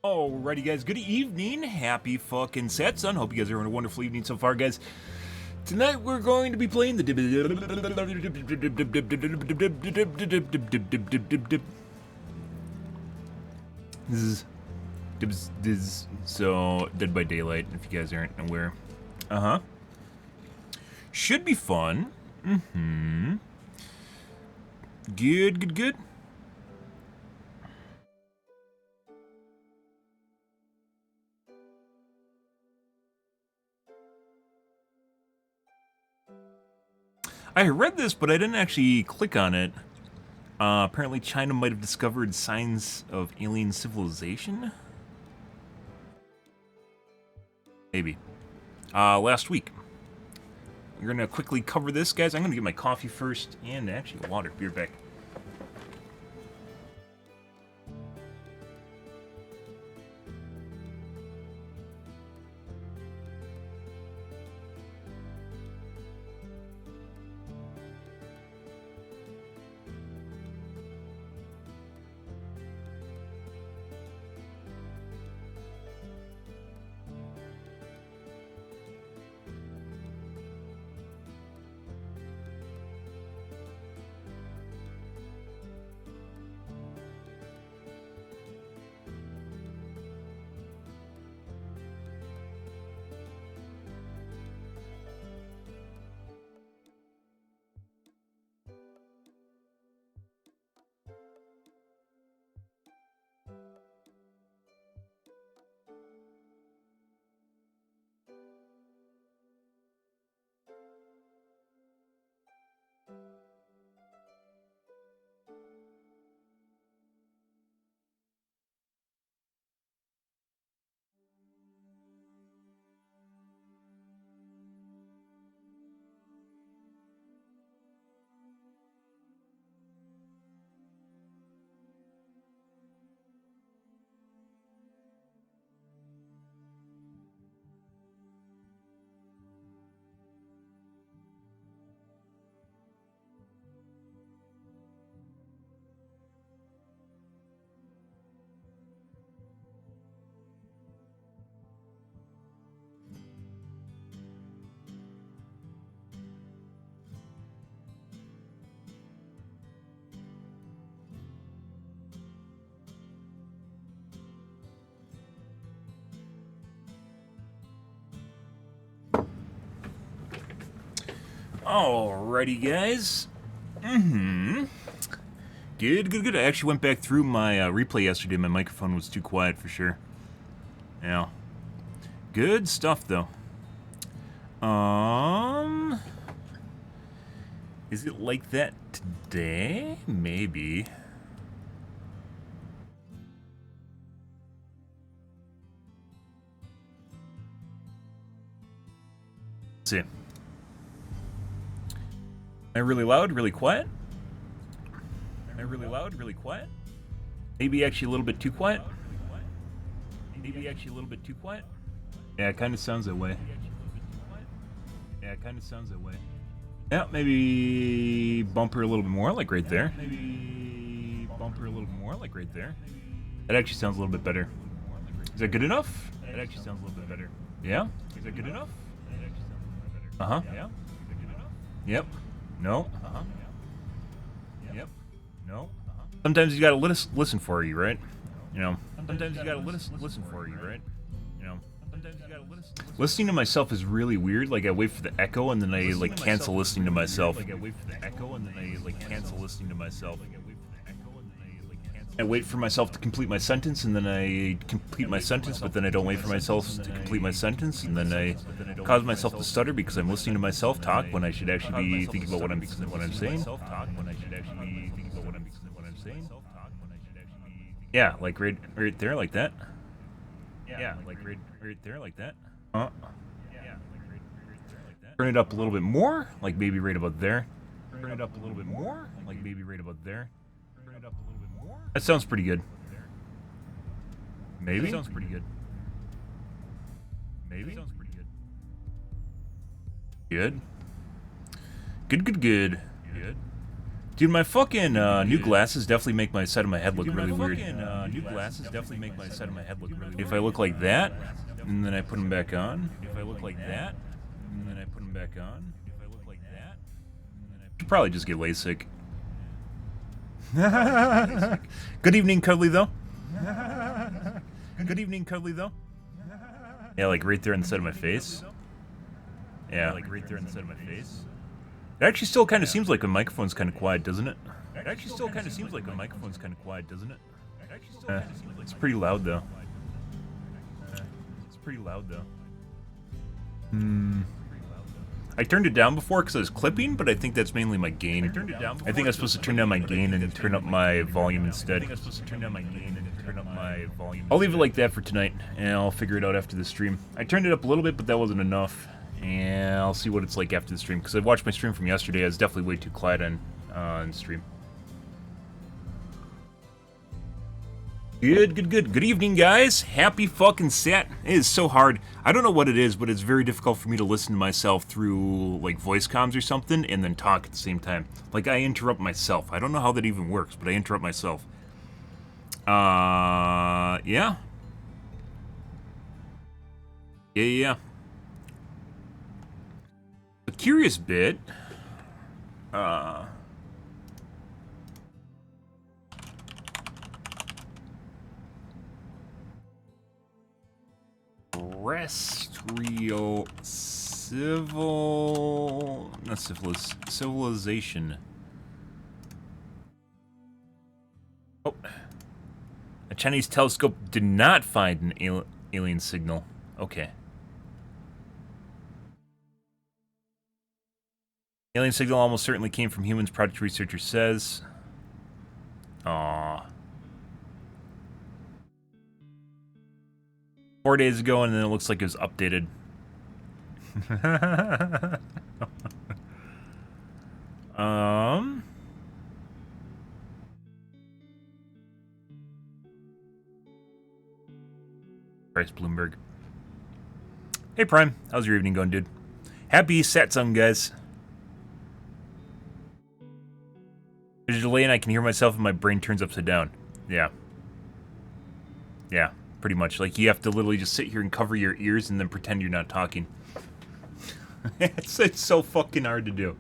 Alrighty, guys. Good evening. Happy fucking set, son. Hope you guys are having a wonderful evening so far, guys. Tonight we're going to be playing the so Dead by Daylight, if you guys aren't aware. Should be fun. Good. I read this, but I didn't actually click on it. Apparently China might have discovered signs of alien civilization? Maybe. Last week. We're gonna quickly cover this, guys. I'm gonna get my coffee first, and actually water. Be right back. Alrighty, guys. Good. I actually went back through my replay yesterday. My microphone was too quiet for sure. Yeah. Good stuff, though. Is it like that today? Maybe. Let's see. Am I really loud, really quiet? Am I really loud, really quiet? Maybe actually a little bit too quiet? Maybe actually a little bit too quiet? Yeah, it kind of sounds that way. Yeah, maybe bumper a little bit more, like right there. That actually sounds a little bit better. Is that good enough? That actually sounds a little bit better. Yeah? Is that good enough? Uh-huh. Yeah. Yep. No. Uh-huh. Yep. No. Sometimes you gotta listen for you, right? You know. Listening to myself is really weird. Like I wait for the echo and then I like cancel listening to myself. I wait for myself to complete my sentence and then I complete my sentence, but then I don't wait for myself to complete my sentence and then I cause myself to stutter because I'm listening to myself talk when I should actually be thinking about what I'm saying. Yeah, like right there, like that. Yeah, like right there, like that. Turn it up a little bit more, like maybe right about there. That sounds pretty good. Maybe. Good. Dude, my fucking new glasses definitely make my side of my head look really weird. New glasses definitely make my side of my head look really weird. If I look like that, and then I put them back on. If I look like that, and then I put them back on. If I look like that, and then I should probably just get LASIK. Good evening, Cuddly, though. Good evening, Cuddly, though. Yeah, like right there on the side of my face. Yeah, like right there on the side of my face. It actually still kind of seems like a microphone's kind of quiet, doesn't it? It actually still kind of seems like a microphone's kind of quiet, doesn't it? It's pretty loud, though. It's pretty loud, though. I turned it down before because I was clipping, but I think that's mainly my gain. I turned it down. I think I was supposed to turn down my gain and turn up my volume instead. I think I was supposed to turn down my gain and turn up my volume. I'll leave it like that for tonight, and I'll figure it out after the stream. I turned it up a little bit, but that wasn't enough. And I'll see what it's like after the stream, because I watched my stream from yesterday. I was definitely way too quiet on stream. Good evening, guys. Happy fucking Sat. It is so hard. I don't know what it is, but it's very difficult for me to listen to myself through, like, voice comms or something, and then talk at the same time. Like, I interrupt myself. I don't know how that even works, but I interrupt myself. Yeah. Yeah. A curious bit. Terrestrial civilization. Oh. A Chinese telescope did not find an alien signal. Okay. Alien signal almost certainly came from humans, project researcher says. Aww. 4 days ago, and then it looks like it was updated. Bryce Bloomberg. Hey, Prime. How's your evening going, dude? Happy Satsang, guys. There's a delay, and I can hear myself, and my brain turns upside down. Yeah. Yeah. Pretty much. Like, you have to literally just sit here and cover your ears and then pretend you're not talking. It's so fucking hard to do.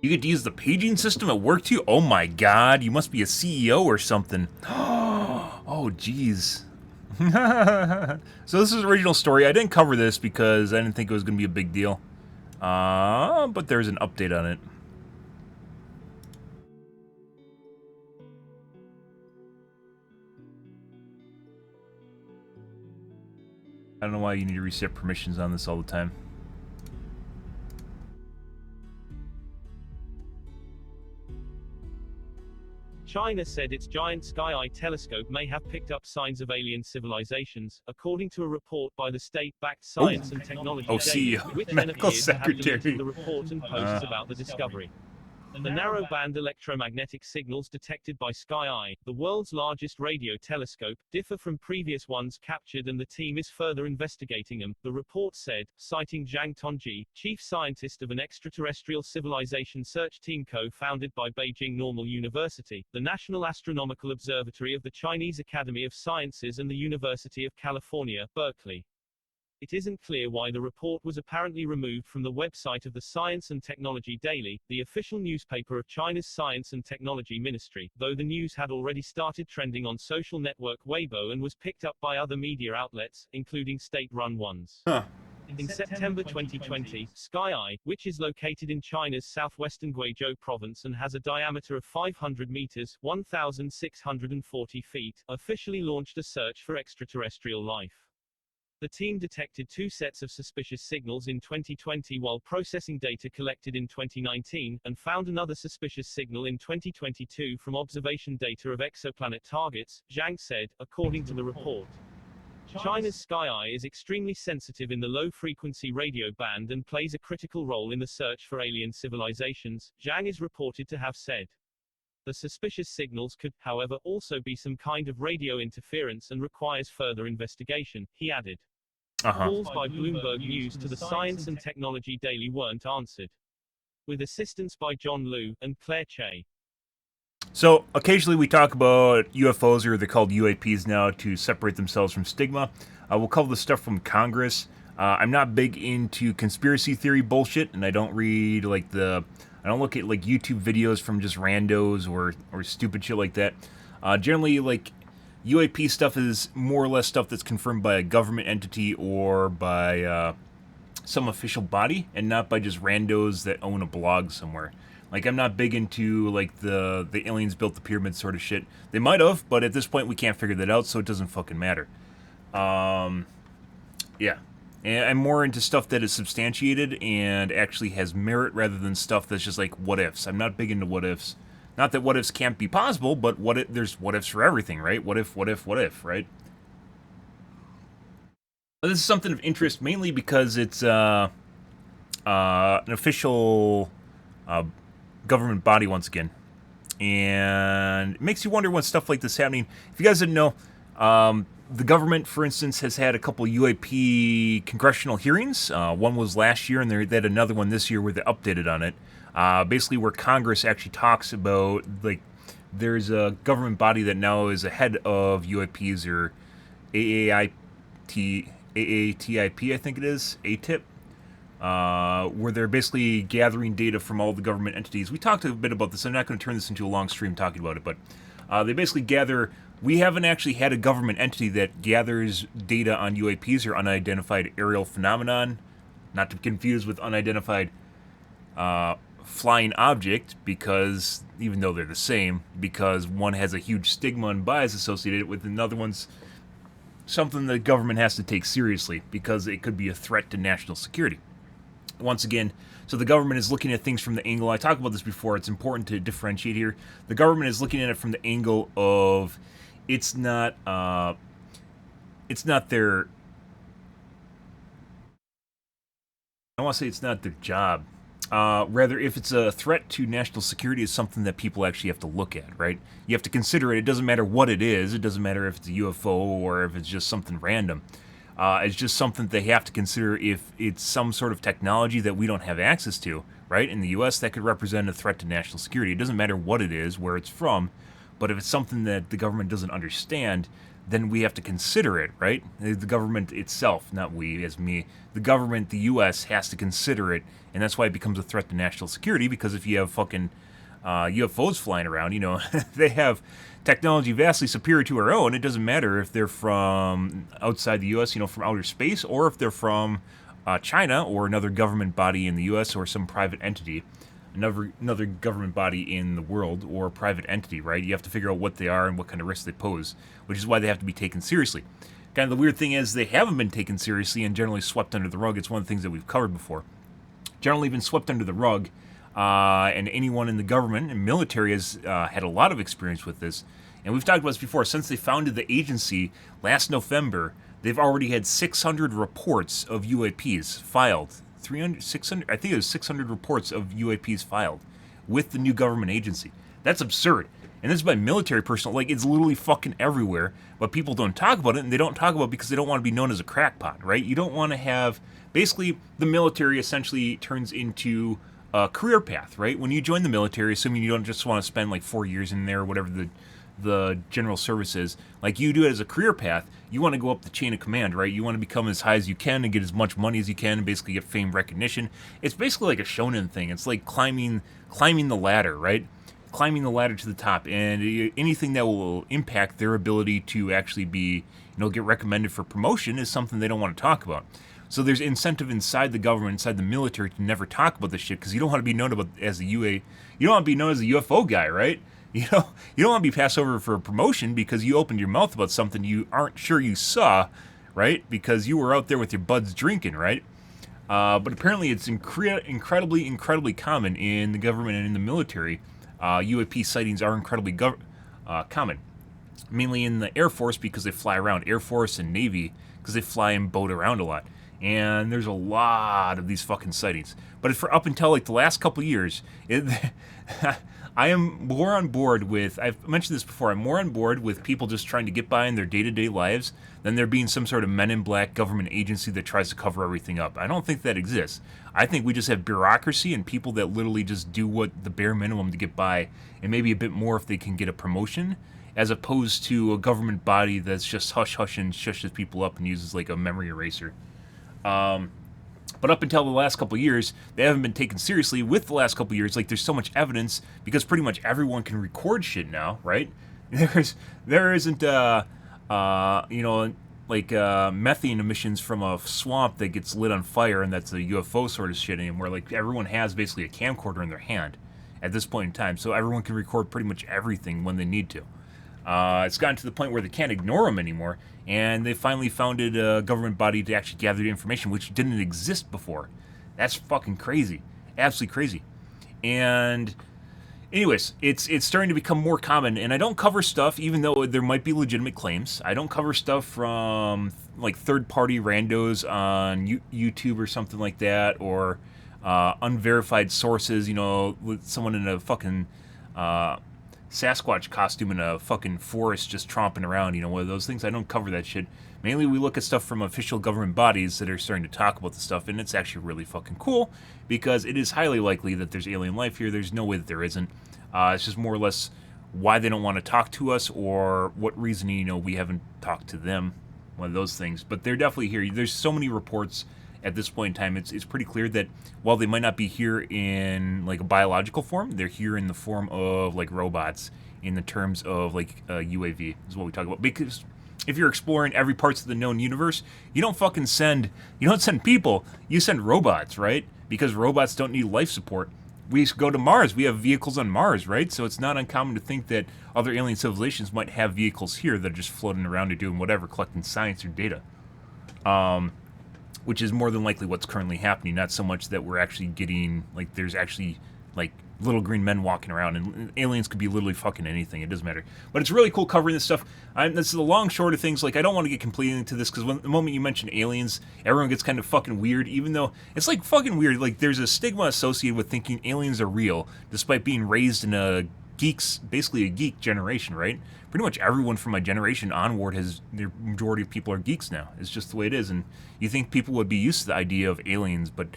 You get to use the paging system at work too? Oh my god, you must be a CEO or something. Oh, jeez. So this is original story. I didn't cover this because I didn't think it was going to be a big deal. But there's an update on it. I don't know why you need to reset permissions on this all the time. China said its giant Sky Eye telescope may have picked up signs of alien civilizations, according to a report by the state-backed Science and Technology Daily, which then appears to have deleted the report and posts about the discovery. The narrow-band electromagnetic signals detected by Sky Eye, the world's largest radio telescope, differ from previous ones captured, and the team is further investigating them, the report said, citing Zhang Tongji, chief scientist of an extraterrestrial civilization search team co-founded by Beijing Normal University, the National Astronomical Observatory of the Chinese Academy of Sciences, and the University of California, Berkeley. It isn't clear why the report was apparently removed from the website of the Science and Technology Daily, the official newspaper of China's Science and Technology Ministry, though the news had already started trending on social network Weibo and was picked up by other media outlets, including state-run ones. In September 2020, Sky Eye, which is located in China's southwestern Guizhou province and has a diameter of 500 meters (1,640 feet), officially launched a search for extraterrestrial life. The team detected 2 sets of suspicious signals in 2020 while processing data collected in 2019, and found another suspicious signal in 2022 from observation data of exoplanet targets, Zhang said, according to the report. China's Sky Eye is extremely sensitive in the low-frequency radio band and plays a critical role in the search for alien civilizations, Zhang is reported to have said. The suspicious signals could, however, also be some kind of radio interference and requires further investigation, he added. Calls by Bloomberg News to the Science and Technology Daily weren't answered. with assistance by John Liu and Claire Che. So, occasionally we talk about UFOs, or they're called UAPs now, to separate themselves from stigma. We'll cover the stuff from Congress. I'm not big into conspiracy theory bullshit, and I don't read, I don't look at, YouTube videos from just randos or stupid shit like that. Generally, UAP stuff is more or less stuff that's confirmed by a government entity or by some official body, and not by just randos that own a blog somewhere. I'm not big into the aliens built the pyramid sort of shit. They might have, but at this point we can't figure that out, so it doesn't fucking matter. Yeah. And I'm more into stuff that is substantiated and actually has merit rather than stuff that's just what ifs. I'm not big into what ifs. Not that what ifs can't be possible, but there's what ifs for everything, right? What if, right? This is something of interest mainly because it's an official government body once again, and it makes you wonder when stuff like this is happening. If you guys didn't know, the government, for instance, has had a couple UAP congressional hearings. One was last year, and they had another one this year where they updated on it. Basically, where Congress actually talks about there's a government body that now is ahead of UAPs, or AATIP, I think it is, ATIP. Where they're basically gathering data from all the government entities. We talked a bit about this. I'm not going to turn this into a long stream talking about it, but they basically gather. We haven't actually had a government entity that gathers data on UAPs, or unidentified aerial phenomenon, not to be confused with unidentified flying object, because even though they're the same, because one has a huge stigma and bias associated with, another one's something the government has to take seriously because it could be a threat to national security. Once again, so the government is looking at things from the angle, I talked about this before, it's important to differentiate here. The government is looking at it from the angle of it's not their, I don't want to say it's not their job. Rather, if it's a threat to national security, it's something that people actually have to look at, right? You have to consider it. It doesn't matter what it is. It doesn't matter if it's a UFO or if it's just something random. It's just something they have to consider if it's some sort of technology that we don't have access to, right? In the U.S., that could represent a threat to national security. It doesn't matter what it is, where it's from, but if it's something that the government doesn't understand, then we have to consider it, right? The government itself, not we, as me. The government, the U.S., has to consider it, and that's why it becomes a threat to national security, because if you have fucking UFOs flying around, they have technology vastly superior to our own. It doesn't matter if they're from outside the U.S., from outer space, or if they're from China, or another government body in the U.S., or some private entity, another government body in the world, or a private entity, right? You have to figure out what they are and what kind of risks they pose, which is why they have to be taken seriously. Kind of the weird thing is they haven't been taken seriously and generally swept under the rug. It's one of the things that we've covered before. Generally been swept under the rug, and anyone in the government and military has had a lot of experience with this. And we've talked about this before. Since they founded the agency last November, they've already had 600 reports of UAPs filed. 600, I think it was 600 reports of UAPs filed with the new government agency. That's absurd. And this is by military personnel. It's literally fucking everywhere, but people don't talk about it, and they don't talk about it because they don't want to be known as a crackpot, right? You don't want to have, basically, the military essentially turns into a career path, right? When you join the military, assuming you don't just want to spend 4 years in there or whatever the general service is, you do it as a career path, you want to go up the chain of command, right? You want to become as high as you can and get as much money as you can and basically get fame, recognition. It's basically like a shonen thing. It's like climbing the ladder, right? Climbing the ladder to the top, and anything that will impact their ability to actually be, get recommended for promotion is something they don't want to talk about. So there's incentive inside the government, inside the military, to never talk about this shit, because you don't want to be known as a you don't want to be known as a UFO guy, right? You don't want to be passed over for a promotion because you opened your mouth about something you aren't sure you saw, right? Because you were out there with your buds drinking, right? But apparently it's incredibly common in the government and in the military. UAP sightings are incredibly common, mainly in the Air Force because they fly around. Air Force and Navy because they fly and boat around a lot. And there's a lot of these fucking sightings. But for up until like the last couple years, I am more on board with, I've mentioned this before, I'm more on board with people just trying to get by in their day-to-day lives than there being some sort of men in black government agency that tries to cover everything up. I don't think that exists. I think we just have bureaucracy and people that literally just do what the bare minimum to get by, and maybe a bit more if they can get a promotion, as opposed to a government body that's just hush-hush and shushes people up and uses like a memory eraser. But up until the last couple of years, they haven't been taken seriously. With the last couple of years, like there's so much evidence because pretty much everyone can record shit now, right? There isn't methane emissions from a swamp that gets lit on fire and that's a UFO sort of shit anymore. Like everyone has basically a camcorder in their hand at this point in time, so everyone can record pretty much everything when they need to. It's gotten to the point where they can't ignore them anymore, and they finally founded a government body to actually gather the information, which didn't exist before. That's fucking crazy. Absolutely crazy. And anyways, it's starting to become more common, and I don't cover stuff, even though there might be legitimate claims. I don't cover stuff from like third-party randos on YouTube or something like that, or unverified sources, with someone in a fucking Sasquatch costume in a fucking forest just tromping around, one of those things. I don't cover that shit. Mainly we look at stuff from official government bodies that are starting to talk about the stuff, and it's actually really fucking cool because it is highly likely that there's alien life here. There's no way that there isn't. It's just more or less why they don't want to talk to us or what reason, we haven't talked to them. One of those things. But they're definitely here. There's so many reports at this point in time. It's pretty clear that while they might not be here in like a biological form, they're here in the form of like robots, in the terms of like UAV is what we talk about. Because if you're exploring every parts of the known universe, you don't send people, you send robots, right? Because robots don't need life support. We go to Mars, we have vehicles on Mars, right? So it's not uncommon to think that other alien civilizations might have vehicles here that are just floating around or doing whatever, collecting science or data. Which is more than likely what's currently happening, not so much that we're actually getting, like, there's actually, like, little green men walking around, and aliens could be literally fucking anything, it doesn't matter. But it's really cool covering this stuff. This is the long short of things. Like, I don't want to get completely into this, because the moment you mention aliens, everyone gets kind of fucking weird, even though it's, like, fucking weird. Like, there's a stigma associated with thinking aliens are real, despite being raised in basically a geek generation, right? Pretty much everyone from my generation onward the majority of people are geeks now. It's just the way it is, and you think people would be used to the idea of aliens, but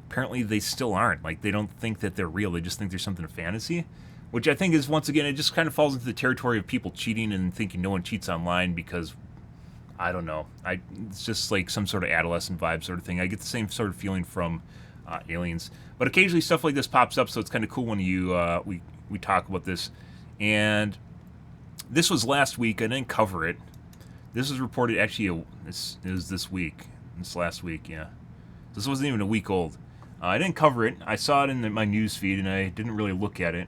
apparently they still aren't. Like, they don't think that they're real, they just think there's something of fantasy, which I think is, once again, it just kind of falls into the territory of people cheating and thinking no one cheats online because, I don't know, it's just like some sort of adolescent vibe sort of thing. I get the same sort of feeling from aliens, but occasionally stuff like this pops up, so it's kind of cool when we talk about this. And this was last week. I didn't cover it. This was reported actually. It was this week. This last week, yeah. This wasn't even a week old. I didn't cover it. I saw it in my news feed, and I didn't really look at it.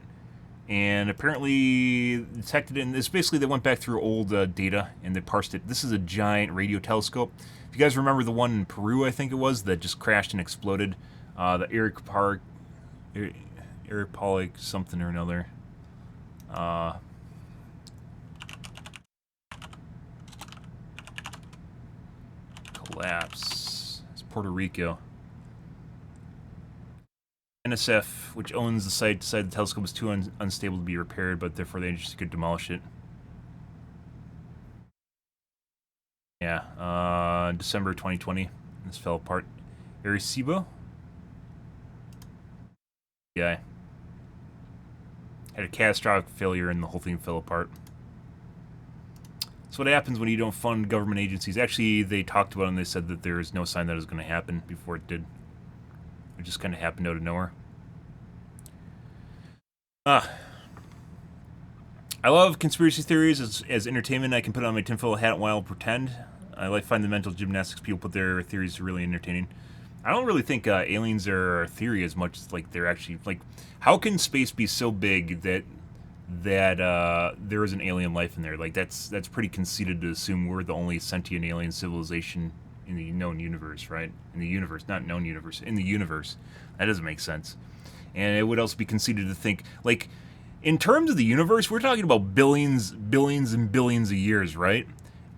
And apparently detected it. And it's basically they went back through old data and they parsed it. This is a giant radio telescope. If you guys remember the one in Peru, I think it was, that just crashed and exploded. The Eric Pollock something or another. Collapse. It's Puerto Rico. NSF, which owns the site, decided the telescope was too unstable to be repaired, but therefore they just could demolish it. Yeah, December 2020. This fell apart. Arecibo? Guy. Had a catastrophic failure and the whole thing fell apart. So what happens when you don't fund government agencies? Actually, they talked about it and they said that there is no sign that it was going to happen before it did. It just kind of happened out of nowhere. I love conspiracy theories as entertainment. I can put on my tinfoil hat while pretend. I like find the mental gymnastics people put their theories really entertaining. I don't really think aliens are a theory as much as like they're actually like. How can space be so big that there is an alien life in there? Like that's pretty conceited to assume we're the only sentient alien civilization in the known universe, right? In the universe, not known universe, in the universe. That doesn't make sense. And it would also be conceited to think, like, in terms of the universe, we're talking about billions and billions of years, right?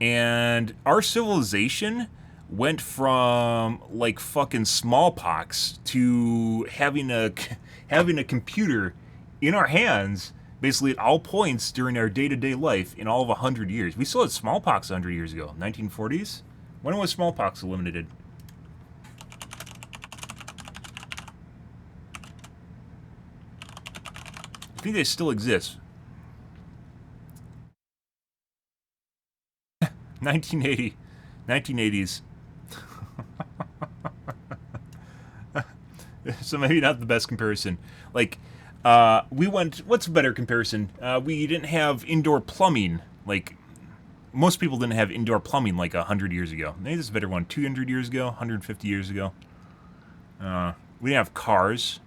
And our civilization went from like fucking smallpox to having a computer in our hands basically at all points during our day-to-day life in all of 100 years. We still had smallpox 100 years ago, 1940s. When was smallpox eliminated? I think they still exist. 1980. 1980s. So maybe not the best comparison. Like, we went. What's a better comparison? We didn't have indoor plumbing. Like, most people didn't have indoor plumbing like 100 years ago. Maybe this is a better one. 200 years ago, 150 years ago. We didn't have cars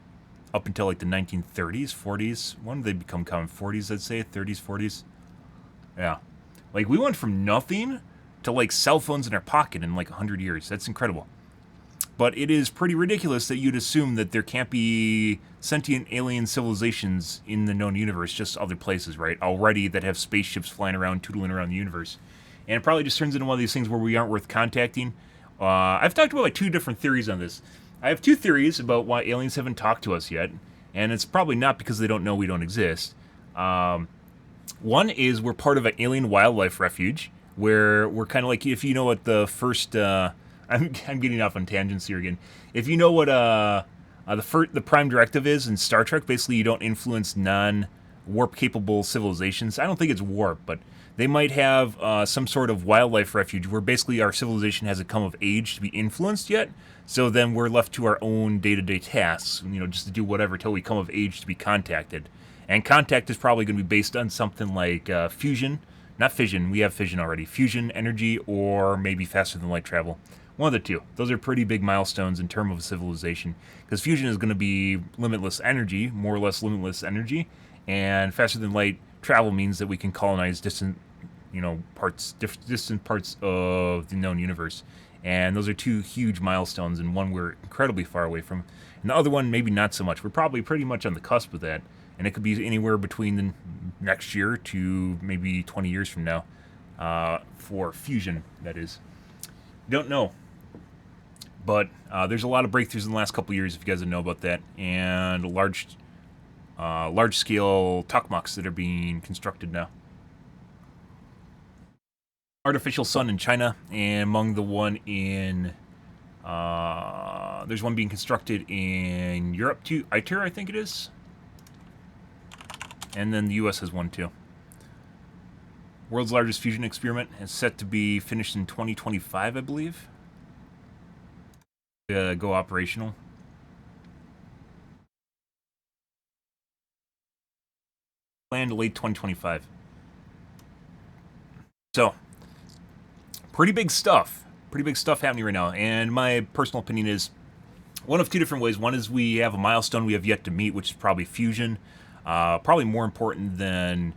up until like the 1930s, 40s. When did they become common? 40s, I'd say. 30s, 40s. Yeah. Like, we went from nothing to like cell phones in our pocket in like 100 years. That's incredible. But it is pretty ridiculous that you'd assume that there can't be sentient alien civilizations in the known universe, just other places, right? Already that have spaceships flying around, tootling around the universe. And it probably just turns into one of these things where we aren't worth contacting. I've talked about like 2 different theories on this. I have 2 theories about why aliens haven't talked to us yet. And it's probably not because they don't know we don't exist. One is we're part of an alien wildlife refuge, where we're kind of like, if you know what the first... I'm getting off on tangents here again. If you know what the prime directive is in Star Trek, basically you don't influence non-warp capable civilizations. I don't think it's warp, but they might have some sort of wildlife refuge where basically our civilization hasn't come of age to be influenced yet. So then we're left to our own day-to-day tasks, just to do whatever till we come of age to be contacted. And contact is probably going to be based on something like fusion, not fission. We have fission already. Fusion, energy, or maybe faster than light travel. One of the 2. Those are pretty big milestones in terms of civilization. Because fusion is going to be limitless energy, more or less limitless energy. And faster than light travel means that we can colonize distant parts of the known universe. And those are 2 huge milestones, and one we're incredibly far away from. And the other one, maybe not so much. We're probably pretty much on the cusp of that. And it could be anywhere between the next year to maybe 20 years from now. For fusion, that is. Don't know. But there's a lot of breakthroughs in the last couple of years, if you guys didn't know about that, and large-scale tokmaks that are being constructed now. Artificial sun in China, and among the one in... there's one being constructed in Europe, too. ITER, I think it is. And then the U.S. has one, too. World's largest fusion experiment is set to be finished in 2025, I believe. Go operational. Planned late 2025. So, pretty big stuff. Pretty big stuff happening right now. And my personal opinion is one of 2 different ways. One is we have a milestone we have yet to meet, which is probably fusion. Probably more important than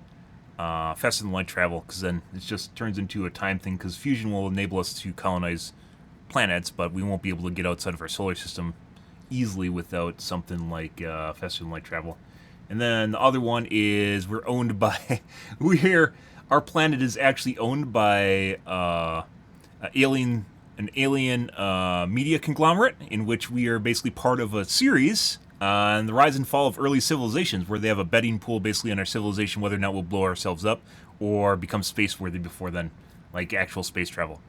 faster than light travel, because then it just turns into a time thing, because fusion will enable us to colonize planets, but we won't be able to get outside of our solar system easily without something like faster than light travel. And then the other one is we're owned by our planet is actually owned by an alien media conglomerate, in which we are basically part of a series on the rise and fall of early civilizations, where they have a betting pool basically on our civilization, whether or not we'll blow ourselves up or become space-worthy before then. Like actual space travel.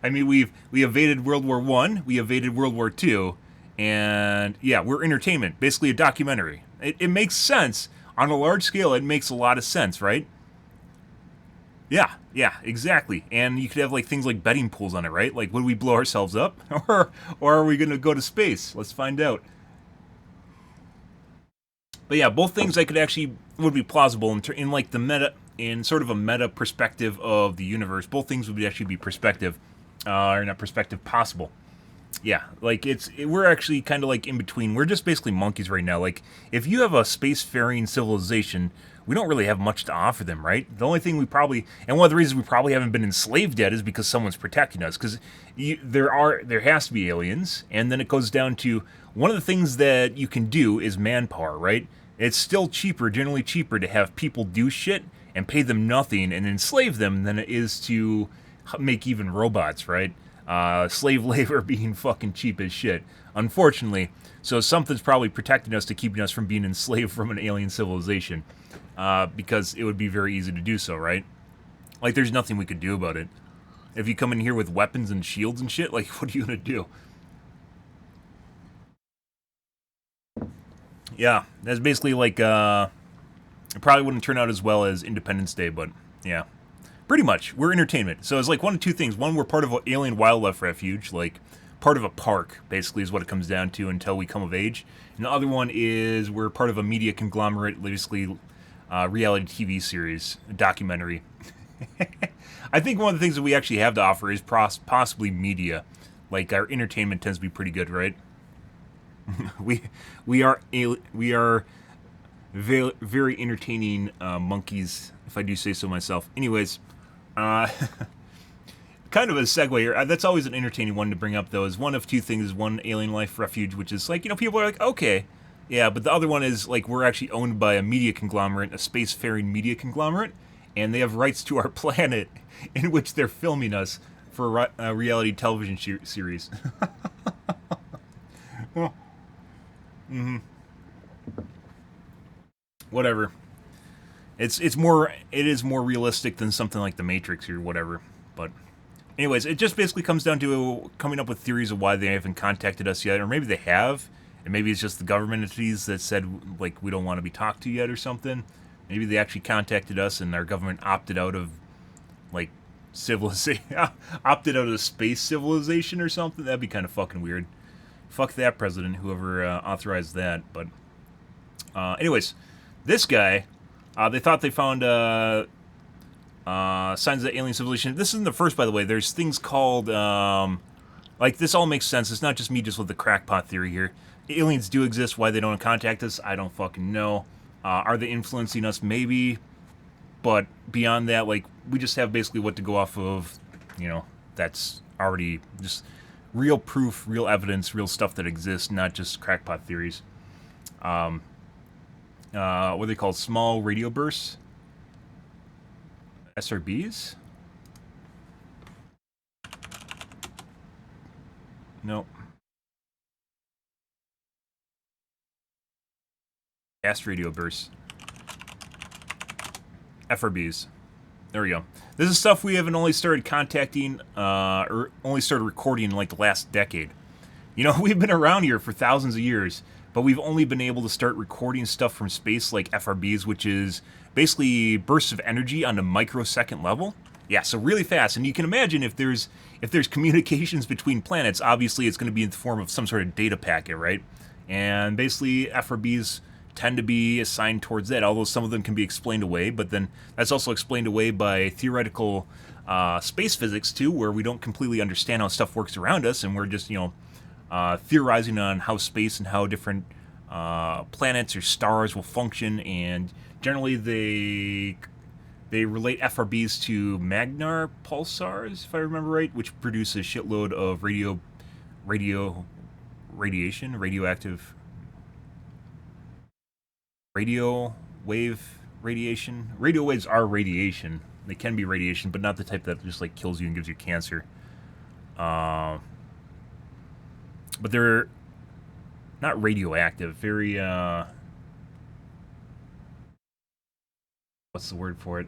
I mean, we evaded World War I, we evaded World War II, and yeah, we're entertainment, basically a documentary. It makes sense. On a large scale, it makes a lot of sense, right? Yeah, exactly. And you could have like things like betting pools on it, right? Like, would we blow ourselves up? or are we going to go to space? Let's find out. But yeah, both things would be plausible in like the meta, in sort of a meta perspective of the universe. Both things would actually be perspective, or not perspective, possible. Yeah, like we're actually kind of like in between. We're just basically monkeys right now. Like, if you have a spacefaring civilization, we don't really have much to offer them, right? The only thing and one of the reasons we probably haven't been enslaved yet is because someone's protecting us. Because there has to be aliens, and then it goes down to one of the things that you can do is manpower, right? It's still generally cheaper to have people do shit and pay them nothing and enslave them than it is to make even robots, right? Slave labor being fucking cheap as shit, unfortunately. So something's probably protecting us to keeping us from being enslaved from an alien civilization, because it would be very easy to do so, right? Like, there's nothing we could do about it. If you come in here with weapons and shields and shit, like, what are you gonna do? Yeah, that's basically like, it probably wouldn't turn out as well as Independence Day, but yeah. Pretty much, we're entertainment. So it's like one of two things. One, we're part of an alien wildlife refuge, like part of a park, basically, is what it comes down to until we come of age. And the other one is we're part of a media conglomerate, basically, reality TV series, a documentary. I think one of the things that we actually have to offer is possibly media. Like, our entertainment tends to be pretty good, right? we are very, very entertaining monkeys, if I do say so myself. Anyways, kind of a segue here. That's always an entertaining one to bring up, though, is one of two things. One, alien life refuge, which is like, people are like, okay, yeah, but the other one is like we're actually owned by a media conglomerate, a spacefaring media conglomerate, and they have rights to our planet in which they're filming us for a reality television series. Whatever. It is more realistic than something like The Matrix or whatever. But anyways, it just basically comes down to coming up with theories of why they haven't contacted us yet, or maybe they have, and maybe it's just the government entities that said, like, we don't want to be talked to yet or something. Maybe they actually contacted us and our government opted out of, like, civilization, opted out of space civilization or something. That'd be kind of fucking weird. Fuck that president, whoever authorized that. But anyways, this guy, they thought they found signs of alien civilization. This isn't the first, by the way. There's things called, like, this all makes sense. It's not just me just with the crackpot theory here. Aliens do exist. Why they don't contact us, I don't fucking know. Are they influencing us? Maybe. But beyond that, like, we just have basically what to go off of, that's already just real proof, real evidence, real stuff that exists, not just crackpot theories. What are they called? Small radio bursts? SRBs? Nope. Fast radio bursts. FRBs. There we go. This is stuff we haven't only started contacting, or only started recording in like the last decade. We've been around here for thousands of years, but we've only been able to start recording stuff from space like FRBs, which is basically bursts of energy on a microsecond level. Yeah, so really fast. And you can imagine if there's communications between planets, obviously it's going to be in the form of some sort of data packet, right? And basically FRBs tend to be assigned towards that, although some of them can be explained away, but then that's also explained away by theoretical space physics too, where we don't completely understand how stuff works around us, and we're just, theorizing on how space and how different planets or stars will function, and generally they relate FRBs to Magnar pulsars, if I remember right, which produce a shitload of radioactive radio wave radiation. Radio waves are radiation. They can be radiation, but not the type that just like kills you and gives you cancer. But they're not radioactive. Very what's the word for it?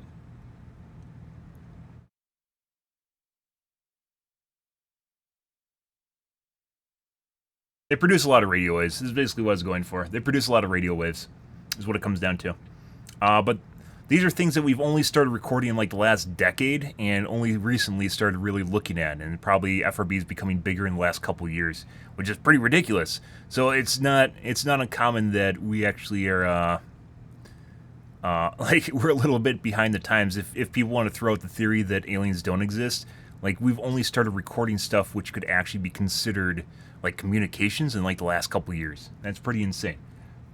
They produce a lot of radio waves. This is basically what I was going for. They produce a lot of radio waves, is what it comes down to. But these are things that we've only started recording in like the last decade, and only recently started really looking at, and probably FRB is becoming bigger in the last couple years, which is pretty ridiculous. So it's not uncommon that we actually are like we're a little bit behind the times. If people want to throw out the theory that aliens don't exist, like we've only started recording stuff which could actually be considered like communications in like the last couple years. That's pretty insane.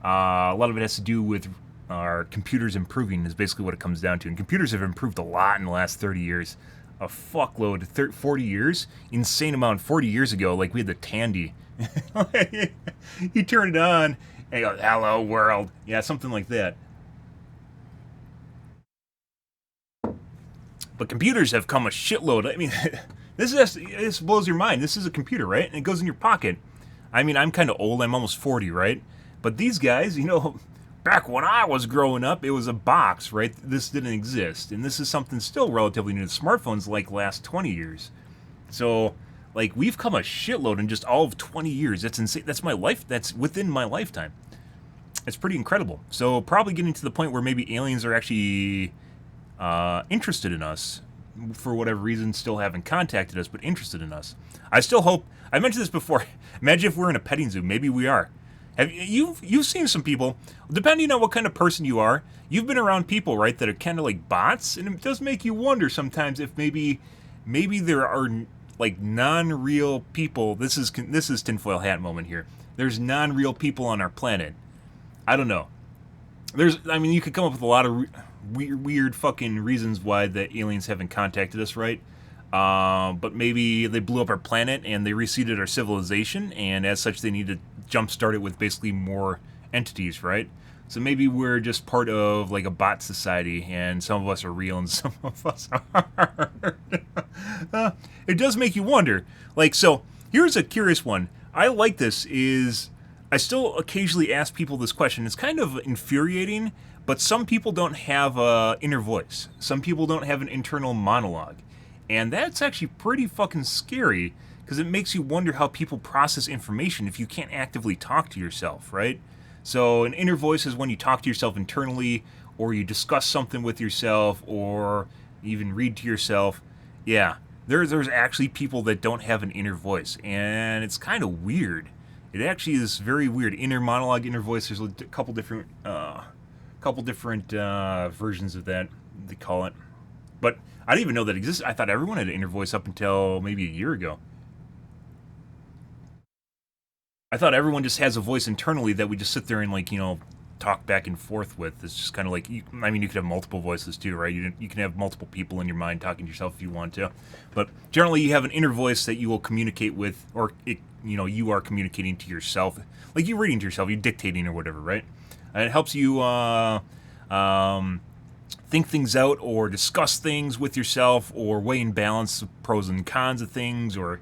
A lot of it has to do with our computers improving, is basically what it comes down to. And computers have improved a lot in the last 30 years. A fuckload. 40 years? Insane amount. 40 years ago, like, we had the Tandy. You turn it on, and you go, hello, world. Yeah, something like that. But computers have come a shitload. I mean, this blows your mind. This is a computer, right? And it goes in your pocket. I mean, I'm kind of old. I'm almost 40, right? But these guys, back when I was growing up, it was a box, right? This didn't exist. And this is something still relatively new. Smartphones, last 20 years. So, we've come a shitload in just all of 20 years. That's insane. That's my life. That's within my lifetime. It's pretty incredible. So, probably getting to the point where maybe aliens are actually interested in us. For whatever reason, still haven't contacted us, but interested in us. I still hope. I mentioned this before. Imagine if we're in a petting zoo. Maybe we are. You've seen some people, depending on what kind of person you are, you've been around people, right, that are kind of like bots, and it does make you wonder sometimes if maybe there are non-real people. This is tinfoil hat moment here. There's non-real people on our planet. I don't know. You could come up with a lot of weird fucking reasons why the aliens haven't contacted us, right? But maybe they blew up our planet and they reseeded our civilization, and as such, they need to jumpstart it with basically more entities, right? So maybe we're just part of a bot society, and some of us are real and some of us aren't. It does make you wonder. So here's a curious one. I like this. I still occasionally ask people this question. It's kind of infuriating, but some people don't have an inner voice. Some people don't have an internal monologue. And that's actually pretty fucking scary, because it makes you wonder how people process information if you can't actively talk to yourself, right? So an inner voice is when you talk to yourself internally, or you discuss something with yourself, or even read to yourself. Yeah, there's actually people that don't have an inner voice, and it's kind of weird. It actually is very weird. Inner monologue, inner voice. There's a couple different versions of that, they call it. But I didn't even know that existed. I thought everyone had an inner voice up until maybe a year ago. I thought everyone just has a voice internally that we just sit there and talk back and forth with. It's just kind of you could have multiple voices too, right? You can have multiple people in your mind talking to yourself if you want to. But generally you have an inner voice that you will communicate with, or you are communicating to yourself. Like you're reading to yourself, you're dictating or whatever, right? And it helps you think things out, or discuss things with yourself, or weigh and balance the pros and cons of things, or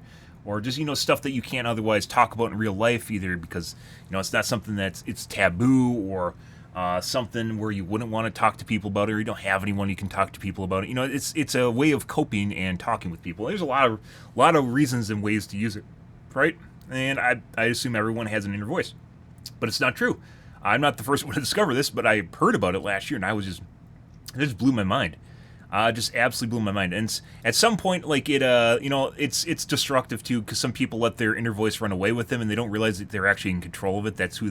just stuff that you can't otherwise talk about in real life, either because it's not something it's taboo, or something where you wouldn't want to talk to people about it, or you don't have anyone you can talk to people about it. It's a way of coping and talking with people. There's a lot of reasons and ways to use it, right? And I assume everyone has an inner voice, but it's not true. I'm not the first one to discover this, but I heard about it last year, and it just blew my mind. Just absolutely blew my mind. And at some point, it's destructive too, because some people let their inner voice run away with them, and they don't realize that they're actually in control of it. That's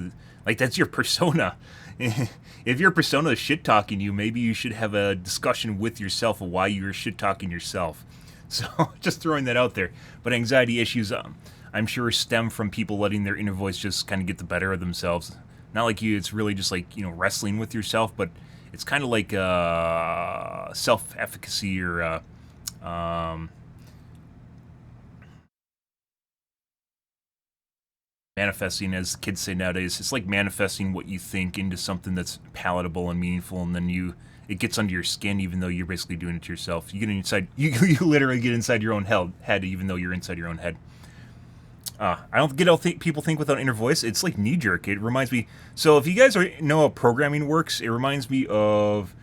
your persona. If your persona is shit talking you, maybe you should have a discussion with yourself of why you're shit talking yourself. So just throwing that out there. But anxiety issues, I'm sure, stem from people letting their inner voice just kind of get the better of themselves. Not like it's really just wrestling with yourself, but it's kind of like self-efficacy, or manifesting, as kids say nowadays. It's like manifesting what you think into something that's palatable and meaningful, and then it gets under your skin, even though you're basically doing it to yourself. You get inside, you literally get inside your own head, even though you're inside your own head. I don't get how people think without inner voice. It's like knee-jerk. It reminds me... So if you guys know how programming works, it reminds me of...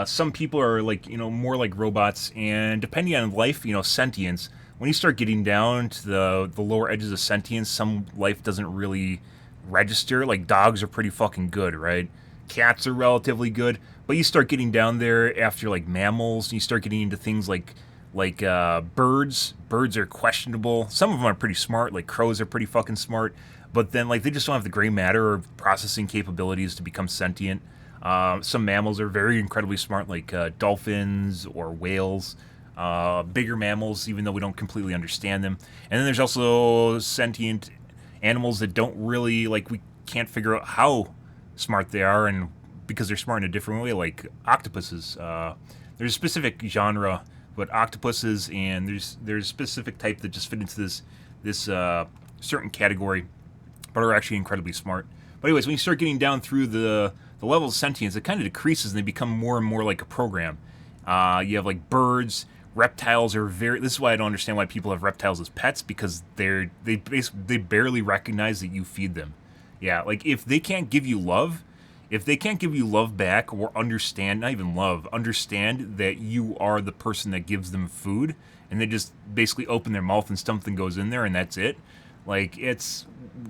some people are more like robots, and depending on life, sentience, when you start getting down to the lower edges of sentience, some life doesn't really register. Like dogs are pretty fucking good, right? Cats are relatively good, but you start getting down there after mammals, and you start getting into things like birds. Birds are questionable. Some of them are pretty smart, like crows are pretty fucking smart, but then they just don't have the gray matter or processing capabilities to become sentient. Some mammals are very incredibly smart, like dolphins or whales. Bigger mammals, even though we don't completely understand them. And then there's also sentient animals that don't really, we can't figure out how smart they are, and because they're smart in a different way, like octopuses. There's a specific genre, but octopuses, and there's a specific type that just fit into this certain category, but are actually incredibly smart. But anyways, when you start getting down through the level of sentience, it kind of decreases, and they become more and more like a program. You have like birds. Reptiles are very. This is why I don't understand why people have reptiles as pets, because they barely recognize that you feed them. Yeah, like if they can't give you love, if they can't give you love back or understand, not even love, understand that you are the person that gives them food, and they just basically open their mouth and something goes in there and that's it. Like it's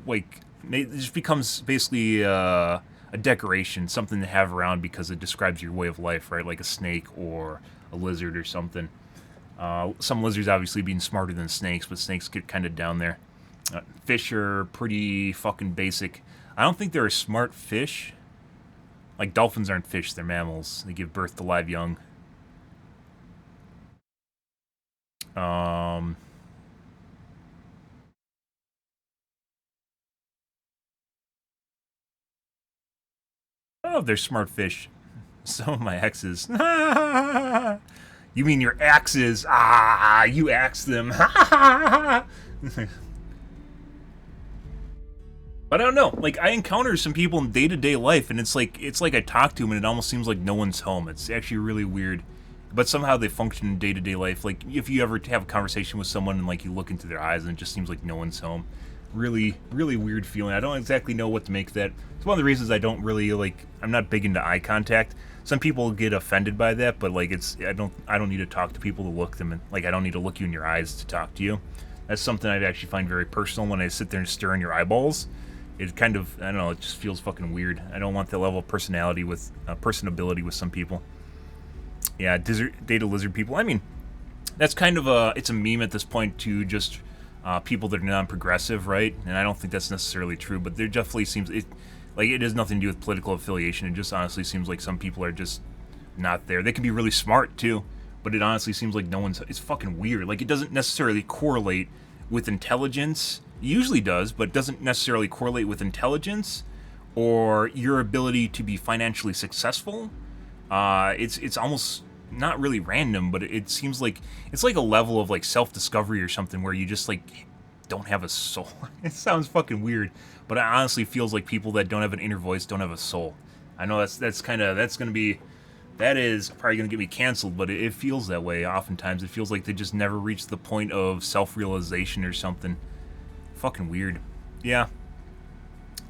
like it just becomes basically a decoration, something to have around because it describes your way of life, right? Like a snake or a lizard or something. Some lizards obviously being smarter than snakes, but snakes get kind of down there. Fish are pretty fucking basic. I don't think they're a smart fish. Like dolphins aren't fish, they're mammals. They give birth to live young. I don't know if they're smart fish. Some of my exes. You mean your axes? Ah, you axe them. But I don't know. Like I encounter some people in day-to-day life, and it's like I talk to them, and it almost seems like no one's home. It's actually really weird. But somehow they function in day-to-day life. Like if you ever have a conversation with someone and like you look into their eyes, and it just seems like no one's home. Really, really weird feeling. I don't exactly know what to make of that. It's one of the reasons I don't really like. I'm not big into eye contact. Some people get offended by that, but like I don't need to talk to people to look them in. Like I don't need to look you in your eyes to talk to you. That's something I actually find very personal when I sit there and stare in your eyeballs. It kind of, I don't know, it just feels fucking weird. I don't want that level of personality with personability with some people. Yeah, data lizard people. I mean, that's kind of it's a meme at this point to just people that are non-progressive, right? And I don't think that's necessarily true, but there definitely seems it has nothing to do with political affiliation. It just honestly seems like some people are just not there. They can be really smart too, but it honestly seems like no one's. It's fucking weird. Like it doesn't necessarily correlate with intelligence. It usually does, but it doesn't necessarily correlate with intelligence or your ability to be financially successful. It's almost not really random, but it seems like it's like a level of like self-discovery or something where you just like don't have a soul. It sounds fucking weird, but it honestly feels like people that don't have an inner voice don't have a soul. I know that's gonna be. That is probably going to get me canceled, but it feels that way oftentimes. It feels like they just never reach the point of self-realization or something. Fucking weird. Yeah.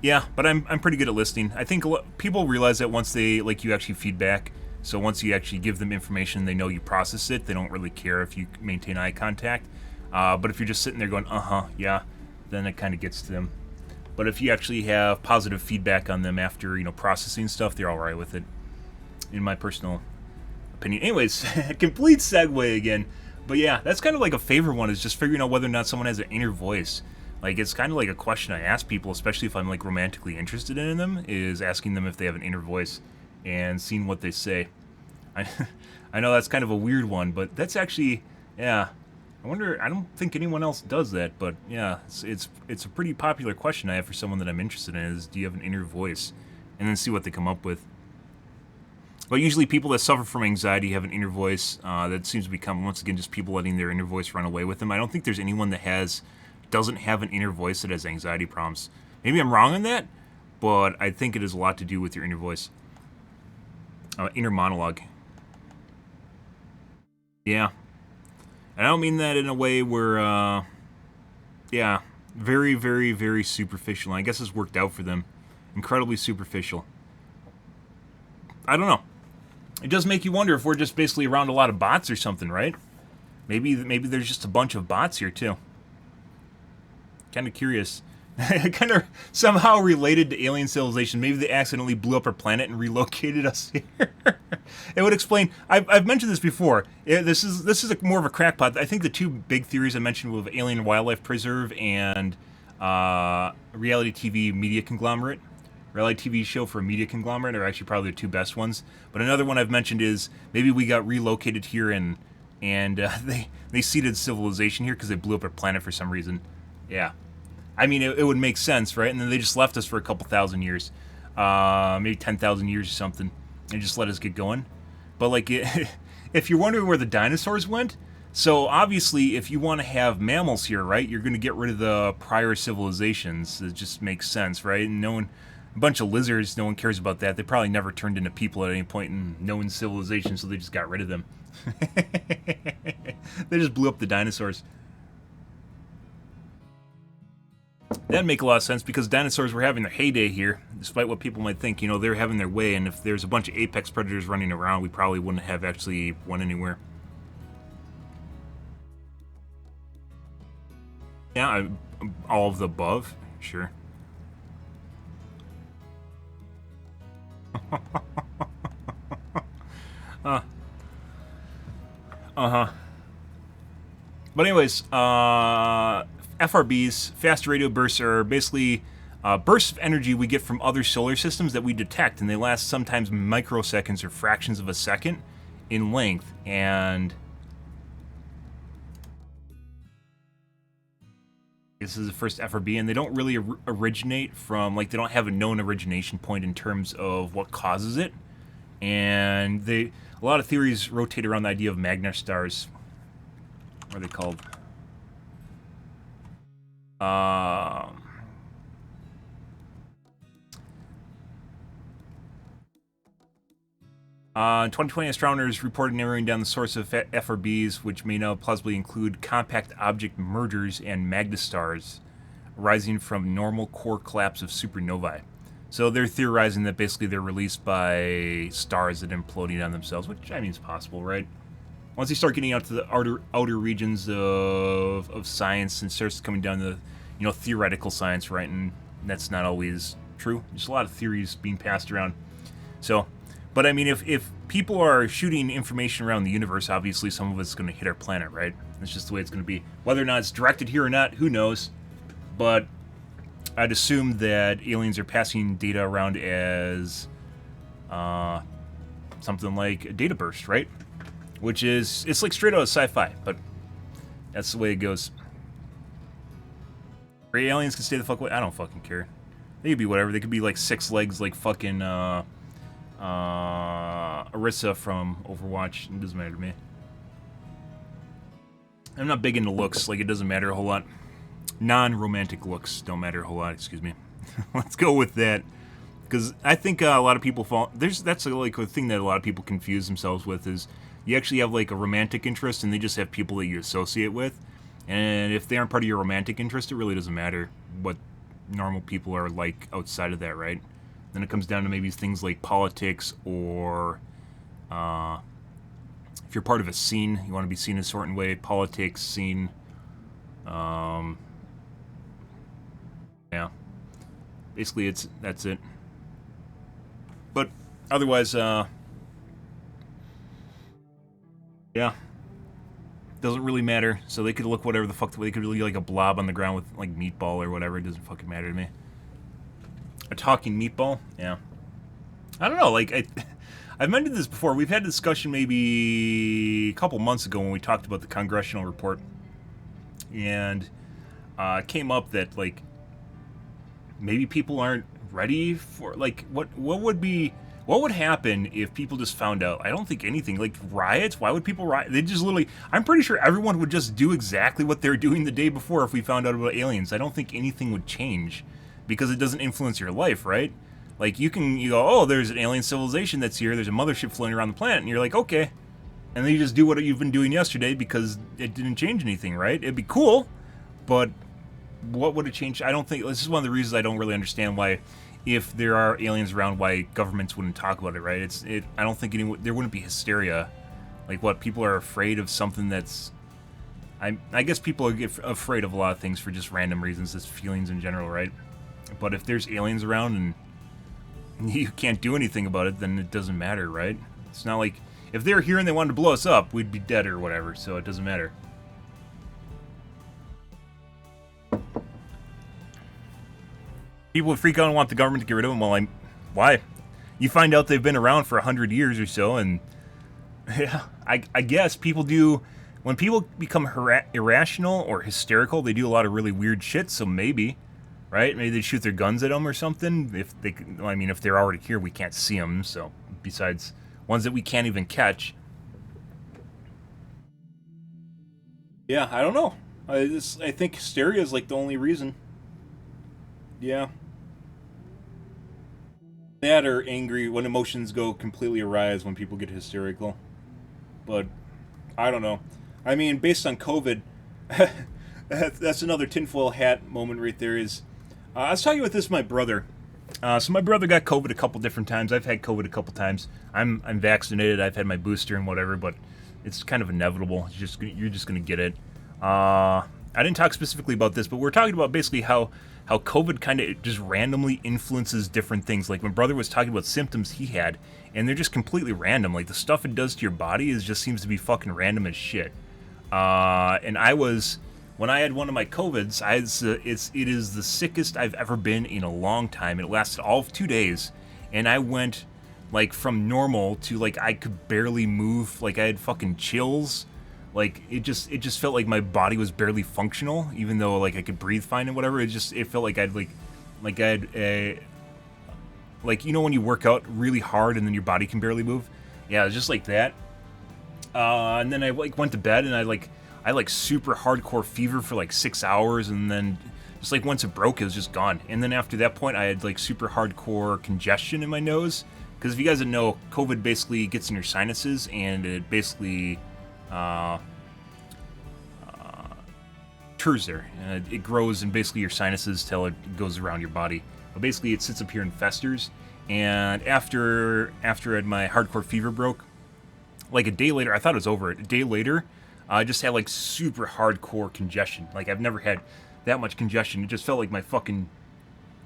Yeah, but I'm pretty good at listening. I think people realize that once they, like, you actually feedback. So once you actually give them information, they know you process it. They don't really care if you maintain eye contact. But if you're just sitting there going, yeah, then it kind of gets to them. But if you actually have positive feedback on them after, processing stuff, they're all right with it. In my personal opinion. Anyways, complete segue again. But yeah, that's kind of like a favorite one, is just figuring out whether or not someone has an inner voice. Like, it's kind of like a question I ask people, especially if I'm like romantically interested in them, is asking them if they have an inner voice and seeing what they say. I know that's kind of a weird one, but that's actually, yeah. I wonder, I don't think anyone else does that, but yeah, it's a pretty popular question I have for someone that I'm interested in, is do you have an inner voice? And then see what they come up with. But usually people that suffer from anxiety have an inner voice that seems to become, once again, just people letting their inner voice run away with them. I don't think there's anyone that doesn't have an inner voice that has anxiety problems. Maybe I'm wrong on that, but I think it has a lot to do with your inner voice. Inner monologue. Yeah. And I don't mean that in a way where, yeah, very, very, very superficial. I guess it's worked out for them. Incredibly superficial. I don't know. It does make you wonder if we're just basically around a lot of bots or something, right? Maybe there's just a bunch of bots here too. Kind of curious. Kind of somehow related to alien civilization. Maybe they accidentally blew up our planet and relocated us here. It would explain. I've mentioned this before. This is more of a crackpot. I think the two big theories I mentioned were Alien Wildlife Preserve and reality TV media conglomerate. Reality TV show for a media conglomerate are actually probably the two best ones. But another one I've mentioned is maybe we got relocated here and they seeded civilization here because they blew up our planet for some reason. Yeah. I mean, it would make sense, right? And then they just left us for a couple thousand years. Maybe 10,000 years or something. And just let us get going. But, like, if you're wondering where the dinosaurs went, so obviously if you want to have mammals here, right, you're going to get rid of the prior civilizations. It just makes sense, right? And no one... a bunch of lizards, no one cares about that. They probably never turned into people at any point in known civilization, so they just got rid of them. They just blew up the dinosaurs. That'd make a lot of sense because dinosaurs were having their heyday here, despite what people might think. You know, they're having their way, and if there's a bunch of apex predators running around, we probably wouldn't have actually went anywhere. Yeah, all of the above, sure. But anyways, FRBs, fast radio bursts, are basically bursts of energy we get from other solar systems that we detect, and they last sometimes microseconds or fractions of a second in length. And this is the first FRB, and they don't really originate from, like, they don't have a known origination point in terms of what causes it. And a lot of theories rotate around the idea of Magna stars. What are they called? In 2020, astronomers reported narrowing down the source of FRBs, which may now plausibly include compact object mergers and magnastars arising from normal core collapse of supernovae. So they're theorizing that basically they're released by stars that are imploding on themselves, which I mean is possible, right? Once you start getting out to the outer regions of science and starts coming down to, you know, theoretical science, right? And that's not always true. There's a lot of theories being passed around. So, but I mean, if people are shooting information around the universe, obviously some of it's going to hit our planet, right? That's just the way it's going to be. Whether or not it's directed here or not, who knows? But I'd assume that aliens are passing data around as something like a data burst, right? Which is, it's like straight out of sci-fi, but that's the way it goes. Gray aliens can stay the fuck away. I don't fucking care. They could be whatever. They could be like 6 legs, like fucking Orisa from Overwatch. It doesn't matter to me. I'm not big into looks. Like, it doesn't matter a whole lot. Non-romantic looks don't matter a whole lot. Excuse me. Let's go with that. Because I think a lot of people fall... That's like a thing that a lot of people confuse themselves with is you actually have like a romantic interest and they just have people that you associate with. And if they aren't part of your romantic interest, it really doesn't matter what normal people are like outside of that, right? Then it comes down to maybe things like politics or if you're part of a scene, you want to be seen a certain way, politics, scene, yeah. Basically, that's it. But otherwise, yeah, doesn't really matter. So they could look whatever the fuck. They could look like a blob on the ground with like meatball or whatever. It doesn't fucking matter to me. A talking meatball, yeah. I don't know. Like I've mentioned this before. We've had a discussion maybe a couple months ago when we talked about the congressional report, and it came up that like maybe people aren't ready for like what would happen if people just found out? I don't think anything. Like riots, why would people riot? They just literally, I'm pretty sure everyone would just do exactly what they're doing the day before if we found out about aliens. I don't think anything would change because it doesn't influence your life, right? Like you go, oh, there's an alien civilization that's here, there's a mothership floating around the planet, and you're like, okay. And then you just do what you've been doing yesterday because it didn't change anything, right? It'd be cool, but what would it change? I don't think, this is one of the reasons I don't really understand why, if there are aliens around, why governments wouldn't talk about it, right? I don't think there wouldn't be hysteria. Like what, people are afraid of something that's, I guess people are afraid of a lot of things for just random reasons, just feelings in general, right? But if there's aliens around and you can't do anything about it, then it doesn't matter, right? It's not like, if they were here and they wanted to blow us up, we'd be dead or whatever, so it doesn't matter. People would freak out and want the government to get rid of them. Well, why? You find out they've been around for 100 years or so, and yeah, I guess people do. When people become irrational or hysterical, they do a lot of really weird shit. So maybe, right? Maybe they shoot their guns at them or something. If they, I mean, if they're already here, we can't see them. So besides ones that we can't even catch. Yeah, I don't know. I think hysteria is like the only reason. Yeah. That or angry when emotions go completely awry is when people get hysterical. But I don't know. I mean, based on COVID, that's another tinfoil hat moment right there. Is I was talking with this with my brother. So my brother got COVID a couple different times. I've had COVID a couple times. I'm vaccinated. I've had my booster and whatever, but it's kind of inevitable. You're just gonna get it. I didn't talk specifically about this, but we're talking about basically how COVID kind of just randomly influences different things. Like my brother was talking about symptoms he had, and they're just completely random. Like the stuff it does to your body just seems to be fucking random as shit. And when I had one of my COVIDs, it is the sickest I've ever been in a long time. It lasted all of 2 days, and I went like from normal to like I could barely move. Like I had fucking chills. Like it just felt like my body was barely functional, even though like I could breathe fine and whatever. It felt like like I had a like you know when you work out really hard and then your body can barely move. Yeah, it was just like that. And then I like went to bed and I like super hardcore fever for like 6 hours, and then just like once it broke, it was just gone. And then after that point, I had like super hardcore congestion in my nose. Because if you guys didn't know, COVID basically gets in your sinuses, and it basically occurs there. It grows in basically your sinuses till it goes around your body. But basically, it sits up here and festers. And after my hardcore fever broke, like a day later, I thought it was over. A day later, I just had like super hardcore congestion. Like I've never had that much congestion. It just felt like my fucking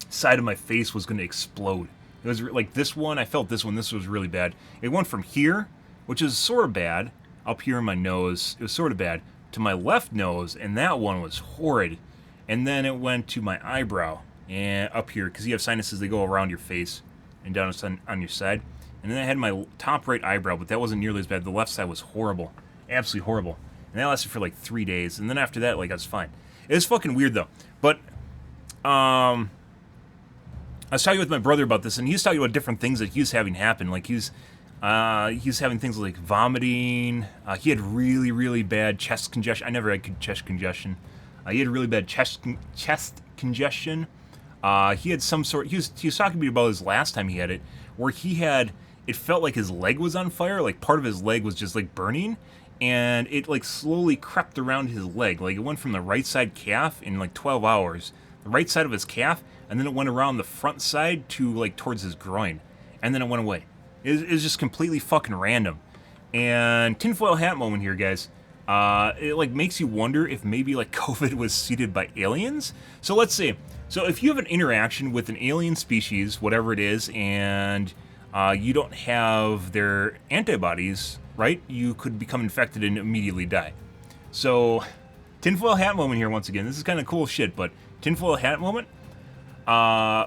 side of my face was going to explode. It was like this one. I felt this one. This was really bad. It went from here, which is sort of bad, up here in my nose. It was sort of bad, to my left nose, and that one was horrid. And then it went to my eyebrow and up here, because you have sinuses. They go around your face and down on your side. And then I had my top right eyebrow, but that wasn't nearly as bad. The left side was horrible, absolutely horrible. And that lasted for like 3 days. And then after that, like I was fine. It was fucking weird though. But I was talking with my brother about this, and he was talking about different things that he was having happen. Like he was having things like vomiting. He had really, really bad chest congestion. I never had chest congestion. He had really bad chest congestion. He had some sort. He was talking to me about his last time he had it, where he had. It felt like his leg was on fire. Like part of his leg was just like burning, and it like slowly crept around his leg. Like it went from the right side calf in like 12 hours, the right side of his calf, and then it went around the front side to like towards his groin, and then it went away. It was just completely fucking random. And tinfoil hat moment here, guys. It like makes you wonder if maybe like COVID was seeded by aliens. So let's say, so if you have an interaction with an alien species, whatever it is, and you don't have their antibodies, right? You could become infected and immediately die. So, tinfoil hat moment here once again. This is kind of cool shit, but tinfoil hat moment.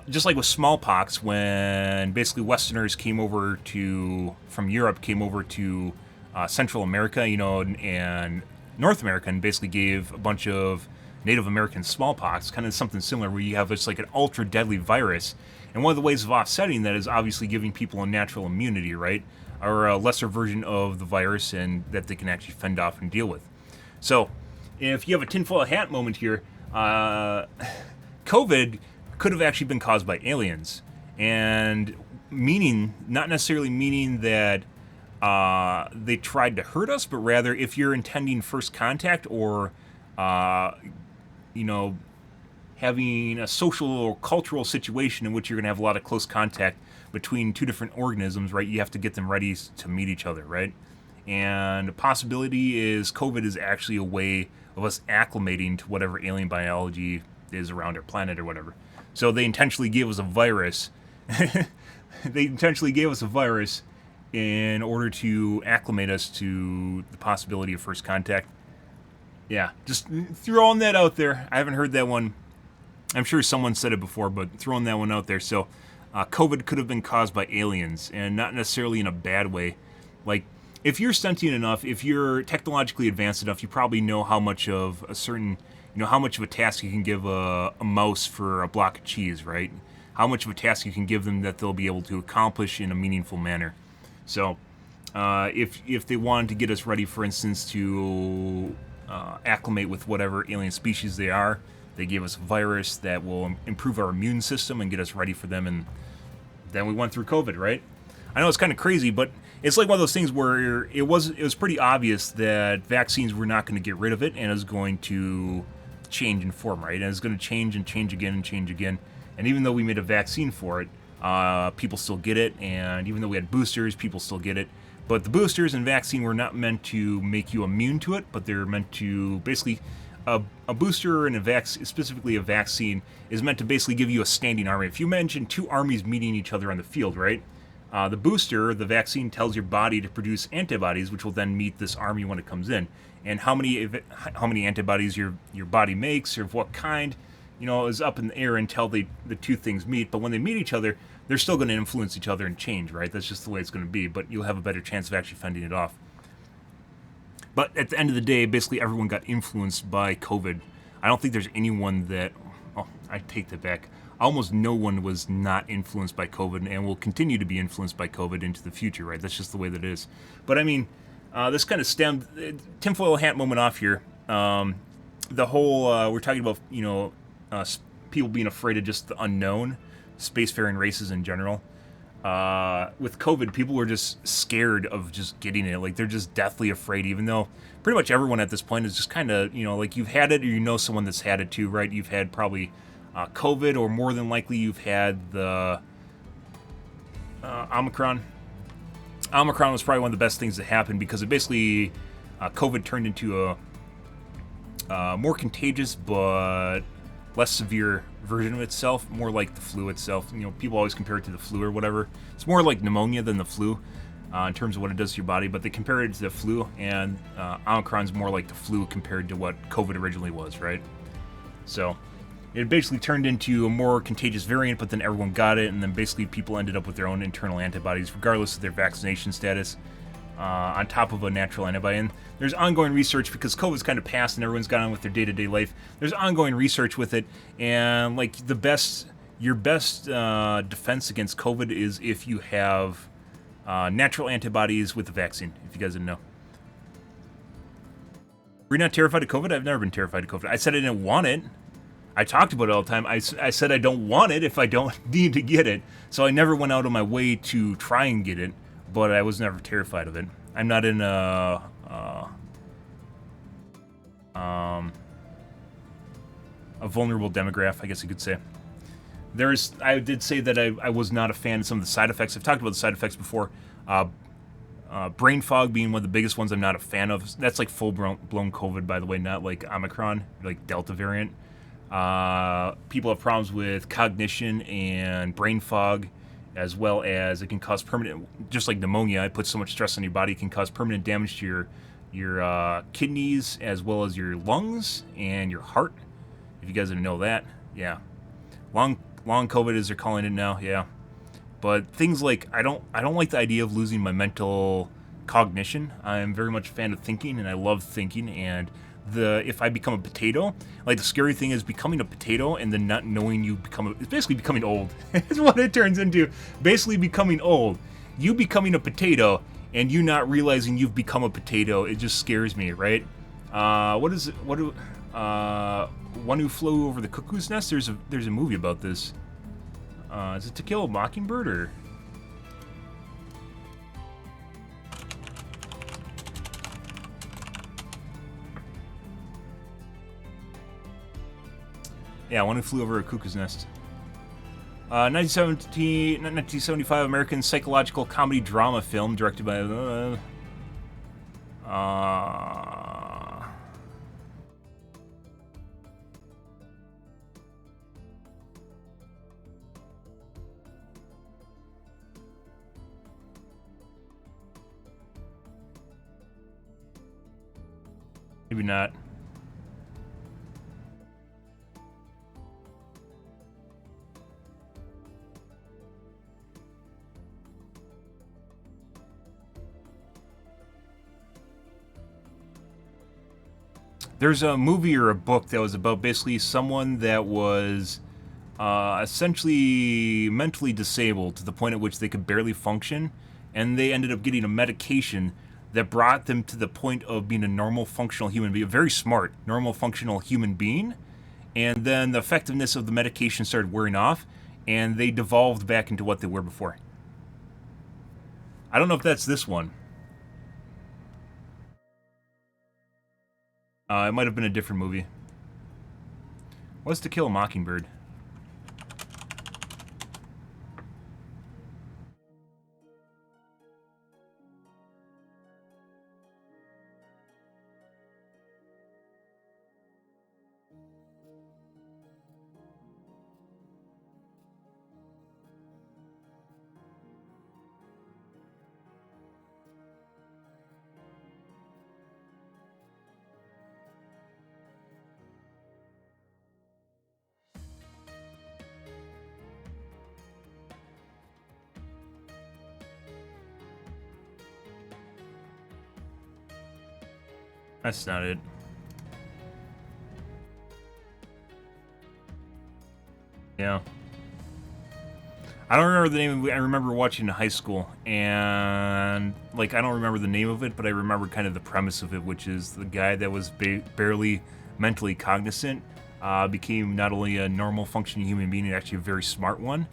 Just like with smallpox, when basically Westerners from Europe came over to Central America, you know, and North America, and basically gave a bunch of Native American smallpox, kind of something similar, where you have this like an ultra deadly virus. And one of the ways of offsetting that is obviously giving people a natural immunity, right? Or a lesser version of the virus, and that they can actually fend off and deal with. So, if you have a tinfoil hat moment here, COVID could have actually been caused by aliens. And not necessarily meaning that they tried to hurt us, but rather if you're intending first contact or, you know, having a social or cultural situation in which you're going to have a lot of close contact between two different organisms, right? You have to get them ready to meet each other, right? And the possibility is COVID is actually a way of us acclimating to whatever alien biology is around our planet or whatever. So they intentionally gave us a virus. They intentionally gave us a virus in order to acclimate us to the possibility of first contact. Yeah, just throwing that out there. I haven't heard that one. I'm sure someone said it before, but throwing that one out there. So, COVID could have been caused by aliens, and not necessarily in a bad way. Like, if you're sentient enough, if you're technologically advanced enough, you probably know how much of a certain, you know, how much of a task you can give a mouse for a block of cheese, right? How much of a task you can give them that they'll be able to accomplish in a meaningful manner. So, if they wanted to get us ready, for instance, to acclimate with whatever alien species they are, they gave us a virus that will improve our immune system and get us ready for them in Then we went through COVID, right? I know it's kind of crazy, but it's like one of those things where it was pretty obvious that vaccines were not going to get rid of it, and it was going to change in form, right? And it's going to change and change again and change again. And even though we made a vaccine for it, people still get it, and even though we had boosters, people still get it. But the boosters and vaccine were not meant to make you immune to it, but they're meant to basically a booster and specifically a vaccine, is meant to basically give you a standing army. If you mention two armies meeting each other on the field, right? The booster, the vaccine, tells your body to produce antibodies, which will then meet this army when it comes in. And how many antibodies your body makes, or of what kind, is up in the air until the two things meet. But when they meet each other, they're still going to influence each other and change, right? That's just the way it's going to be. But you'll have a better chance of actually fending it off. But at the end of the day, basically everyone got influenced by COVID. I don't think there's anyone that... Oh, I take that back. Almost no one was not influenced by COVID and will continue to be influenced by COVID into the future, right? That's just the way that it is. But I mean, this kind of stemmed... tinfoil hat moment off here. The whole... we're talking about, people being afraid of just the unknown. Spacefaring races in general. With COVID, people were just scared of just getting it. Like, they're just deathly afraid, even though pretty much everyone at this point is just kind of, like, you've had it, or someone that's had it too, right? You've had probably COVID, or more than likely you've had the Omicron. Omicron was probably one of the best things that happened, because it basically, COVID turned into a more contagious but less severe version of itself, more like the flu itself. People always compare it to the flu or whatever. It's more like pneumonia than the flu in terms of what it does to your body, but they compare it to the flu, and Omicron's more like the flu compared to what COVID originally was, right? So it basically turned into a more contagious variant, but then everyone got it, and then basically people ended up with their own internal antibodies, regardless of their vaccination status, on top of a natural antibody. And there's ongoing research, because COVID's kind of passed and everyone's gone on with their day-to-day life. There's ongoing research with it, and like your best defense against COVID is if you have natural antibodies with the vaccine, if you guys didn't know. Were you not terrified of COVID? I've never been terrified of COVID. I said I didn't want it. I talked about it all the time. I said I don't want it if I don't need to get it. So I never went out of my way to try and get it, but I was never terrified of it. I'm not in a vulnerable demographic, I guess you could say. I did say that I was not a fan of some of the side effects. I've talked about the side effects before. Brain fog being one of the biggest ones I'm not a fan of. That's like full-blown COVID, by the way, not like Omicron, like Delta variant. People have problems with cognition and brain fog, as well as it can cause permanent, just like pneumonia, it puts so much stress on your body, it can cause permanent damage to your kidneys, as well as your lungs and your heart. If you guys didn't know that, yeah. Long COVID, as they're calling it now, yeah. But things like, I don't like the idea of losing my mental cognition. I'm very much a fan of thinking, and I love thinking, and if I become a potato, like, the scary thing is becoming a potato and then not knowing it's basically becoming old. It's what it turns into. Basically becoming old. You becoming a potato and you not realizing you've become a potato, it just scares me, right? One Who Flew Over the Cuckoo's Nest? There's a movie about this. Is it To Kill a Mockingbird, or... Yeah, One Who Flew Over a Cuckoo's Nest. 1975 American psychological comedy drama film directed by... maybe not. There's a movie or a book that was about basically someone that was essentially mentally disabled to the point at which they could barely function, and they ended up getting a medication that brought them to the point of being a normal functional human being, a very smart, normal functional human being, and then the effectiveness of the medication started wearing off, and they devolved back into what they were before. I don't know if that's this one. It might have been a different movie. What's To Kill a Mockingbird? That's not it. Yeah. I don't remember the name of it. I remember watching it in high school, and, like, I don't remember the name of it, but I remember kind of the premise of it, which is the guy that was barely mentally cognizant became not only a normal functioning human being, actually a very smart one.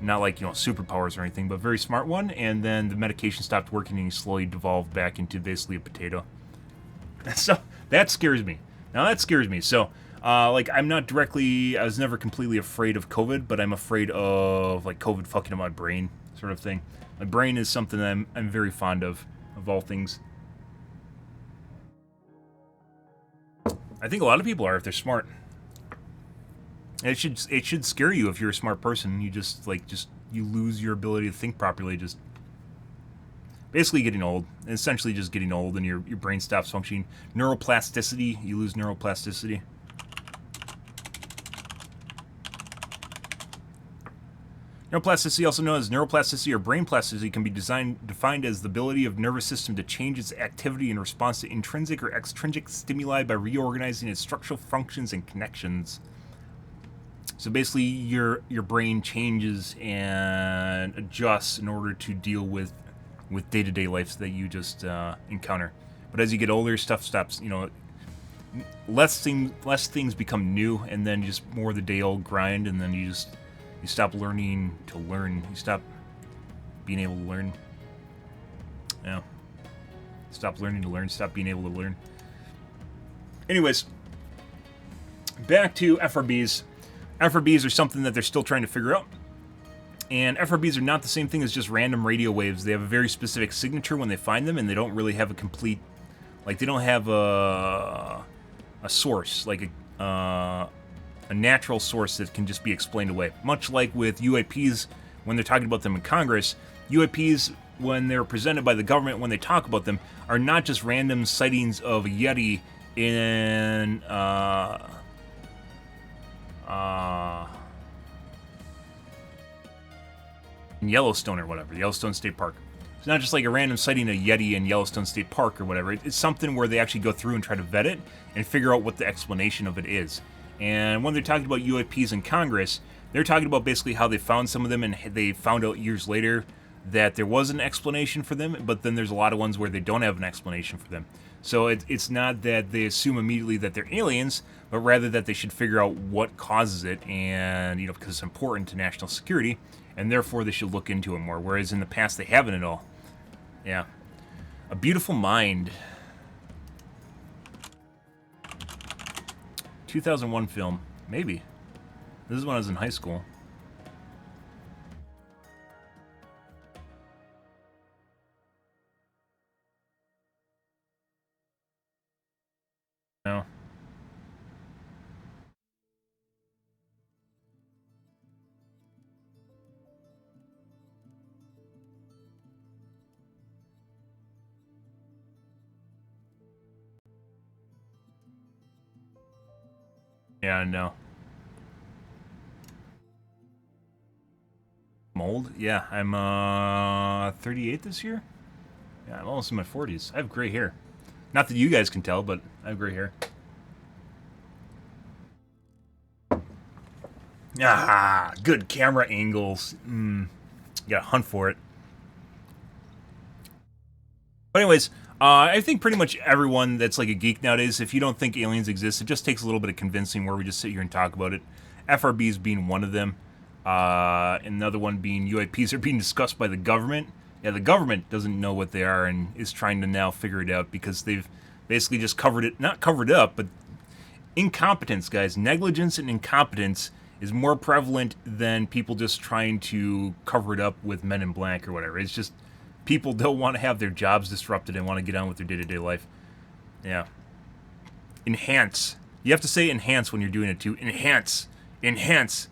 Not like, you know, superpowers or anything, but very smart one, and then the medication stopped working and he slowly devolved back into basically a potato. So that scares me. Now that scares me. So, like, I was never completely afraid of COVID, but I'm afraid of, like, COVID fucking up my brain, sort of thing. My brain is something that I'm very fond of all things. I think a lot of people are if they're smart. It should scare you if you're a smart person. You you lose your ability to think properly. Just basically getting old, essentially just getting old, and your brain stops functioning. Neuroplasticity, you lose neuroplasticity. Neuroplasticity, also known as neuroplasticity or brain plasticity, can be defined as the ability of the nervous system to change its activity in response to intrinsic or extrinsic stimuli by reorganizing its structural functions and connections. So basically, your brain changes and adjusts in order to deal with day-to-day life that you just encounter. But as you get older, stuff stops. You know, less things become new, and then just more the day-old grind, and then you stop learning to learn. You stop being able to learn. Yeah. Stop learning to learn. Stop being able to learn. Anyways, back to FRBs. FRBs are something that they're still trying to figure out. And FRBs are not the same thing as just random radio waves. They have a very specific signature when they find them, and they don't really have a complete, like, they don't have a source, like a natural source that can just be explained away. Much like with UAPs, when they're talking about them in Congress, UAPs, when they're presented by the government, when they talk about them, are not just random sightings of a Yeti in Yellowstone or whatever, Yellowstone State Park. It's not just like a random sighting of Yeti in Yellowstone State Park or whatever. It's something where they actually go through and try to vet it and figure out what the explanation of it is. And when they're talking about UAPs in Congress, they're talking about basically how they found some of them, and they found out years later that there was an explanation for them, but then there's a lot of ones where they don't have an explanation for them. So it's not that they assume immediately that they're aliens, but rather that they should figure out what causes it, and, you know, because it's important to national security, and therefore they should look into it more, whereas in the past they haven't at all. Yeah. A Beautiful Mind. 2001 film. Maybe. This is when I was in high school. No. Yeah, no. I'm old? Yeah, I'm 38 this year. Yeah, I'm almost in my 40s. I have gray hair. Not that you guys can tell, but I have gray hair. Ah, good camera angles. You gotta hunt for it. But anyways, I think pretty much everyone that's like a geek nowadays, if you don't think aliens exist, it just takes a little bit of convincing where we just sit here and talk about it. FRBs being one of them. Another one being UAPs are being discussed by the government. Yeah, the government doesn't know what they are and is trying to now figure it out because they've basically just not covered it up, but incompetence, guys. Negligence and incompetence is more prevalent than people just trying to cover it up with Men in Black or whatever. It's just people don't want to have their jobs disrupted and want to get on with their day-to-day life. Yeah. Enhance. You have to say enhance when you're doing it too. Enhance. Enhance.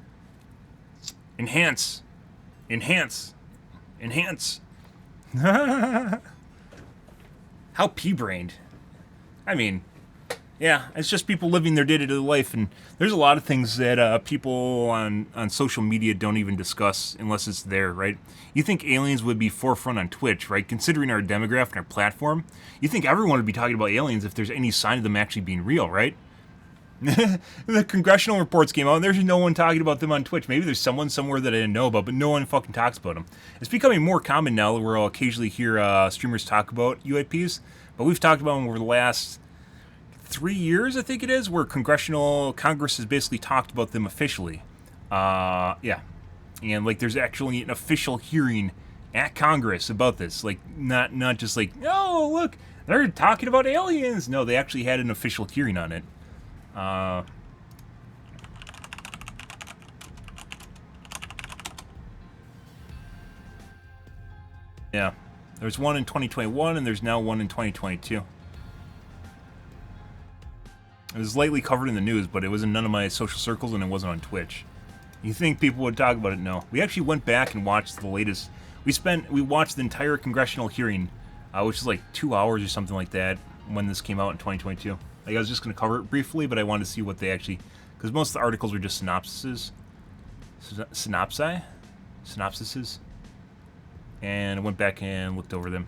Enhance. Enhance. Enhance. How pea-brained. I mean, yeah, it's just people living their day-to-day life, and there's a lot of things that people on social media don't even discuss unless it's there, right? You think aliens would be forefront on Twitch, right? Considering our demographic and our platform, you think everyone would be talking about aliens if there's any sign of them actually being real, right? The congressional reports came out, and there's no one talking about them on Twitch. Maybe there's someone somewhere that I didn't know about, but no one fucking talks about them. It's becoming more common now where I'll occasionally hear streamers talk about UAPs, but we've talked about them over the last 3 years, I think it is, where Congress has basically talked about them officially. Yeah. And, like, there's actually an official hearing at Congress about this. Like, not just like, oh, look, they're talking about aliens. No, they actually had an official hearing on it. Yeah. There's one in 2021, and there's now one in 2022. It was lightly covered in the news, but it was in none of my social circles, and it wasn't on Twitch. You think people would talk about it? No. We actually went back and watched the latest. We watched the entire congressional hearing, which is like 2 hours or something like that, when this came out in 2022. Like, I was just going to cover it briefly, but I wanted to see what they actually... Because most of the articles were just synopsises. Synopsises. And I went back and looked over them.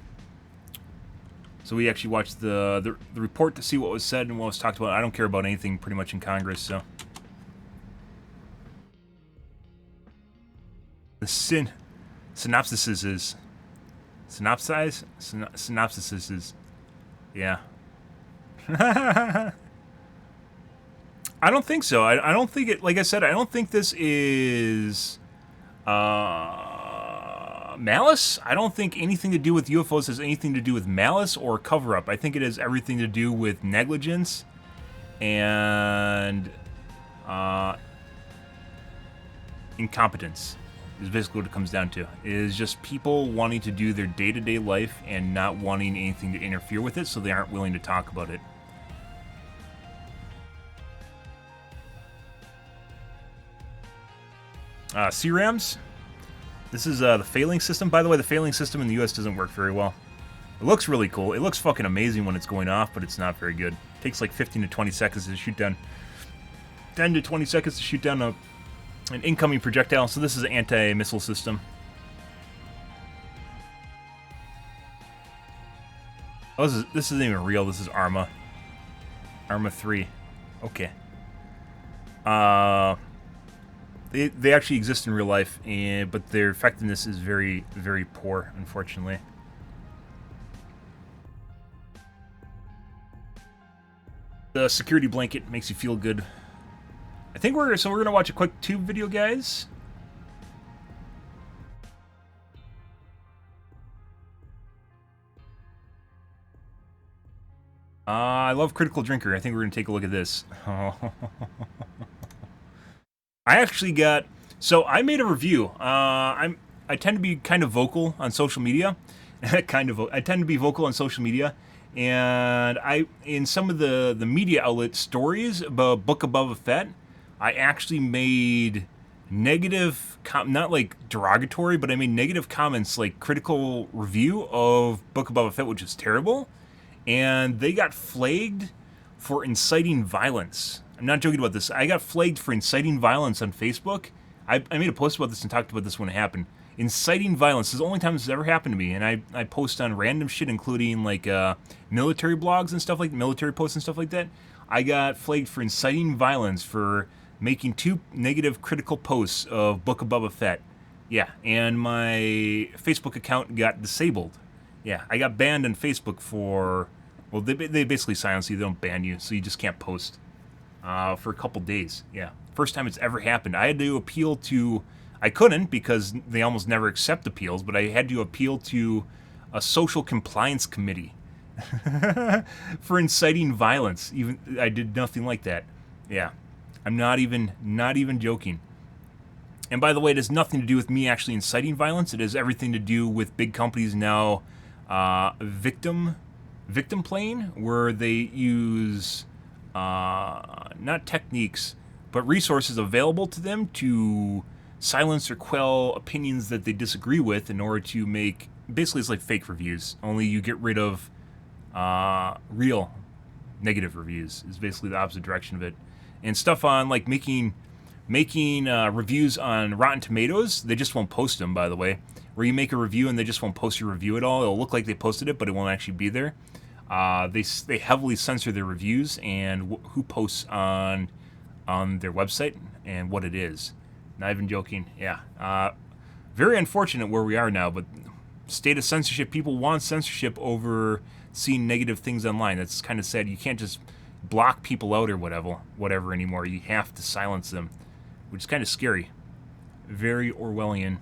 So we actually watched the report to see what was said and what was talked about. I don't care about anything pretty much in Congress, so... The synopsises is... Synopsises is... Yeah. I don't think so. I don't think it... Like I said, I don't think this is... malice? I don't think anything to do with UFOs has anything to do with malice or cover-up. I think it has everything to do with negligence and incompetence is basically what it comes down to. It is just people wanting to do their day-to-day life and not wanting anything to interfere with it, so they aren't willing to talk about it. CRAMs. This is the failing system. By the way, the failing system in the US doesn't work very well. It looks really cool. It looks fucking amazing when it's going off, but it's not very good. It takes like 15 to 20 seconds to shoot down. 10 to 20 seconds to shoot down an incoming projectile. So this is an anti-missile system. Oh, this isn't even real. This is Arma. Arma 3. Okay. They actually exist in real life, but their effectiveness is very, very poor, unfortunately. The security blanket makes you feel good. I think we're gonna watch a quick tube video, guys. I love Critical Drinker. I think we're gonna take a look at this. I actually got... So, I made a review. I tend to be kind of vocal on social media. I tend to be vocal on social media. And in some of the media outlet stories about Book of Boba Fett, I actually made negative... not like derogatory, but I made negative comments, like critical review of Book of Boba Fett, which is terrible. And they got flagged for inciting violence. I'm not joking about this. I got flagged for inciting violence on Facebook. I made a post about this and talked about this when it happened. Inciting violence. This is the only time this has ever happened to me. And I post on random shit, including like military blogs and stuff like military posts and stuff like that. I got flagged for inciting violence for making 2 negative critical posts of Book of Boba Fett. Yeah, and my Facebook account got disabled. Yeah, I got banned on Facebook for... Well, they basically silence you. They don't ban you, so you just can't post. For a couple days, yeah. First time it's ever happened. I had to appeal to I couldn't because they almost never accept appeals, but I had to appeal to a social compliance committee for inciting violence. Even I did nothing like that. Yeah, I'm not even joking. And by the way, it has nothing to do with me actually inciting violence. It has everything to do with big companies now victim playing, where they use not techniques, but resources available to them to silence or quell opinions that they disagree with in order to make, basically it's like fake reviews, only you get rid of real negative reviews is basically the opposite direction of it. And stuff on like making reviews on Rotten Tomatoes, they just won't post them, by the way. Where you make a review and they just won't post your review at all. It'll look like they posted it, but it won't actually be there. They heavily censor their reviews and who posts on their website and what it is. Not even joking. Yeah. Very unfortunate where we are now, but state of censorship, people want censorship over seeing negative things online. That's kind of sad. You can't just block people out or whatever anymore. You have to silence them, which is kind of scary. Very Orwellian.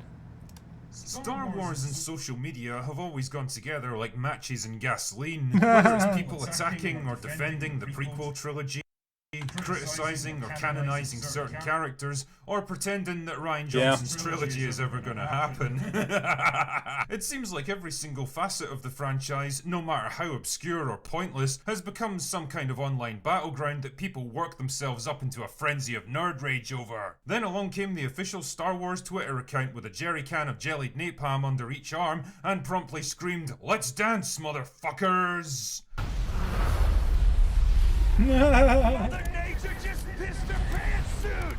Star Wars and social media have always gone together like matches and gasoline, whether it's people attacking or defending the prequel trilogy, criticizing or canonizing certain characters, or pretending that Rian Johnson's trilogy is ever gonna happen. It seems like every single facet of the franchise, no matter how obscure or pointless, has become some kind of online battleground that people work themselves up into a frenzy of nerd rage over. Then along came the official Star Wars Twitter account with a jerry can of jellied napalm under each arm and promptly screamed, "Let's dance, motherfuckers!" Mother Nature just pissed her pantsuit!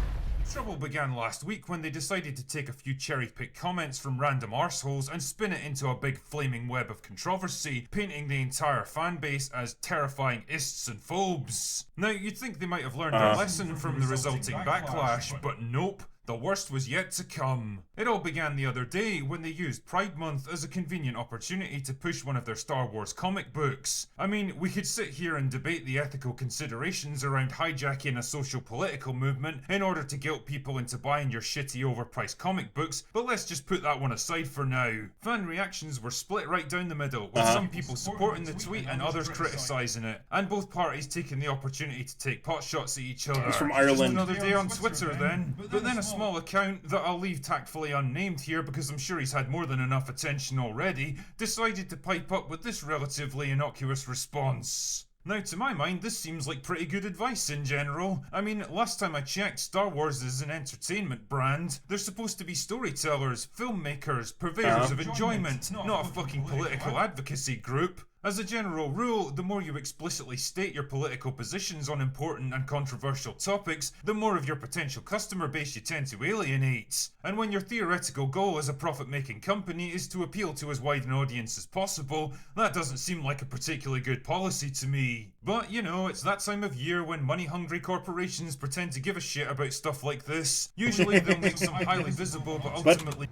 Trouble began last week when they decided to take a few cherry-picked comments from random arseholes and spin it into a big flaming web of controversy, painting the entire fanbase as terrifying ists and phobes. Now, you'd think they might have learned their lesson from the resulting backlash, but nope. The worst was yet to come. It all began the other day when they used Pride Month as a convenient opportunity to push one of their Star Wars comic books. I mean, we could sit here and debate the ethical considerations around hijacking a social political movement in order to guilt people into buying your shitty overpriced comic books, but let's just put that one aside for now. Fan reactions were split right down the middle, with some people supporting the tweet and others criticising it, and both parties taking the opportunity to take potshots at each other. He's from Ireland. Just another day on Twitter then. But then a small account that I'll leave tactfully unnamed here because I'm sure he's had more than enough attention already, decided to pipe up with this relatively innocuous response. Now, to my mind, this seems like pretty good advice in general. I mean, last time I checked, Star Wars is an entertainment brand. They're supposed to be storytellers, filmmakers, purveyors of enjoyment, not a fucking political advocacy group. As a general rule, the more you explicitly state your political positions on important and controversial topics, the more of your potential customer base you tend to alienate. And when your theoretical goal as a profit-making company is to appeal to as wide an audience as possible, that doesn't seem like a particularly good policy to me. But, you know, it's that time of year when money-hungry corporations pretend to give a shit about stuff like this. Usually they'll make some highly visible but ultimately...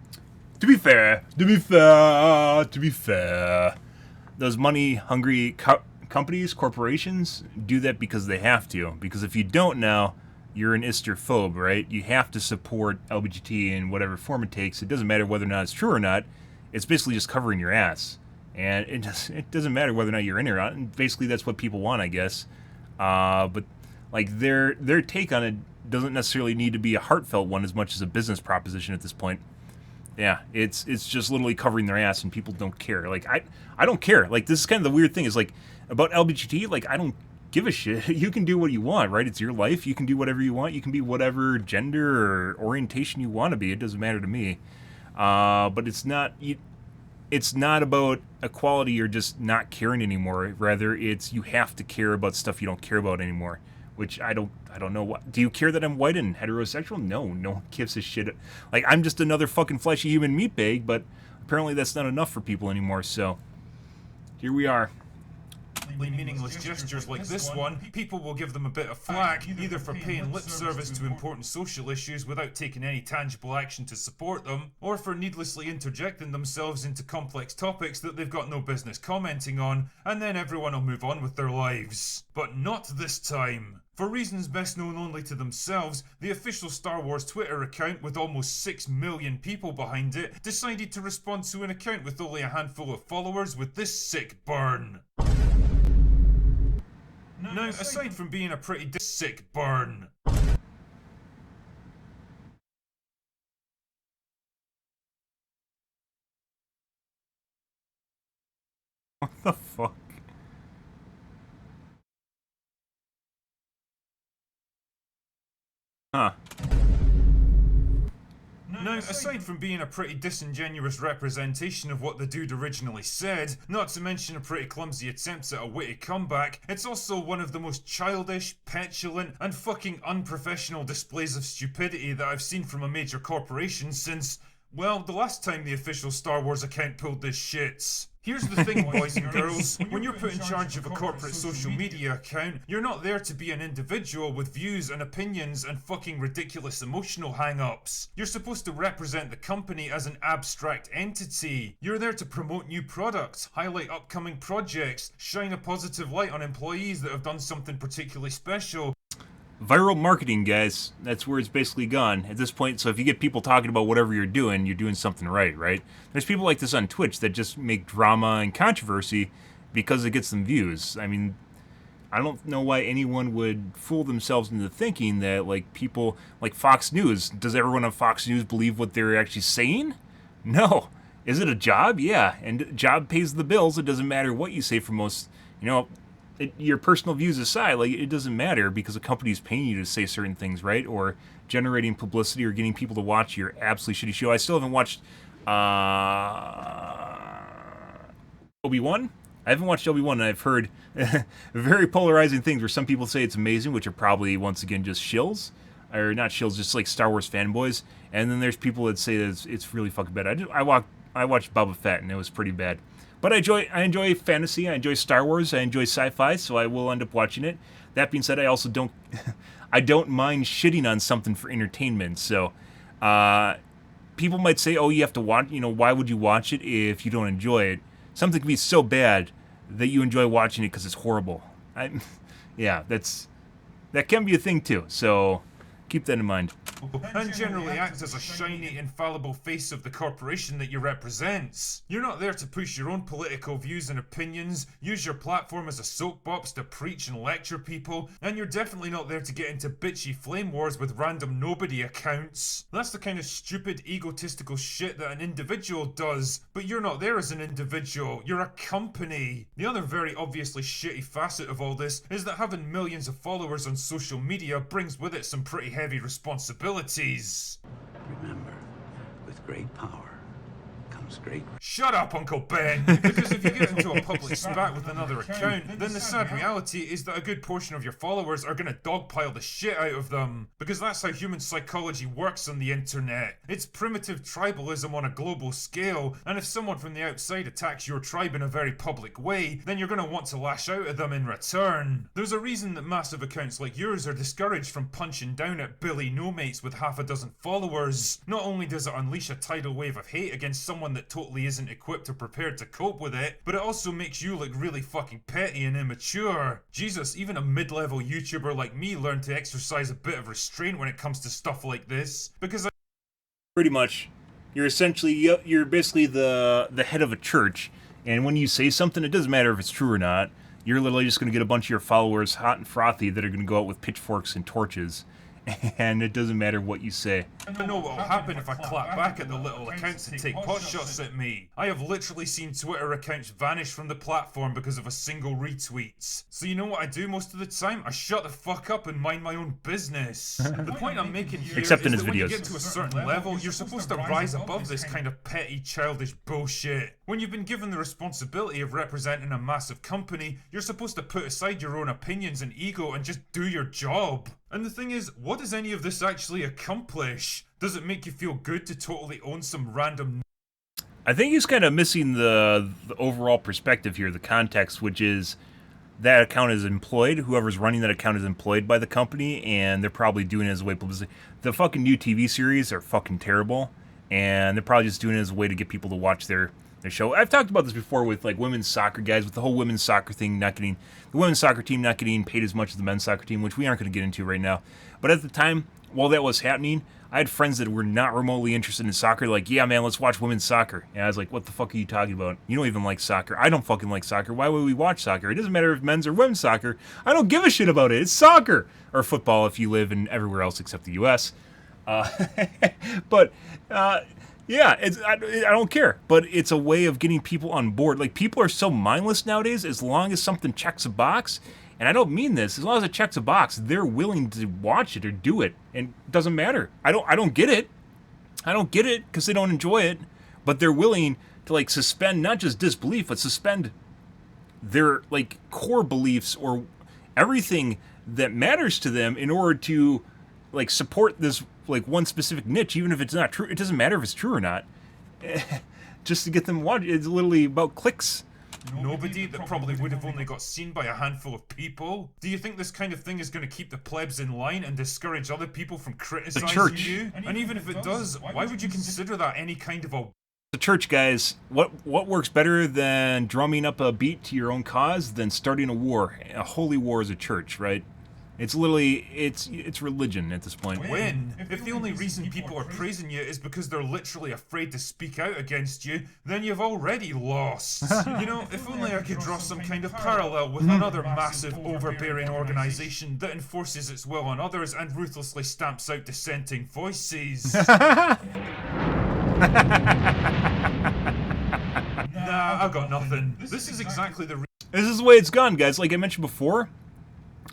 To be fair, those money-hungry companies, corporations, do that because they have to. Because if you don't now, you're an Easterphobe, right? You have to support LGBT in whatever form it takes. It doesn't matter whether or not it's true or not. It's basically just covering your ass. And it doesn't matter whether or not you're in or not. And basically that's what people want, I guess. But like their take on it doesn't necessarily need to be a heartfelt one as much as a business proposition at this point. Yeah, it's just literally covering their ass, and people don't care. Like I don't care. Like this is kind of the weird thing is like about LGBT. Like I don't give a shit. You can do what you want, right? It's your life. You can do whatever you want. You can be whatever gender or orientation you want to be. It doesn't matter to me. But it's not. It's not about equality or just not caring anymore. Rather, it's you have to care about stuff you don't care about anymore. Which I don't know. What do you care that I'm white and heterosexual? No one gives a shit. Like I'm just another fucking fleshy human meat bag, but apparently that's not enough for people anymore. So here we are. completely meaningless gestures like this one, people will give them a bit of flack, either for paying lip service to important social issues without taking any tangible action to support them, or for needlessly interjecting themselves into complex topics that they've got no business commenting on, and then everyone will move on with their lives. But not this time. For reasons best known only to themselves, the official Star Wars Twitter account with almost 6 million people behind it decided to respond to an account with only a handful of followers with this sick burn. Now, aside from being a pretty sick burn. What the fuck? Huh. Now, aside from being a pretty disingenuous representation of what the dude originally said, not to mention a pretty clumsy attempt at a witty comeback, it's also one of the most childish, petulant, and fucking unprofessional displays of stupidity that I've seen from a major corporation since, well, the last time the official Star Wars account pulled this shit. Here's the thing, boys and girls, when you're put in charge of a corporate social media account, you're not there to be an individual with views and opinions and fucking ridiculous emotional hang-ups. You're supposed to represent the company as an abstract entity. You're there to promote new products, highlight upcoming projects, shine a positive light on employees that have done something particularly special. Viral marketing, guys. That's where it's basically gone at this point. So if you get people talking about whatever you're doing something right? There's people like this on Twitch that just make drama and controversy because it gets them views. I mean, I don't know why anyone would fool themselves into thinking that, like, people like Fox News, does everyone on Fox News believe what they're actually saying? No. Is it a job? Yeah. And job pays the bills. It doesn't matter what you say for most, your personal views aside, like, it doesn't matter because a company's paying you to say certain things, right? Or generating publicity or getting people to watch your absolutely shitty show. I still haven't watched Obi-Wan. I haven't watched Obi-Wan, and I've heard very polarizing things where some people say it's amazing, which are probably, once again, just shills. Or not shills, just like Star Wars fanboys. And then there's people that say that it's really fucking bad. I watched Boba Fett, and it was pretty bad. But I enjoy fantasy, I enjoy Star Wars, I enjoy sci-fi, so I will end up watching it. That being said, I also don't mind shitting on something for entertainment. So people might say, oh, you have to watch, why would you watch it if you don't enjoy it? Something can be so bad that you enjoy watching it because it's horrible. That can be a thing too, so keep that in mind. And generally act as a shiny, infallible face of the corporation that you represent. You're not there to push your own political views and opinions, use your platform as a soapbox to preach and lecture people, and you're definitely not there to get into bitchy flame wars with random nobody accounts. That's the kind of stupid, egotistical shit that an individual does, but you're not there as an individual, you're a company. The other very obviously shitty facet of all this is that having millions of followers on social media brings with it some pretty heavy responsibilities. Remember, with great power comes great... Shut up, Uncle Ben! Because if you get into a public spat with another account, then the sad reality is that a good portion of your followers are gonna dogpile the shit out of them. Because that's how human psychology works on the internet. It's primitive tribalism on a global scale, and if someone from the outside attacks your tribe in a very public way, then you're gonna want to lash out at them in return. There's a reason that massive accounts like yours are discouraged from punching down at Billy No-Mates with half a dozen followers. Not only does it unleash a tidal wave of hate against someone that totally isn't equipped or prepared to cope with it, but it also makes you look really fucking petty and immature. Jesus, even a mid-level YouTuber like me learned to exercise a bit of restraint when it comes to stuff like this, because Pretty much. You're basically the head of a church, and when you say something, it doesn't matter if it's true or not. You're literally just going to get a bunch of your followers hot and frothy that are going to go out with pitchforks and torches. And it doesn't matter what you say. I know what'll happen if I clap back at the little accounts that take pot shots at me. I have literally seen Twitter accounts vanish from the platform because of a single retweet. So you know what I do most of the time? I shut the fuck up and mind my own business. The point I'm making here Except in is his that when you videos. get to a certain level, you're supposed to rise above this kind of petty, childish bullshit. When you've been given the responsibility of representing a massive company, you're supposed to put aside your own opinions and ego and just do your job. And the thing is, what does any of this actually accomplish? Does it make you feel good to totally own some random... I think he's kind of missing the overall perspective here, the context, which is that account is employed. Whoever's running that account is employed by the company, and they're probably doing it as a way of publicity. The fucking new TV series are fucking terrible, and they're probably just doing it as a way to get people to watch their show. I've talked about this before with like women's soccer guys, with the whole women's soccer thing the women's soccer team not getting paid as much as the men's soccer team, which we aren't going to get into right now. But at the time, while that was happening, I had friends that were not remotely interested in soccer. Like, yeah, man, let's watch women's soccer. And I was like, what the fuck are you talking about? You don't even like soccer. I don't fucking like soccer. Why would we watch soccer? It doesn't matter if men's or women's soccer. I don't give a shit about it. It's soccer. Or football if you live in everywhere else except the U.S. Yeah, I don't care. But it's a way of getting people on board. Like, people are so mindless nowadays. As long as something checks a box, and I don't mean this, as long as it checks a box, they're willing to watch it or do it. And it doesn't matter. I don't get it. I don't get it because they don't enjoy it. But they're willing to, like, suspend not just disbelief, but suspend their, like, core beliefs or everything that matters to them in order to, like, support this, like, one specific niche, even if it's not true. It doesn't matter if it's true or not. Just to get them watch. It's literally about clicks. Nobody that probably would have only got seen by a handful of people? Do you think this kind of thing is going to keep the plebs in line and discourage other people from criticizing church. you? And even if it does, why would you consider that any kind of a... The church, guys, what works better than drumming up a beat to your own cause than starting a war? A holy war is a church, right? It's literally, it's religion at this point. When? If the only reason people are praising you is because they're literally afraid to speak out against you, then you've already lost. You know, if only I could draw some kind of parallel with another massive, overbearing organisation that enforces its will on others and ruthlessly stamps out dissenting voices. Nah, I've got nothing. This is exactly the This is the way it's gone, guys. Like I mentioned before,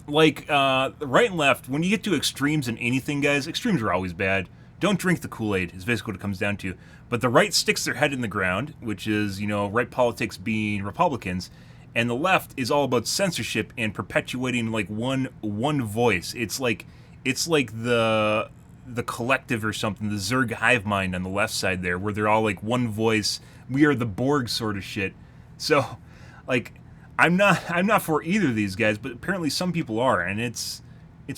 like, right and left, when you get to extremes in anything, guys, extremes are always bad. Don't drink the Kool-Aid, is basically what it comes down to. But the right sticks their head in the ground, which is, you know, right politics being Republicans, and the left is all about censorship and perpetuating, like, one voice. It's like the collective or something, the Zerg hive mind on the left side there, where they're all, like, one voice, we are the Borg sort of shit. So, like... I'm not for either of these guys, but apparently some people are, and it's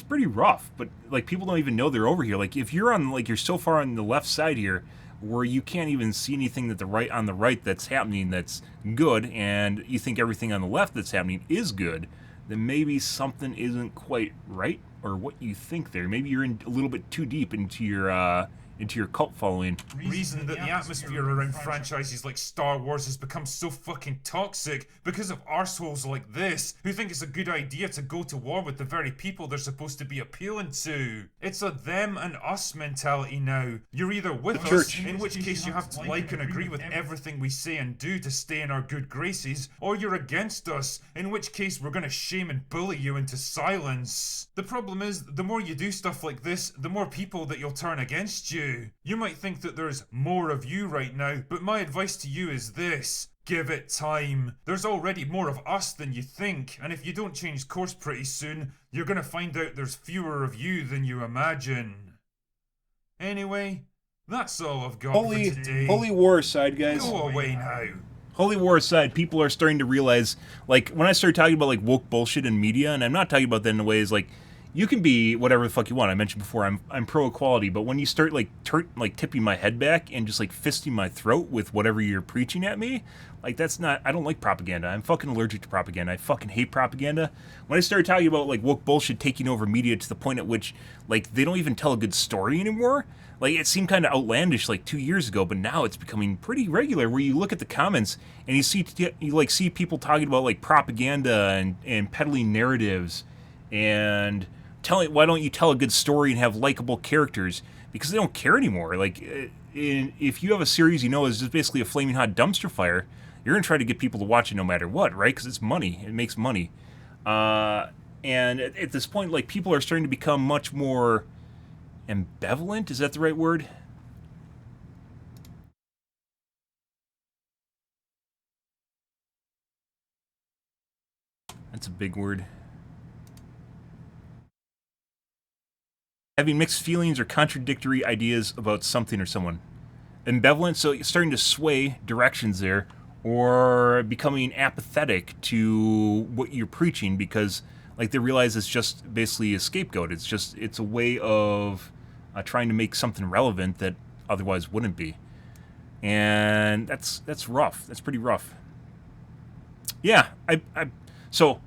pretty rough. But like people don't even know they're over here. Like if you're on you're so far on the left side here, where you can't even see anything that on the right that's happening that's good, and you think everything on the left that's happening is good, then maybe something isn't quite right, or what you think there. Maybe you're in a little bit too deep into your cult following. Reason that the atmosphere around franchises like Star Wars has become so fucking toxic because of arseholes like this, who think it's a good idea to go to war with the very people they're supposed to be appealing to. It's a them and us mentality now. You're either with us, in which case you have to like and agree with everything we say and do to stay in our good graces, or you're against us, in which case we're gonna shame and bully you into silence. The problem is, the more you do stuff like this, the more people that you'll turn against you. You might think that there's more of you right now, but my advice to you is this. Give it time. There's already more of us than you think, and if you don't change course pretty soon, you're gonna find out there's fewer of you than you imagine. Anyway, that's all I've got for today. Holy war aside, guys. Go away now. Holy war aside, people are starting to realize, like, when I started talking about, like, woke bullshit in media, and I'm not talking about that in ways, like, you can be whatever the fuck you want. I mentioned before, I'm pro-equality, but when you start, like, tipping my head back and just, like, fisting my throat with whatever you're preaching at me, like, that's not... I don't like propaganda. I'm fucking allergic to propaganda. I fucking hate propaganda. When I started talking about, like, woke bullshit taking over media to the point at which, like, they don't even tell a good story anymore, like, it seemed kind of outlandish, like, 2 years ago, but now it's becoming pretty regular, where you look at the comments and you see people talking about, like, propaganda and peddling narratives and... why don't you tell a good story and have likable characters? Because they don't care anymore. Like, if you have a series you know is just basically a flaming hot dumpster fire, you're going to try to get people to watch it no matter what, right? Because it's money. It makes money. And at this point, like, people are starting to become much more ambivalent. Is that the right word? That's a big word. Having mixed feelings or contradictory ideas about something or someone. Ambivalent, so it's starting to sway directions there, or becoming apathetic to what you're preaching because like they realize it's just basically a scapegoat. It's a way of trying to make something relevant that otherwise wouldn't be, and that's rough. That's pretty rough. Yeah, so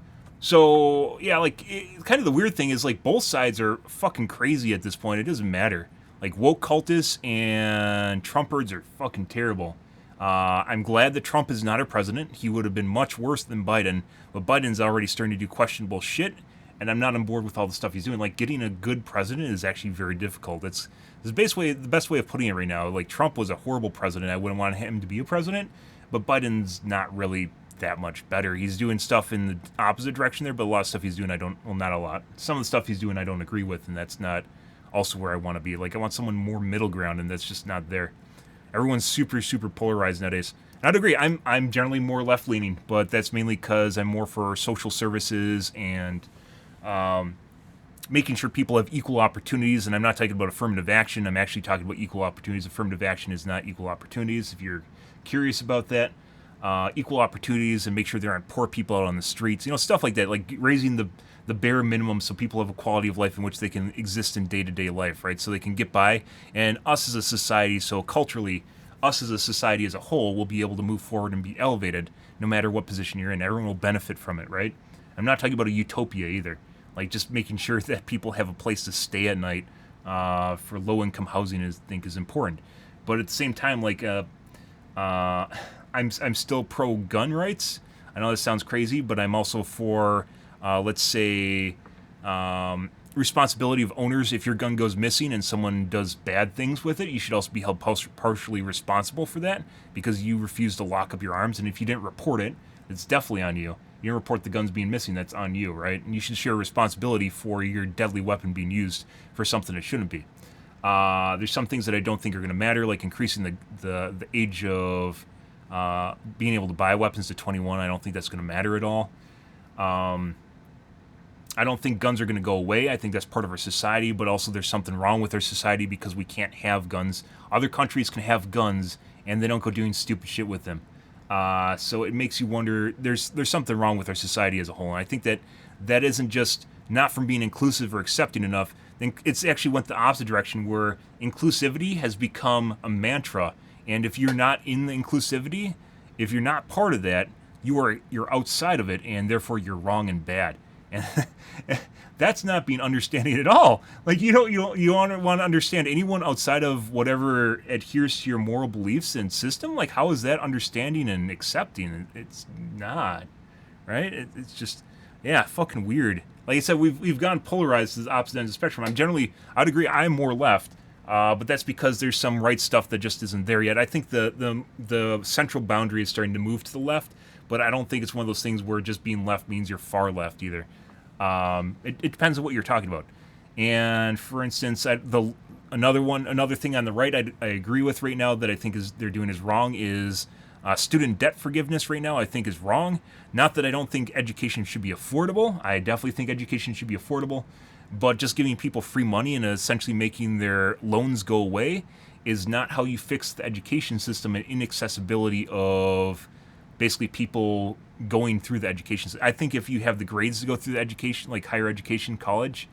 yeah, like kind of the weird thing is like both sides are fucking crazy at this point. It doesn't matter. Like woke cultists and Trumpers are fucking terrible. I'm glad that Trump is not our president. He would have been much worse than Biden, but Biden's already starting to do questionable shit, and I'm not on board with all the stuff he's doing. Like getting a good president is actually very difficult. It's the best way of putting it right now. Like Trump was a horrible president. I wouldn't want him to be a president, but Biden's not really that much better. He's doing stuff in the opposite direction there, but a lot of stuff he's doing not a lot. Some of the stuff he's doing I don't agree with, and that's not also where I want to be. Like I want someone more middle ground, and that's just not there. Everyone's super polarized nowadays. And I'd agree. I'm generally more left leaning, but that's mainly because I'm more for social services and making sure people have equal opportunities. And I'm not talking about affirmative action. I'm actually talking about equal opportunities. Affirmative action is not equal opportunities. If you're curious about that, equal opportunities and make sure there aren't poor people out on the streets. Stuff like that. Like raising the bare minimum so people have a quality of life in which they can exist in day-to-day life, right? So they can get by. And us as a society, so culturally, us as a society as a whole will be able to move forward and be elevated no matter what position you're in. Everyone will benefit from it, right? I'm not talking about a utopia either. Like just making sure that people have a place to stay at night for low-income housing I think is important. But at the same time, like I'm still pro-gun rights. I know this sounds crazy, but I'm also for let's say, responsibility of owners. If your gun goes missing and someone does bad things with it, you should also be held partially responsible for that because you refused to lock up your arms. And if you didn't report it, it's definitely on you. You didn't report the guns being missing, that's on you, right? And you should share responsibility for your deadly weapon being used for something it shouldn't be. There's some things that I don't think are going to matter, like increasing the age of being able to buy weapons to 21. I don't think that's going to matter at all. I don't think guns are going to go away. I think that's part of our society, but also there's something wrong with our society because we can't have guns. Other countries can have guns, and they don't go doing stupid shit with them. So it makes you wonder, there's something wrong with our society as a whole. And I think that isn't just not from being inclusive or accepting enough. Then it's actually went the opposite direction where inclusivity has become a mantra. And if you're not in the inclusivity, if you're not part of that, you're outside of it, and therefore you're wrong and bad. And that's not being understanding at all. Like you don't want to understand anyone outside of whatever adheres to your moral beliefs and system. Like how is that understanding and accepting? It's not, right? It's just fucking weird. Like I said, we've gone polarized to the opposite ends of the spectrum. I'd agree. I'm more left, but that's because there's some right stuff that just isn't there yet. I think the central boundary is starting to move to the left, but I don't think it's one of those things where just being left means you're far left either. It depends on what you're talking about. And for instance, another thing on the right I agree with right now that I think they're doing is wrong is student debt forgiveness right now I think is wrong. Not that I don't think education should be affordable. I definitely think education should be affordable. But just giving people free money and essentially making their loans go away is not how you fix the education system and inaccessibility of basically people going through the education system. I think if you have the grades to go through the education, like higher education, college,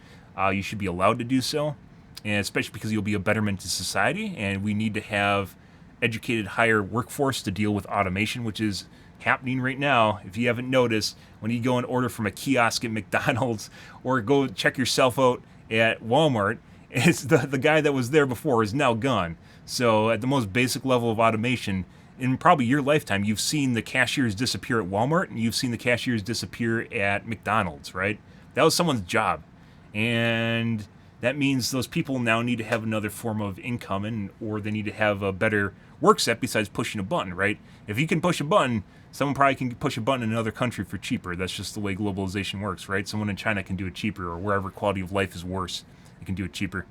you should be allowed to do so. And especially because you'll be a betterment to society. And we need to have educated higher workforce to deal with automation, which is happening right now. If you haven't noticed, when you go and order from a kiosk at McDonald's or go check yourself out at Walmart, it's the guy that was there before is now gone. So at the most basic level of automation, in probably your lifetime, you've seen the cashiers disappear at Walmart and you've seen the cashiers disappear at McDonald's, right? That was someone's job. And that means those people now need to have another form of income or they need to have a better work set besides pushing a button, right? If you can push a button, someone probably can push a button in another country for cheaper. That's just the way globalization works, right? Someone in China can do it cheaper, or wherever quality of life is worse, they can do it cheaper.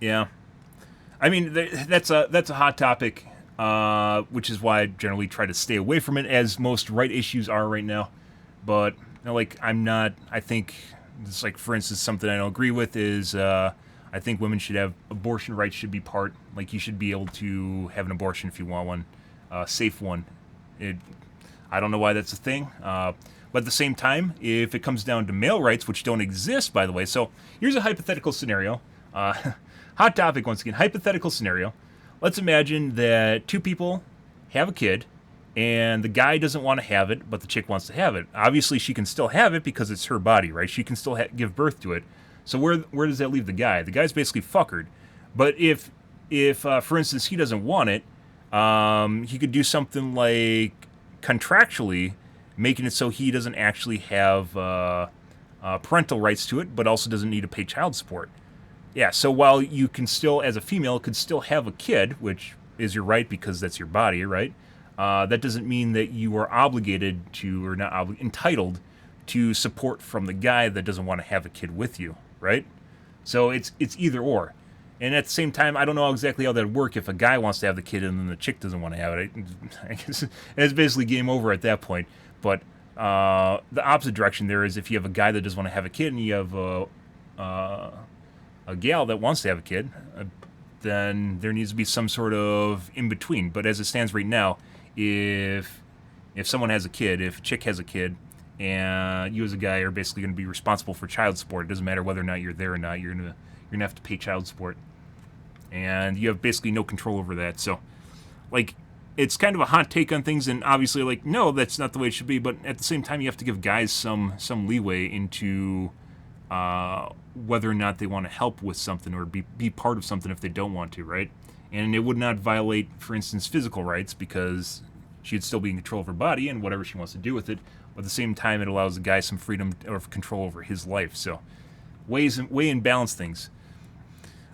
Yeah. I mean, that's a hot topic, which is why I generally try to stay away from it, as most right issues are right now. But I think, it's like, for instance, something I don't agree with is I think women should have abortion rights should be part. Like, you should be able to have an abortion if you want one. safe one. I don't know why that's a thing. But at the same time, if it comes down to male rights, which don't exist, by the way, so here's a hypothetical scenario. Hot topic once again. Hypothetical scenario. Let's imagine that two people have a kid, and the guy doesn't want to have it, but the chick wants to have it. Obviously, she can still have it because it's her body, right? She can still give birth to it. So where does that leave the guy? The guy's basically fuckered. But if for instance, he doesn't want it, he could do something like contractually making it so he doesn't actually have parental rights to it, but also doesn't need to pay child support. Yeah, so while you can still, as a female, could still have a kid, which is your right because that's your body, right? That doesn't mean that you are obligated to, or not entitled to support from the guy that doesn't want to have a kid with you, right? So it's either or. And at the same time, I don't know exactly how that would work if a guy wants to have the kid and then the chick doesn't want to have it. I guess it's basically game over at that point. But the opposite direction there is if you have a guy that doesn't want to have a kid and you have a gal that wants to have a kid, then there needs to be some sort of in-between. But as it stands right now, if someone has a kid, if a chick has a kid, and you as a guy are basically going to be responsible for child support, it doesn't matter whether or not you're there or not, you're gonna have to pay child support. And you have basically no control over that. So, like, it's kind of a hot take on things, and obviously, like, no, that's not the way it should be. But at the same time, you have to give guys some leeway into whether or not they want to help with something or be part of something if they don't want to, right? And it would not violate, for instance, physical rights because she'd still be in control of her body and whatever she wants to do with it. But at the same time, it allows the guy some freedom or control over his life. So, weigh and balance things.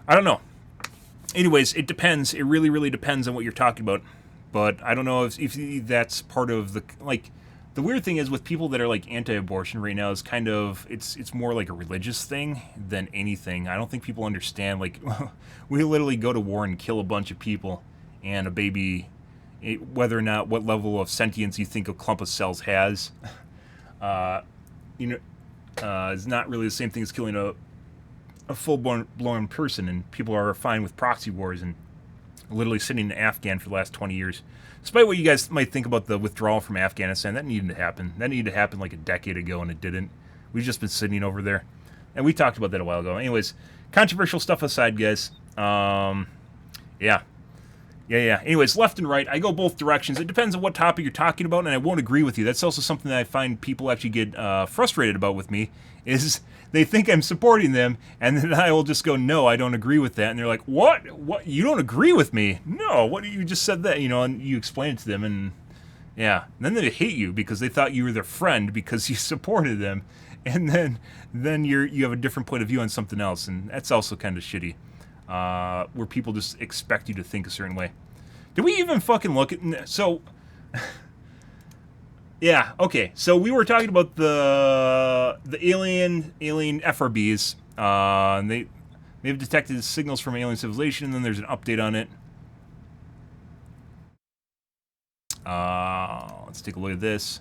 I don't know. Anyways, it depends. It really, really depends on what you're talking about. But I don't know if that's part of the, like, the weird thing is with people that are like anti-abortion right now is kind of, it's more like a religious thing than anything. I don't think people understand, like, we literally go to war and kill a bunch of people, and a baby, whether or not what level of sentience you think a clump of cells has, is not really the same thing as killing a full-blown person, and people are fine with proxy wars and literally sitting in Afghan for the last 20 years. Despite what you guys might think about the withdrawal from Afghanistan, that needed to happen. That needed to happen like a decade ago, and it didn't. We've just been sitting over there. And we talked about that a while ago. Anyways, controversial stuff aside, guys. Yeah. Anyways, left and right, I go both directions. It depends on what topic you're talking about, and I won't agree with you. That's also something that I find people actually get frustrated about with me, is they think I'm supporting them, and then I will just go, no, I don't agree with that. And they're like, what? What? You don't agree with me? No, what? You just said that, and you explain it to them, and yeah. And then they hate you because they thought you were their friend because you supported them, and then you have a different point of view on something else, and that's also kind of shitty. Where people just expect you to think a certain way. Did we even fucking look at... So... yeah, okay. So we were talking about the alien FRBs. And they've detected signals from alien civilization, and then there's an update on it. Let's take a look at this.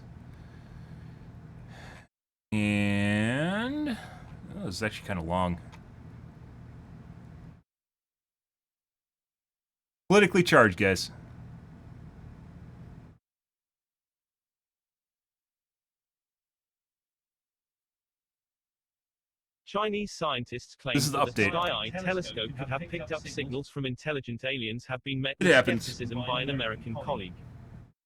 And... oh, this is actually kind of long. Politically charged, guys. Chinese scientists claim This is the that the update. Sky Eye telescope could have picked up signals from intelligent aliens have been met It with happens. skepticism by an American colleague.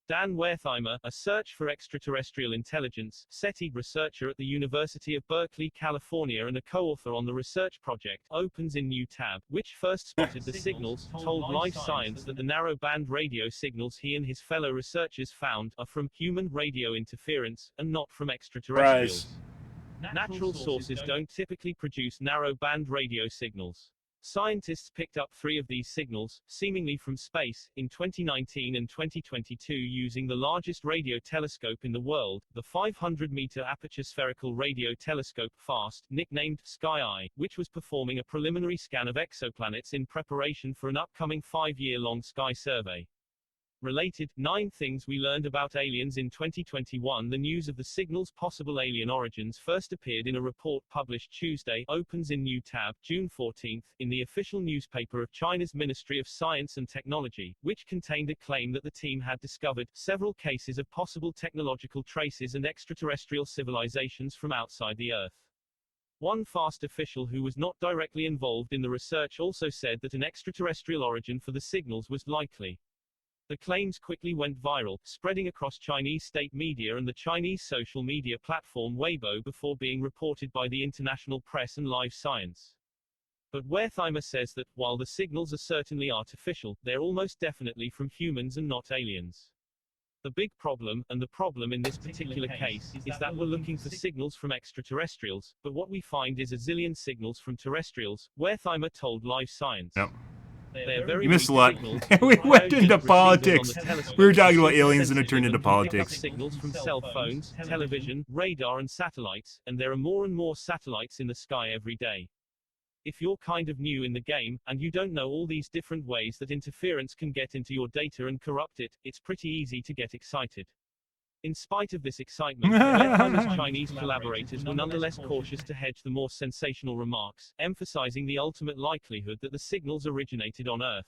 Dan Wertheimer, a Search for Extraterrestrial Intelligence SETI researcher at the University of Berkeley, California and a co-author on the research project, opens in new tab, which first spotted the signals, told Life Science that the narrow-band radio signals he and his fellow researchers found are from human radio interference, and not from extraterrestrials. Natural sources don't typically produce narrow-band radio signals. Scientists picked up 3 of these signals, seemingly from space, in 2019 and 2022 using the largest radio telescope in the world, the 500-meter aperture spherical radio telescope FAST, nicknamed Sky Eye, which was performing a preliminary scan of exoplanets in preparation for an upcoming 5-year-long sky survey. Related, 9 things we learned about aliens in 2021. The news of the signal's possible alien origins first appeared in a report published Tuesday, opens in new tab, June 14th, in the official newspaper of China's Ministry of Science and Technology, which contained a claim that the team had discovered several cases of possible technological traces and extraterrestrial civilizations from outside the Earth. One fast official who was not directly involved in the research also said that an extraterrestrial origin for the signals was likely. The claims quickly went viral, spreading across Chinese state media and the Chinese social media platform Weibo before being reported by the international press and Live Science. But Wertheimer says that, while the signals are certainly artificial, they're almost definitely from humans and not aliens. The big problem, and the problem in this particular case, is that we're looking for signals from extraterrestrials, but what we find is a zillion signals from terrestrials, Wertheimer told Live Science. Yep. They're very You missed a weak lot. signals. We went into Receivers politics. on the telescope We were talking are about aliens and it turned into sensitive and can pick up politics. signals from cell phones, television, radar and satellites, and there are more and more satellites in the sky every day. If you're kind of new in the game, and you don't know all these different ways that interference can get into your data and corrupt it, it's pretty easy to get excited. In spite of this excitement, Wertheimer's Chinese collaborators were nonetheless cautious to hedge the more sensational remarks, emphasizing the ultimate likelihood that the signals originated on Earth.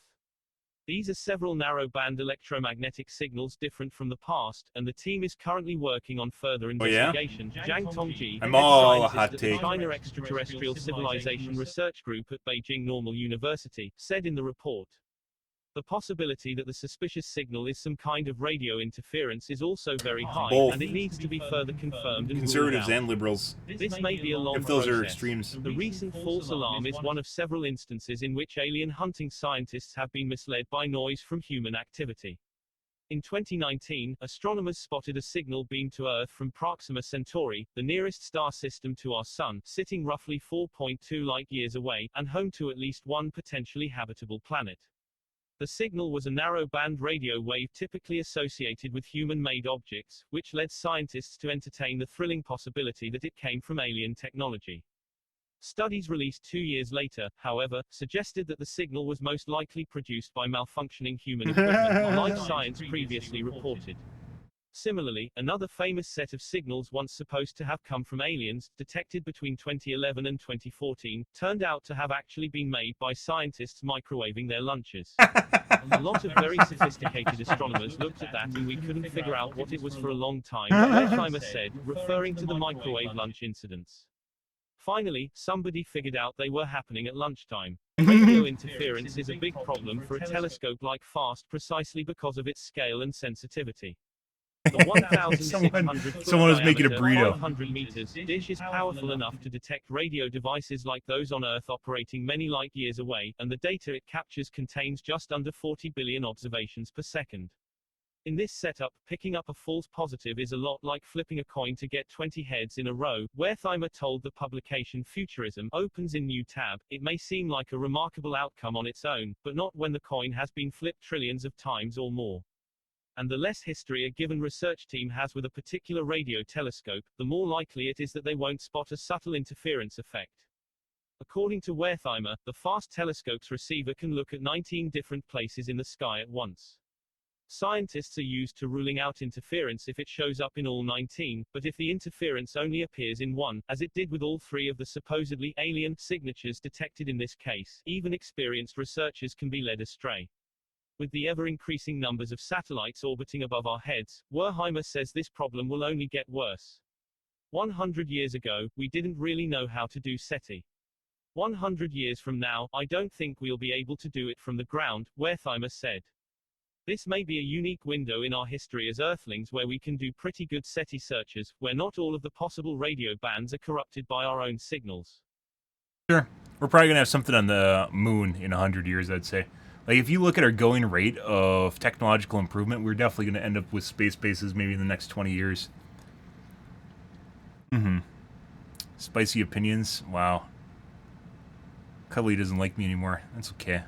These are several narrow-band electromagnetic signals different from the past, and the team is currently working on further investigation. Zhang Tongji, I'm head all scientist hot at the take. China Extraterrestrial Civilization Research Group at Beijing Normal University, said in the report. The possibility that the suspicious signal is some kind of radio interference is also very high, Both. and it needs to be further confirmed and Conservatives ruled out. and liberals, This may be a long if those are process. extremes. The recent false alarm is one of several instances in which alien hunting scientists have been misled by noise from human activity. In 2019, astronomers spotted a signal beam to Earth from Proxima Centauri, the nearest star system to our Sun, sitting roughly 4.2 light-years away, and home to at least one potentially habitable planet. The signal was a narrow-band radio wave typically associated with human-made objects, which led scientists to entertain the thrilling possibility that it came from alien technology. Studies released 2 years later, however, suggested that the signal was most likely produced by malfunctioning human equipment, Live Science previously reported. Similarly, another famous set of signals once supposed to have come from aliens, detected between 2011 and 2014, turned out to have actually been made by scientists microwaving their lunches. A lot of very sophisticated astronomers looked at that and we couldn't figure out what it was for a long time, Wertheimer said, referring to the microwave lunch incidents. Finally, somebody figured out they were happening at lunchtime. Radio interference is a big problem for a telescope like FAST precisely because of its scale and sensitivity. The 1,600 Someone was making a burrito. 500 meters dish is powerful enough to detect radio devices like those on Earth operating many light-years away, and the data it captures contains just under 40 billion observations per second. In this setup, picking up a false positive is a lot like flipping a coin to get 20 heads in a row. Wertheimer told the publication Futurism, opens in new tab, it may seem like a remarkable outcome on its own, but not when the coin has been flipped trillions of times or more. And the less history a given research team has with a particular radio telescope, the more likely it is that they won't spot a subtle interference effect. According to Wertheimer, the FAST telescope's receiver can look at 19 different places in the sky at once. Scientists are used to ruling out interference if it shows up in all 19, but if the interference only appears in one, as it did with all 3 of the supposedly alien signatures detected in this case, even experienced researchers can be led astray. With the ever-increasing numbers of satellites orbiting above our heads, Wertheimer says this problem will only get worse. 100 years ago, we didn't really know how to do SETI. 100 years from now, I don't think we'll be able to do it from the ground, Wertheimer said. This may be a unique window in our history as Earthlings where we can do pretty good SETI searches, where not all of the possible radio bands are corrupted by our own signals. Sure. We're probably going to have something on the moon in 100 years, I'd say. Like, if you look at our going rate of technological improvement, we're definitely going to end up with space bases maybe in the next 20 years. Spicy opinions? Wow. Cuddly doesn't like me anymore. That's okay.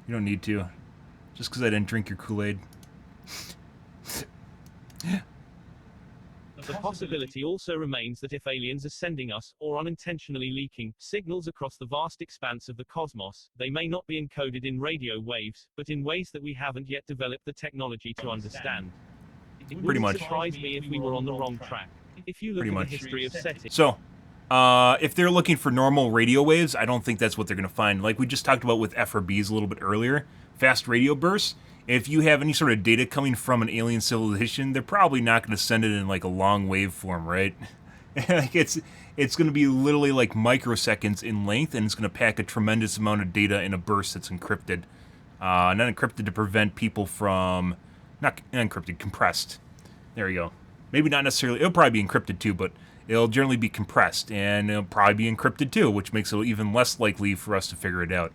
You don't need to. Just because I didn't drink your Kool-Aid. The possibility also remains that if aliens are sending us, or unintentionally leaking, signals across the vast expanse of the cosmos, they may not be encoded in radio waves, but in ways that we haven't yet developed the technology to understand. It Pretty wouldn't much. surprise me if we were on the wrong track. If you look Pretty at much. the history of settings. So, if they're looking for normal radio waves, I don't think that's what they're going to find. Like we just talked about with FRBs a little bit earlier, fast radio bursts. If you have any sort of data coming from an alien civilization, they're probably not going to send it in like a long wave form, right? Like it's going to be literally like microseconds in length, and it's going to pack a tremendous amount of data in a burst that's encrypted. Not encrypted to prevent people from... Not encrypted, compressed. There you go. Maybe not necessarily... It'll probably be encrypted too, but it'll generally be compressed, and it'll probably be encrypted too, which makes it even less likely for us to figure it out.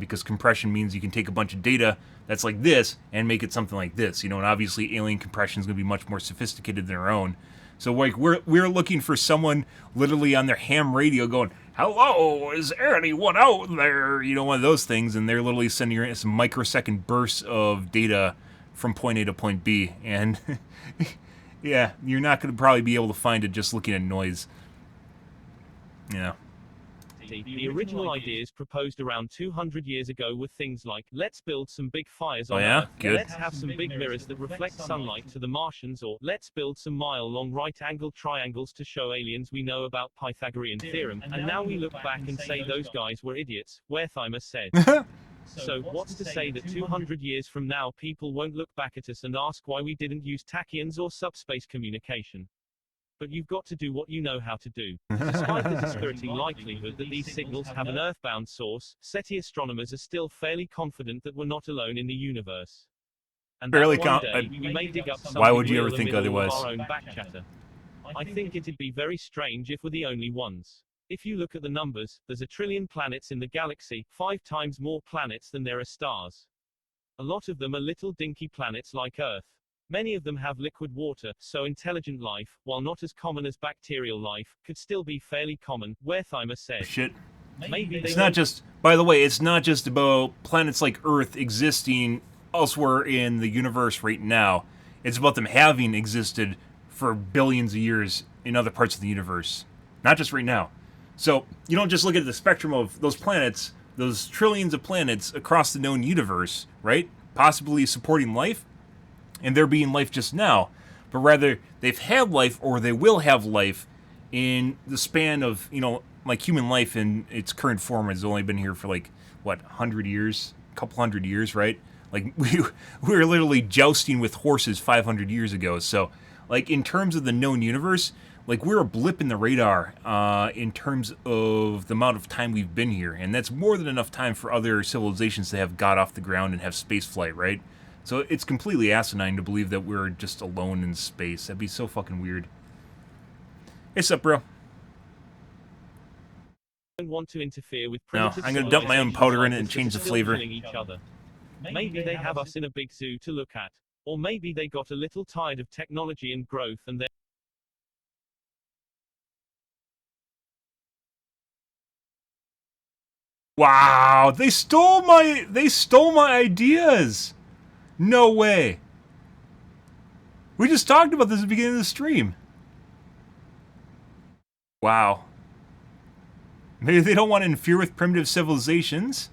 Because compression means you can take a bunch of data that's like this and make it something like this, and obviously alien compression is going to be much more sophisticated than our own. So like we're looking for someone literally on their ham radio going, "Hello, is there anyone out there?" One of those things, and they're literally sending you some microsecond bursts of data from point A to point B, and yeah, you're not going to probably be able to find it just looking at noise. Yeah. The original ideas proposed around 200 years ago were things like, let's build some big fires on yeah? Earth, Good. let's have some big mirrors that reflect sunlight to the Martians, or let's build some mile-long right-angled triangles to show aliens we know about Pythagorean theorem, and now we look back and say those guys were idiots, Wertheimer said. So, what's to say that 200 years from now people won't look back at us and ask why we didn't use tachyons or subspace communication? But you've got to do what you know how to do. Despite the dispiriting likelihood that these signals have an earthbound source, SETI astronomers are still fairly confident that we're not alone in the universe. And Fairly that one day, we may dig up something Why would you ever real think in the middle of otherwise? our own backchatter. I think it'd be very strange if we're the only ones. If you look at the numbers, there's 1 trillion planets in the galaxy, 5 times more planets than there are stars. A lot of them are little dinky planets like Earth. Many of them have liquid water, so intelligent life, while not as common as bacterial life, could still be fairly common, Wertheimer said. Shit. Maybe It's not just... By the way, it's not just about planets like Earth existing elsewhere in the universe right now. It's about them having existed for billions of years in other parts of the universe. Not just right now. So, you don't just look at the spectrum of those planets, those trillions of planets across the known universe, right? Possibly supporting life, and there being life just now, but rather they've had life or they will have life in the span of, like human life in its current form has only been here for like, 100 years? A couple hundred years, right? Like, we were literally jousting with horses 500 years ago. So, like, in terms of the known universe, like, we're a blip in the radar in terms of the amount of time we've been here. And that's more than enough time for other civilizations to have got off the ground and have space flight, right? So it's completely asinine to believe that we're just alone in space. That'd be so fucking weird. Hey, sup, bro? Don't want to interfere with No, primitive I'm gonna dump my own powder in it and change the still flavor. killing each other. Maybe they have us in a big zoo to look at. Or maybe they got a little tired of technology and growth and they're... Wow, they stole my ideas. No way. We just talked about this at the beginning of the stream. Wow. Maybe they don't want to interfere with primitive civilizations.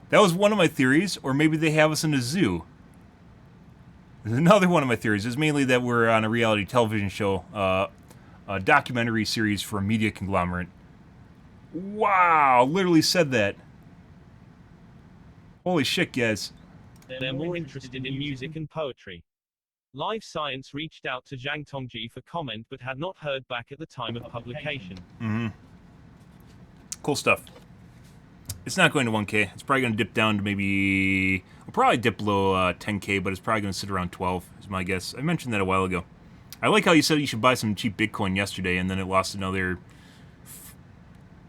That was one of my theories. Or maybe they have us in a zoo. There's another one of my theories. Is mainly that we're on a reality television show, a documentary series for a media conglomerate. Wow, literally said that. Holy shit, guys. They're more interested in music and poetry. Live Science reached out to Zhang Tongji for comment but had not heard back at the time of publication. Mm-hmm. Cool stuff. It's not going to 1K. It's probably going to dip down to maybe... We'll probably dip below 10K, but it's probably going to sit around 12, is my guess. I mentioned that a while ago. I like how you said you should buy some cheap Bitcoin yesterday, and then it lost another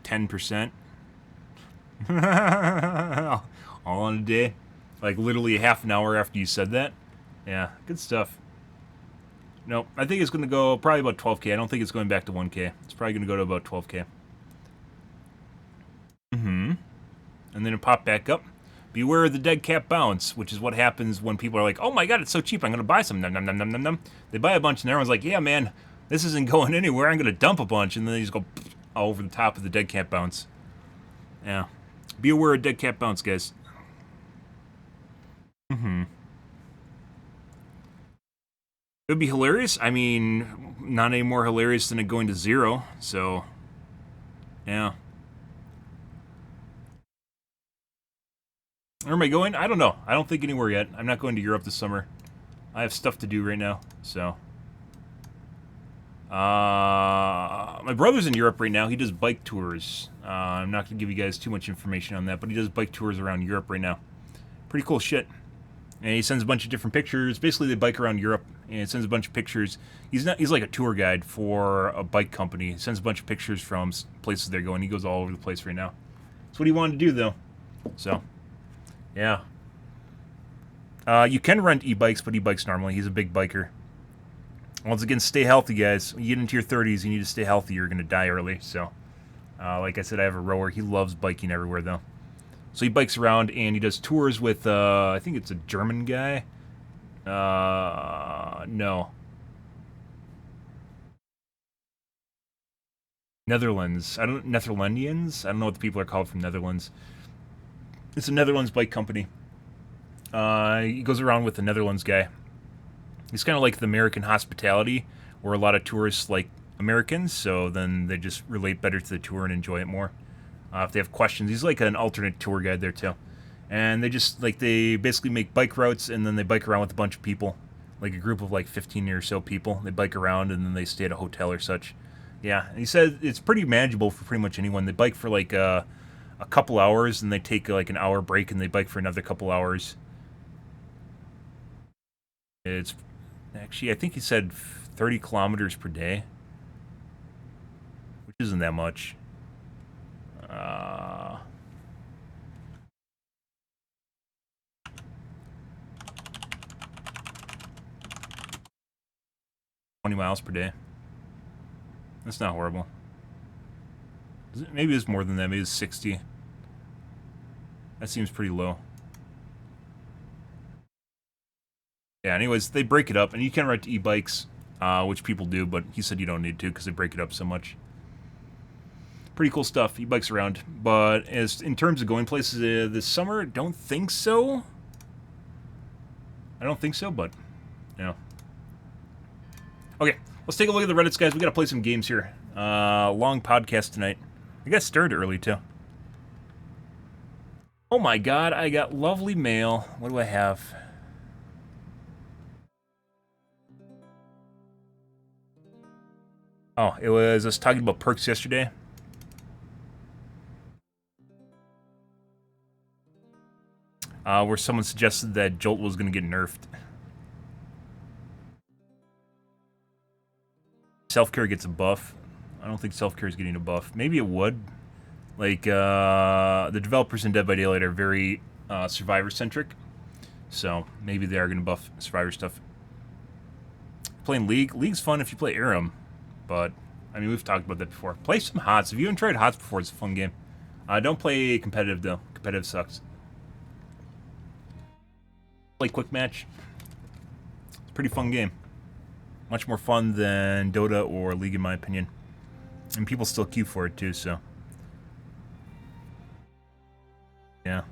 10%. All on a day. Like, literally a half an hour after you said that. Yeah, good stuff. No, I think it's going to go probably about 12K. I don't think it's going back to 1K. It's probably going to go to about 12K. Mm-hmm. And then it popped back up. Beware of the dead cat bounce, which is what happens when people are like, oh my god, it's so cheap, I'm going to buy some. Nom, nom, nom, nom, nom, nom. They buy a bunch and everyone's like, yeah, man, This isn't going anywhere. I'm gonna dump a bunch, and then they just go all over the top of the dead cat bounce. Yeah. Be aware of dead cat bounce, guys. Mm-hmm. It would be hilarious. I mean, not any more hilarious than it going to 0, so... Yeah. Where am I going? I don't know. I don't think anywhere yet. I'm not going to Europe this summer. I have stuff to do right now, so... my brother's in Europe right now. He does bike tours. I'm not going to give you guys too much information on that, but he does bike tours around Europe right now. Pretty cool shit. And he sends a bunch of different pictures. Basically, they bike around Europe, and sends a bunch of pictures. He's like a tour guide for a bike company. He sends a bunch of pictures from places they're going. He goes all over the place right now. That's what he wanted to do, though. So, yeah. You can rent e-bikes, but e-bikes normally. He's a big biker. Once again, stay healthy, guys. When you get into your 30s, you need to stay healthy. You're going to die early. So, like I said, I have a rower. He loves biking everywhere, though. So he bikes around, and he does tours with, I think it's a German guy. No. Netherlands. Netherlandians? I don't know what the people are called from Netherlands. It's a Netherlands bike company. He goes around with the Netherlands guy. He's kind of like the American hospitality, where a lot of tourists like Americans, so then they just relate better to the tour and enjoy it more. If they have questions, he's like an alternate tour guide there too. And they basically make bike routes, and then they bike around with a bunch of people, like a group of like 15 or so people. They bike around, and then they stay at a hotel or such. Yeah, and he said it's pretty manageable for pretty much anyone. They bike for like a couple hours, and they take like an hour break, and they bike for another couple hours. It's actually, I think he said 30 kilometers per day, which isn't that much. 20 miles per day. That's not horrible. Maybe it's more than that. Maybe it's 60. That seems pretty low. Yeah, anyways, they break it up, and you can rent e-bikes, which people do, but he said you don't need to because they break it up so much. Pretty cool stuff. He bikes around. But as in terms of going places this summer, don't think so. I don't think so, but, yeah. Okay, let's take a look at the Reddits, guys. We gotta play some games here. Long podcast tonight. I got started early, too. Oh my god, I got lovely mail. What do I have? Oh, it was us talking about perks yesterday. Where someone suggested that Jolt was going to get nerfed. Self-care gets a buff. I don't think self-care is getting a buff. Maybe it would. Like, the developers in Dead by Daylight are very Survivor-centric. So, maybe they are going to buff Survivor stuff. Playing League. League's fun if you play Aram. But, I mean, we've talked about that before. Play some HOTS. If you haven't tried HOTS before, it's a fun game. Don't play competitive, though. Competitive sucks. Play Quick Match. It's a pretty fun game. Much more fun than Dota or League, in my opinion. And people still queue for it, too, so. Yeah.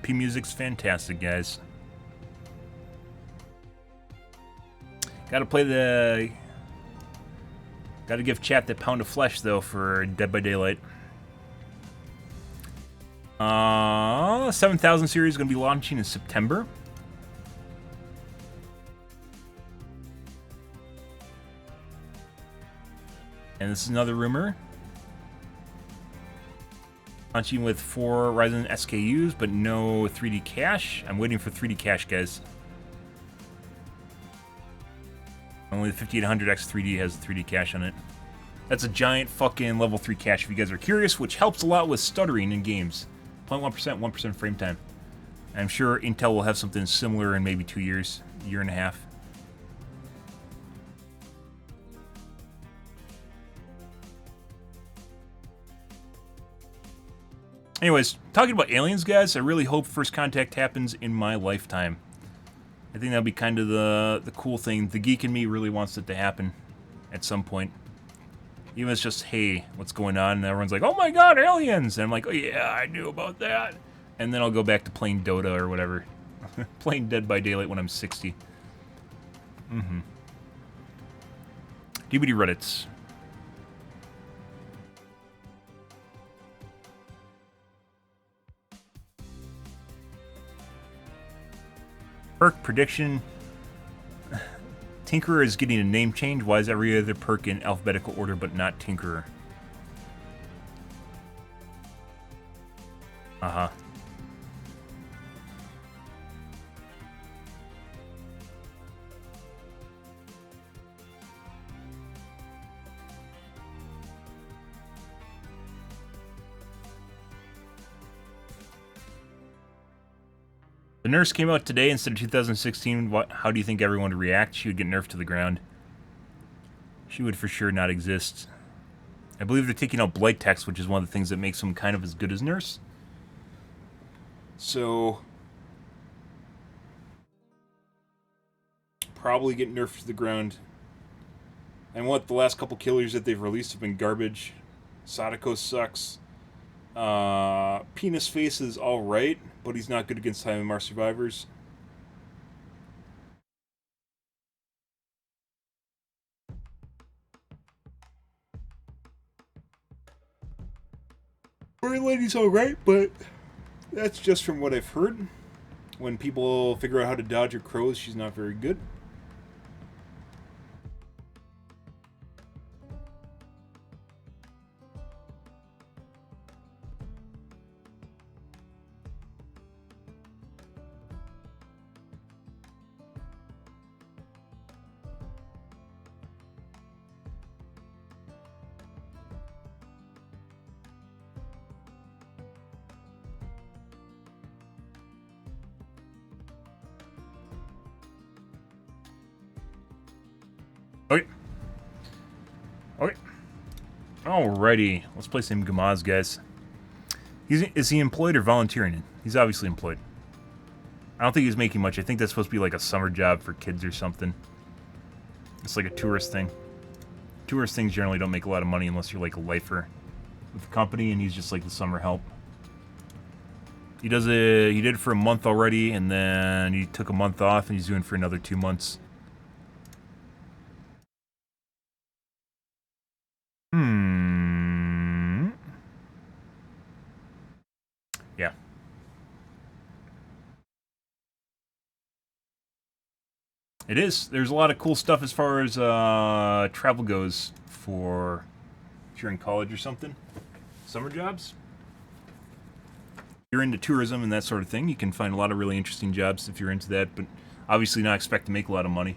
P-Music's fantastic, guys. Gotta give chat that pound of flesh, though, for Dead by Daylight. 7000 series is gonna be launching in September. And this is another rumor. Launching with 4 Ryzen SKUs, but no 3D cache. I'm waiting for 3D cache, guys. Only the 5800X 3D has 3D cache on it. That's a giant fucking level 3 cache if you guys are curious, which helps a lot with stuttering in games. 0.1%, 1% frame time. I'm sure Intel will have something similar in maybe 2 years, year and a half. Anyways, talking about aliens, guys, I really hope first contact happens in my lifetime. I think that'll be kind of the cool thing. The geek in me really wants it to happen at some point. Even if it's just, hey, what's going on? And everyone's like, oh my god, aliens! And I'm like, oh yeah, I knew about that. And then I'll go back to playing Dota or whatever. Playing Dead by Daylight when I'm 60. DVD Reddits. Perk prediction. Tinkerer is getting a name change. Why is every other perk in alphabetical order but not Tinkerer? Uh-huh. The nurse came out today instead of 2016. How do you think everyone would react? She would get nerfed to the ground. She would for sure not exist. I believe they're taking out blight text, which is one of the things that makes them kind of as good as nurse. So probably get nerfed to the ground. And what the last couple killers that they've released have been garbage. Sadako sucks. Penis Face is alright, but he's not good against Time MR survivors. Fairy Lady's alright, but that's just from what I've heard. When people figure out how to dodge her crows, she's not very good. Okay. Okay. Alrighty. Let's play some Gamaz, guys. Is he employed or volunteering? He's obviously employed. I don't think he's making much. I think that's supposed to be like a summer job for kids or something. It's like a tourist thing. Tourist things generally don't make a lot of money unless you're like a lifer with the company, and he's just like the summer help. He did it for a month already, and then he took a month off, and he's doing it for another 2 months. Yeah. It is. There's a lot of cool stuff as far as travel goes for if you're in college or something. Summer jobs. If you're into tourism and that sort of thing, you can find a lot of really interesting jobs if you're into that, but obviously not expect to make a lot of money.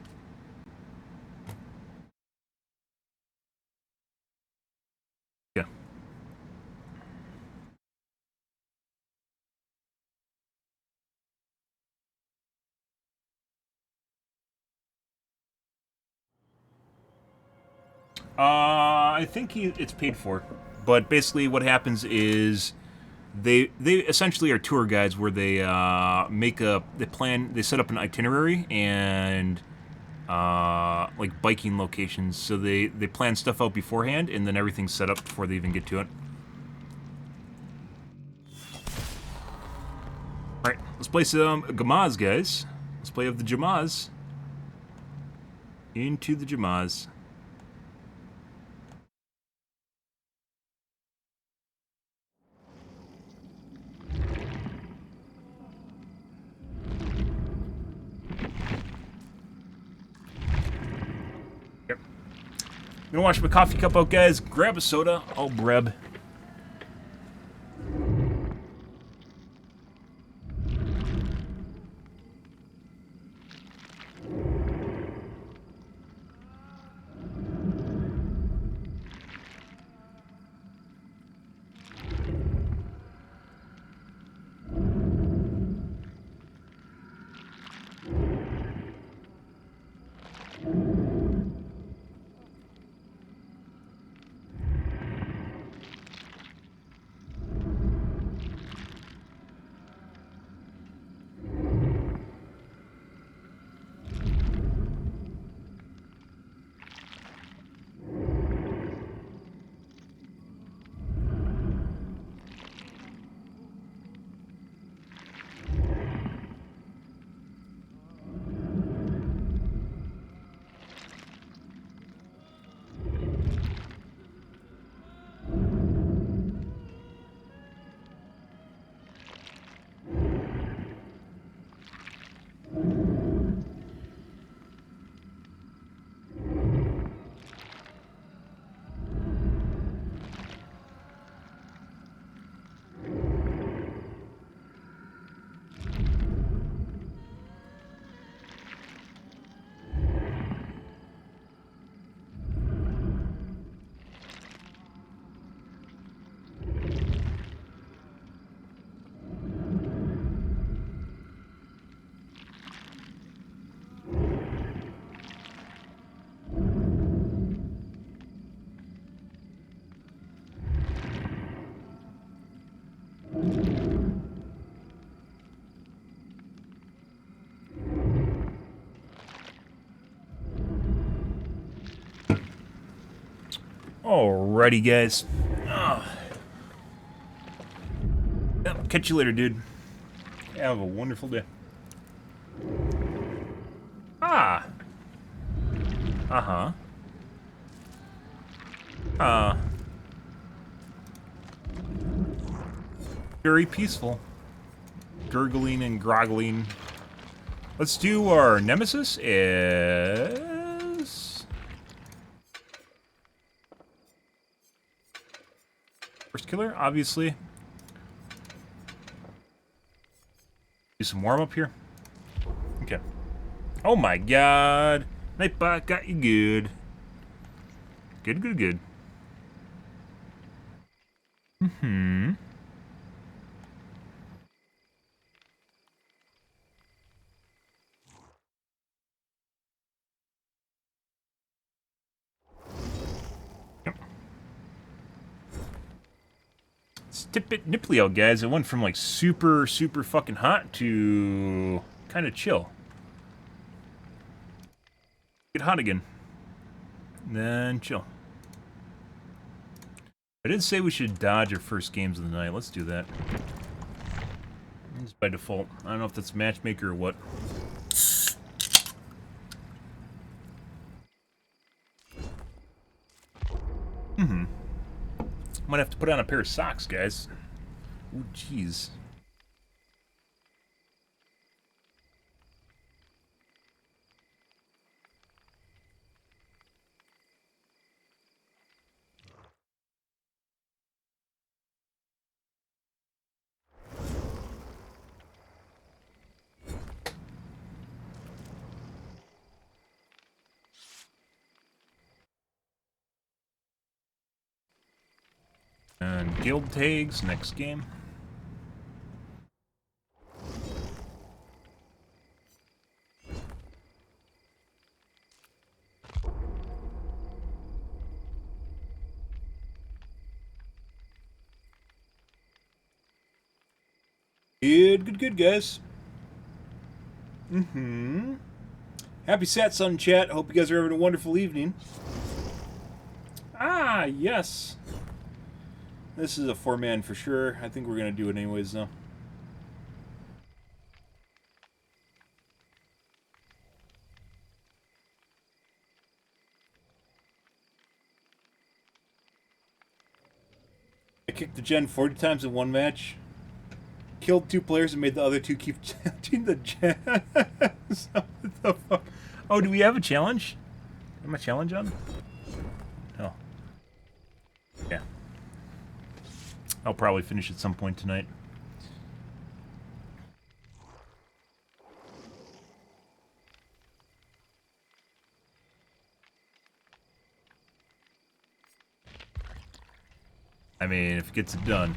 Yeah. I think it's paid for, but basically what happens is they essentially are tour guides where they they set up an itinerary and like biking locations, so they plan stuff out beforehand and then everything's set up before they even get to it. All right, let's play some Gamaz, guys. Let's play of the Jamaz. Into the Jamaz. Gonna wash my coffee cup out, guys. Grab a soda. I'll breb. Alrighty, guys. Yep, catch you later, dude. Have a wonderful day. Ah. Uh-huh. Very peaceful. Gurgling and groggling. Let's do our nemesis is... First killer, obviously. Do some warm-up here. Okay. Oh my god. Nightbot got you good. Good, good, good. Mm-hmm. Yep. Let's tip it nipply out, guys. It went from like super, super fucking hot to kind of chill. Get hot again. Then chill. I did say we should dodge our first games of the night. Let's do that. It's by default. I don't know if that's matchmaker or what. Might have to put on a pair of socks, guys. Ooh, jeez. And guild tags, next game. Good, good, good, guys. Happy Satsung chat. Hope you guys are having a wonderful evening. Ah, yes. This is a 4-man for sure. I think we're going to do it anyways, though. I kicked the gen 40 times in one match. Killed 2 players and made the other 2 keep chanting the gens. What the fuck? Oh, do we have a challenge? Am I challenge on? Oh. Yeah. I'll probably finish at some point tonight. I mean, if it gets it done.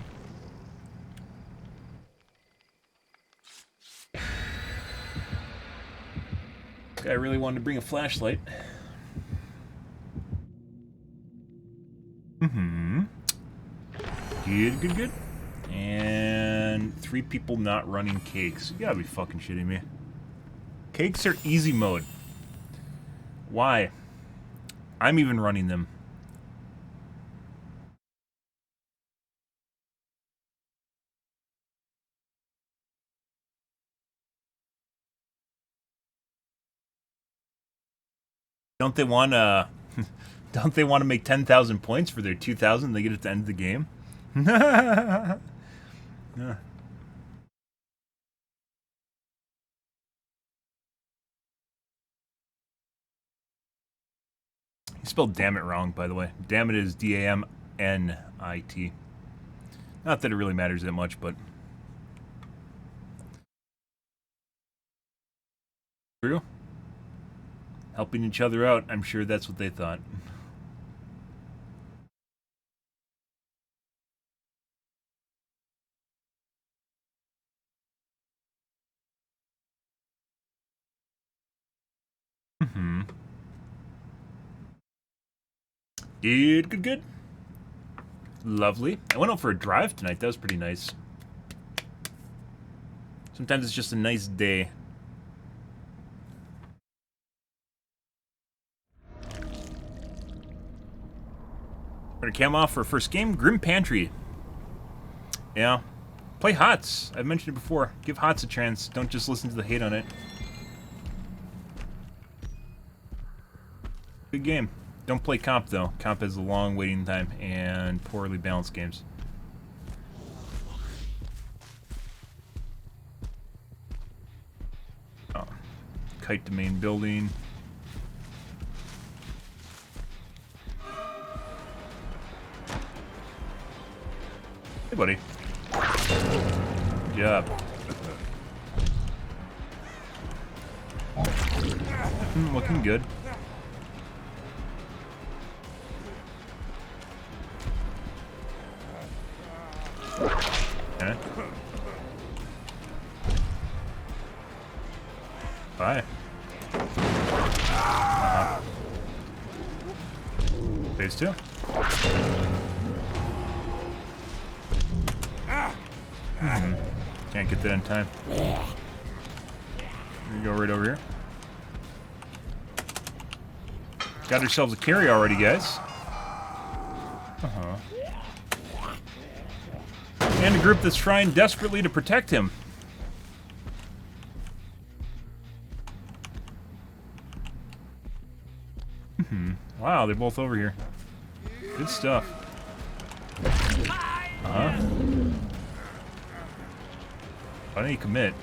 Guy really wanted to bring a flashlight. Good, good, good. And 3 people not running cakes. You gotta be fucking shitting me. Cakes are easy mode. Why? I'm even running them. Don't they want to... Don't they want to make 10,000 points for their 2,000 they get at the end of the game? Yeah. You spelled damn it wrong, by the way. Damn it is D-A-M-N-I-T. Not that it really matters that much, but... True. Helping each other out, I'm sure that's what they thought. Good, good, good. Lovely. I went out for a drive tonight. That was pretty nice. Sometimes it's just a nice day. Put a cam off for our first game. Grim Pantry. Yeah. Play HOTS. I've mentioned it before. Give HOTS a chance. Don't just listen to the hate on it. Good game. Don't play Comp, though. Comp has a long waiting time and poorly balanced games. Oh. Kite to main building. Hey, buddy. Good job. Looking good. Okay. Bye. Phase 2. Can't get that in time. Here we go, right over here. Got ourselves a carry already, guys. And a group that's trying desperately to protect him. Wow, they're both over here. Good stuff. Why don't you commit?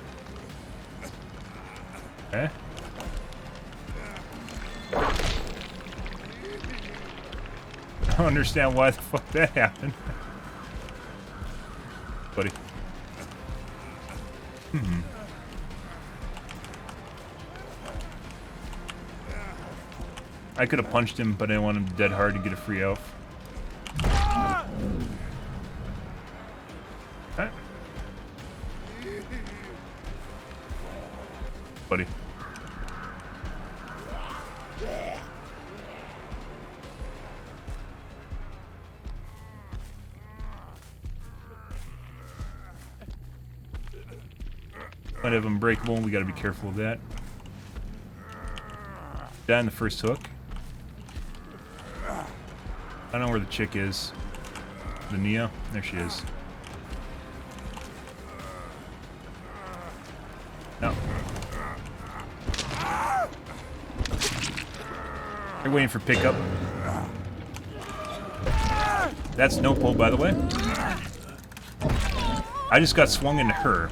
Okay. I don't understand why the fuck that happened. Buddy. I could have punched him, but I didn't want him dead hard to get a free elf. Okay. Buddy. Might have unbreakable, we gotta be careful of that. Die in the first hook. I don't know where the chick is. The Neo? There she is. No. They're waiting for pickup. That's no pull, by the way. I just got swung into her.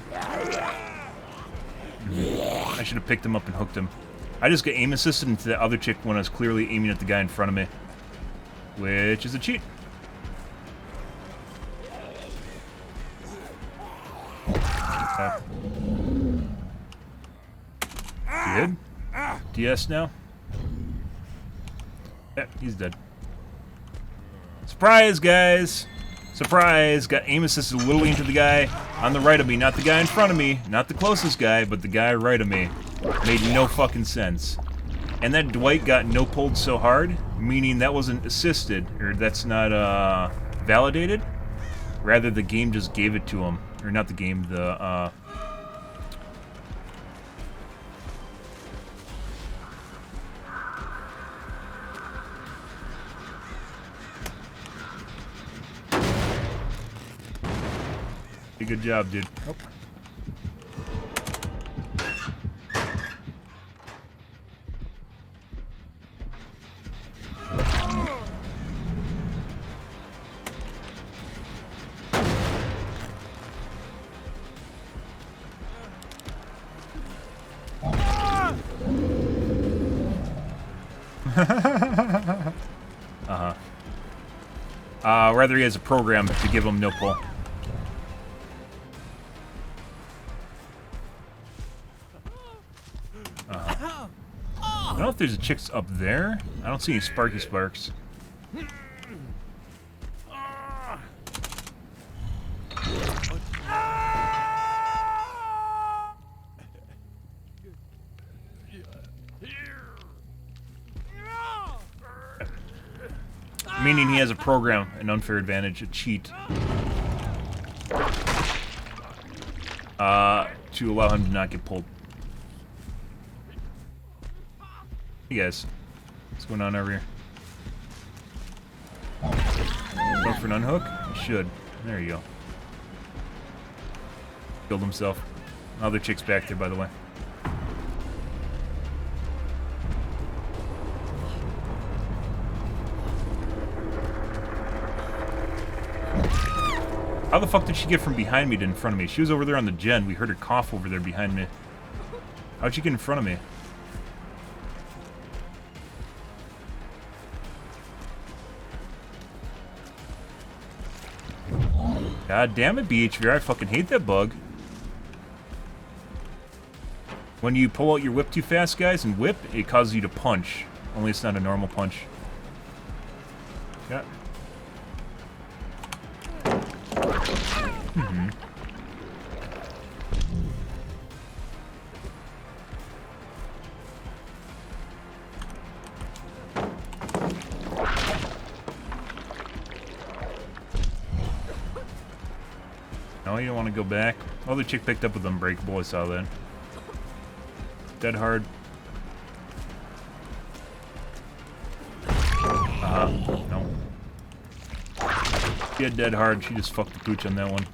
I should have picked him up and hooked him. I just got aim assisted into the other chick when I was clearly aiming at the guy in front of me. Which is a cheat. Good. DS now. Yeah, he's dead. Surprise, guys! Surprise! Got aim assisted literally into the guy on the right of me. Not the guy in front of me. Not the closest guy, but the guy right of me. Made no fucking sense. And that Dwight got no-pulled so hard, meaning that wasn't assisted, or that's not, validated. Rather, the game just gave it to him. Or not the game, the, Good job, dude. Oh. Rather he has a program to give him no pull. I don't know if there's a chicks up there. I don't see any Sparky Sparks. Meaning he has a program, an unfair advantage, a cheat. To allow him to not get pulled. Hey guys, what's going on over here? for an unhook? You should. There you go. Killed himself. Other chick's back there, by the way. How the fuck did she get from behind me to in front of me? She was over there on the gen. We heard her cough over there behind me. How'd she get in front of me? God damn it, BHVR. I fucking hate that bug. When you pull out your whip too fast, guys, and whip, it causes you to punch. Only it's not a normal punch. Yeah. No, you don't want to go back. Oh, the chick picked up with Unbreakable. I saw that. Dead hard. No. She had dead hard. She just fucked the pooch on that one.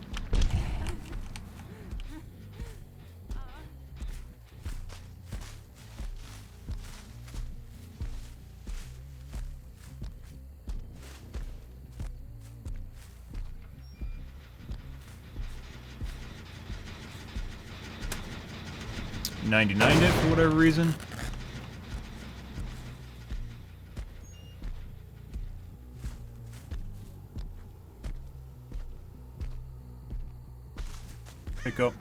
$99 it for whatever reason. Pick up.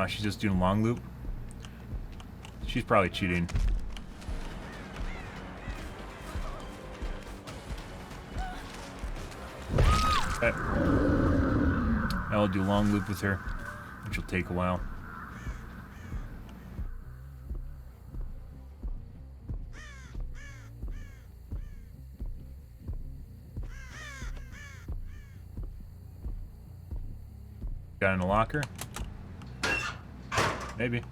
She's just doing long loop. She's probably cheating. Okay. I'll do long loop with her, which will take a while. Got in a locker? Maybe.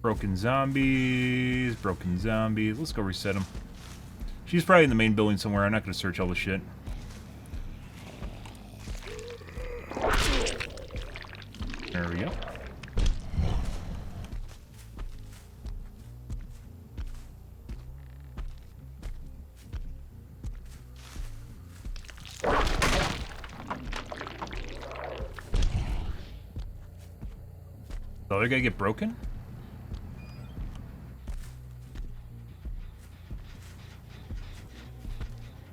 Broken zombies, broken zombies. Let's go reset them. She's probably in the main building somewhere. I'm not going to search all the shit. There we go. The other guy get broken?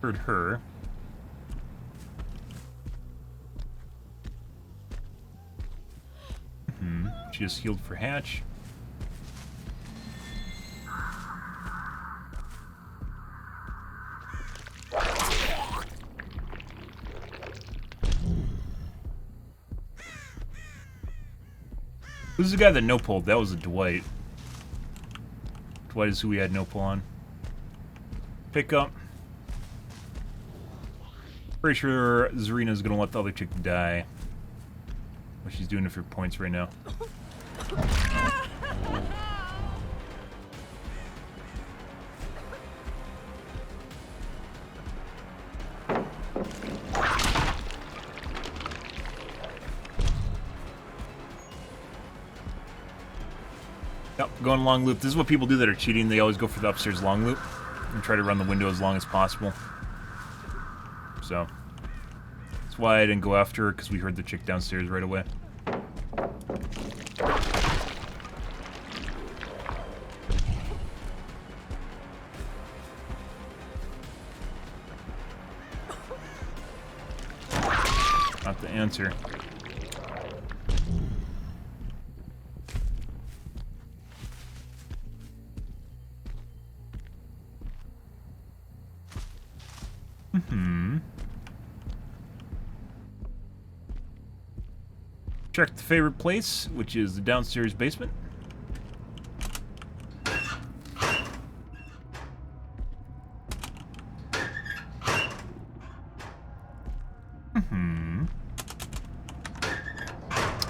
Heard her. She just healed for Hatch. Who's the guy that no-pulled? That was a Dwight. Dwight is who we had no-pull on. Pick up. Pretty sure Zarina's gonna let the other chick die. What she's doing it for points right now. Yep, going long loop. This is what people do that are cheating. They always go for the upstairs long loop and try to run the window as long as possible. So, that's why I didn't go after her, because we heard the chick downstairs right away. answer. Check the favorite place, which is the downstairs basement.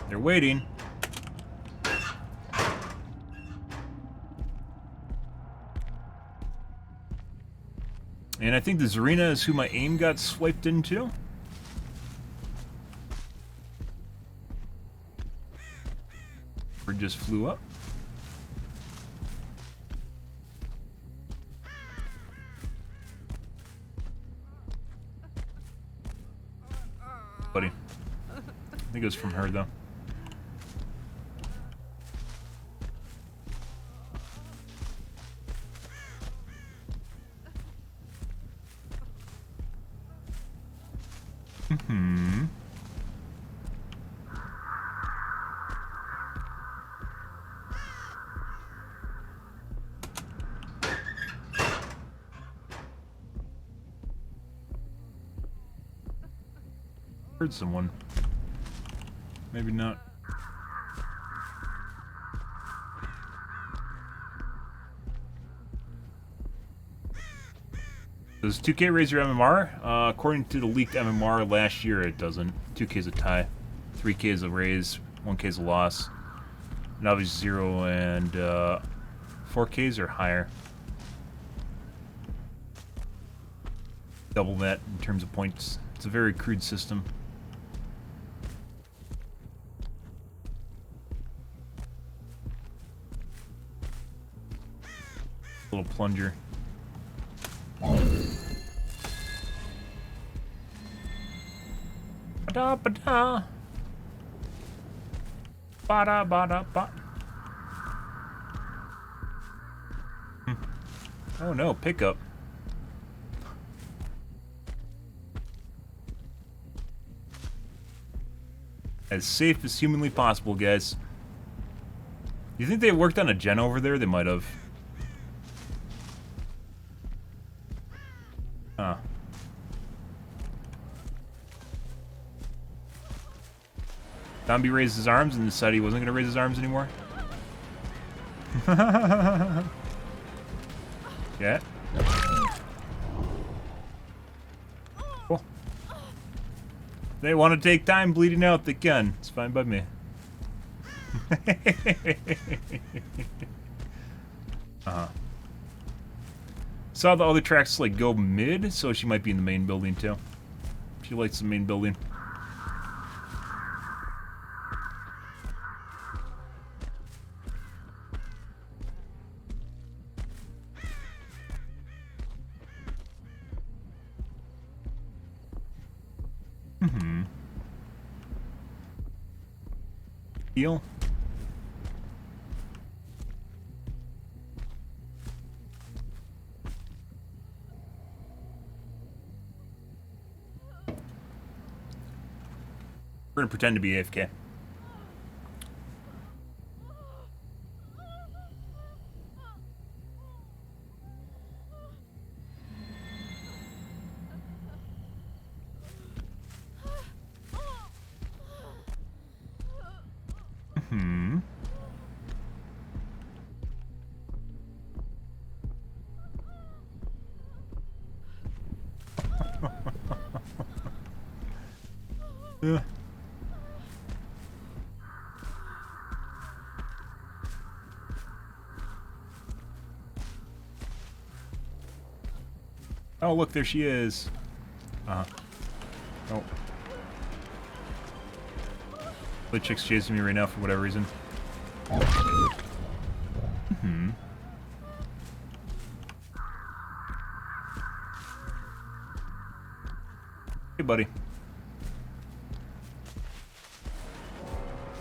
They're waiting. And I think the Zarina is who my aim got swiped into. Or just flew up. Buddy. I think it was from her, though. Heard someone. Maybe not. Does 2K raise your MMR? According to the leaked MMR last year, it doesn't. 2K is a tie. 3K is a raise. 1K is a loss. And obviously 0 and 4Ks are higher. Double that in terms of points. It's a very crude system. Little plunger. Ba-da, ba-da. Ba-da, ba-da, ba. Oh no, pickup. As safe as humanly possible, guys. You think they worked on a gen over there? They might have. Huh. Zombie raised his arms and decided he wasn't going to raise his arms anymore. Yeah. Cool. They want to take time bleeding out, they can. It's fine by me. Saw the other tracks like go mid, so she might be in the main building too. She likes the main building. Heal. We're gonna pretend to be AFK. Yeah. Oh, look, there she is. Oh. The chick's chasing me right now for whatever reason. Hey, buddy.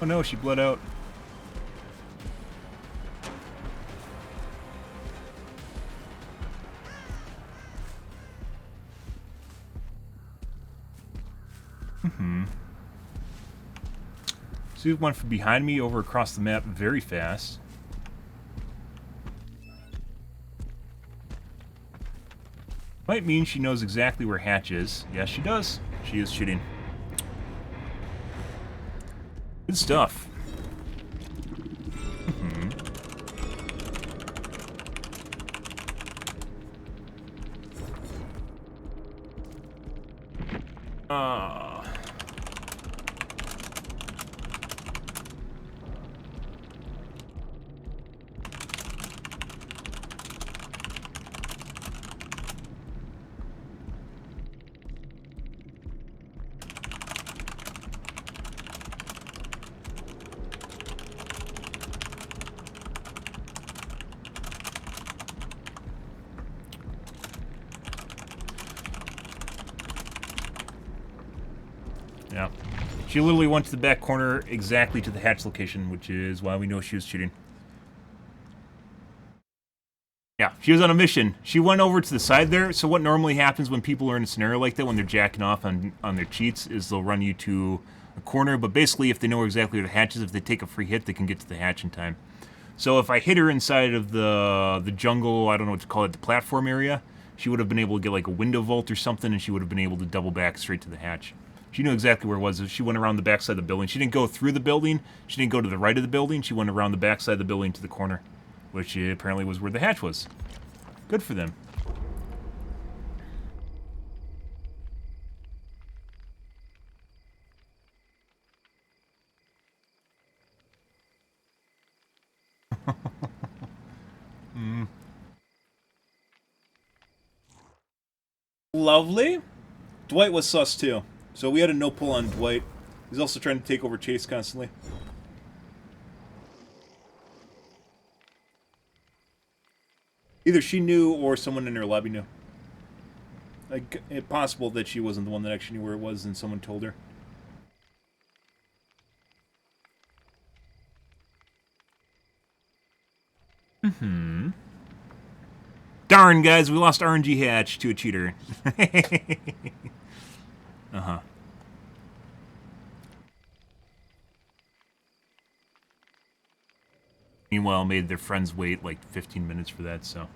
Oh no, she bled out. So he went from behind me over across the map very fast. Might mean she knows exactly where hatch is. Yes, she does. She is shooting. Good stuff. Yeah. She literally went to the back corner exactly to the hatch location, which is why we know she was shooting. Yeah, she was on a mission. She went over to the side there, so what normally happens when people are in a scenario like that, when they're jacking off on their cheats, is they'll run you to a corner, but basically if they know exactly where the hatch is, if they take a free hit, they can get to the hatch in time. So if I hit her inside of the jungle, I don't know what to call it, the platform area, she would have been able to get like a window vault or something, and she would have been able to double back straight to the hatch. She knew exactly where it was. She went around the backside of the building. She didn't go through the building. She didn't go to the right of the building. She went around the backside of the building to the corner, which apparently was where the hatch was. Good for them. Lovely. Dwight was sus too. So we had a no pull on Dwight. He's also trying to take over Chase constantly. Either she knew or someone in her lobby knew. Like, it's possible that she wasn't the one that actually knew where it was and someone told her. Darn, guys, we lost RNG Hatch to a cheater. Uh-huh. Meanwhile, made their friends wait like 15 minutes for that, so...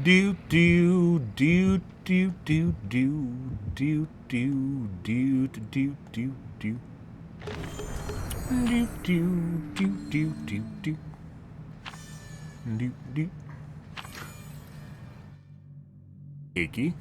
Do do do do do do do do do do do do do do do do do do do do. Icky.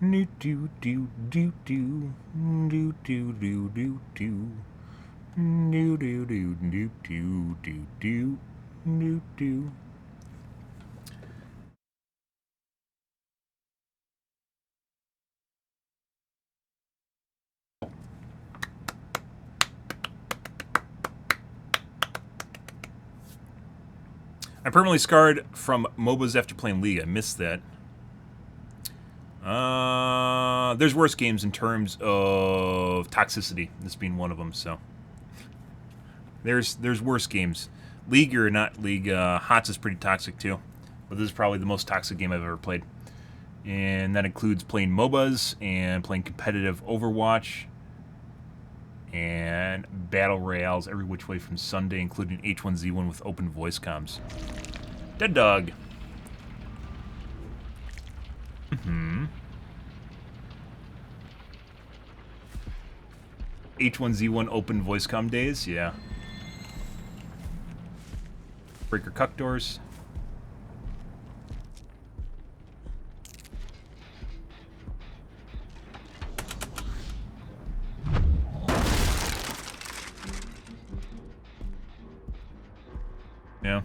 Do do do do do do do do do do do do do do do do do do do. I'm permanently scarred from MOBAs after playing League. I missed that. There's worse games in terms of toxicity, this being one of them, so. There's worse games. League or not League, HOTS is pretty toxic too. But this is probably the most toxic game I've ever played. And that includes playing MOBAs and playing competitive Overwatch and Battle Royales every which way from Sunday, including H1Z1 with open voice comms. Dead dog. H1Z1 open voice comm days, yeah. Breaker cuck doors. Yeah.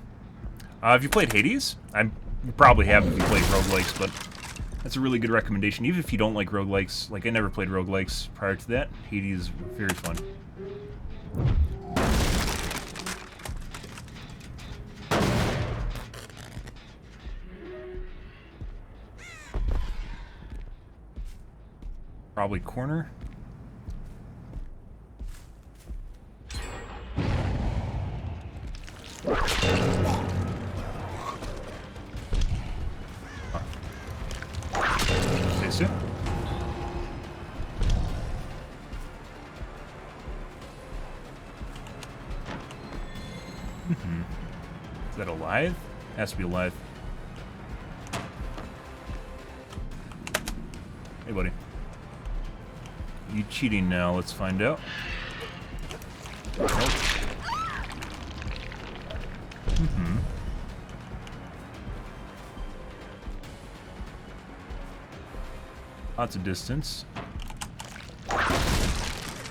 Have you played Hades? You probably have if you played roguelikes, but that's a really good recommendation. Even if you don't like roguelikes, like I never played roguelikes prior to that, Hades is very fun. Probably corner. Is that alive? Has to be alive. Hey, buddy. You cheating now? Let's find out. Nope. Lots of distance.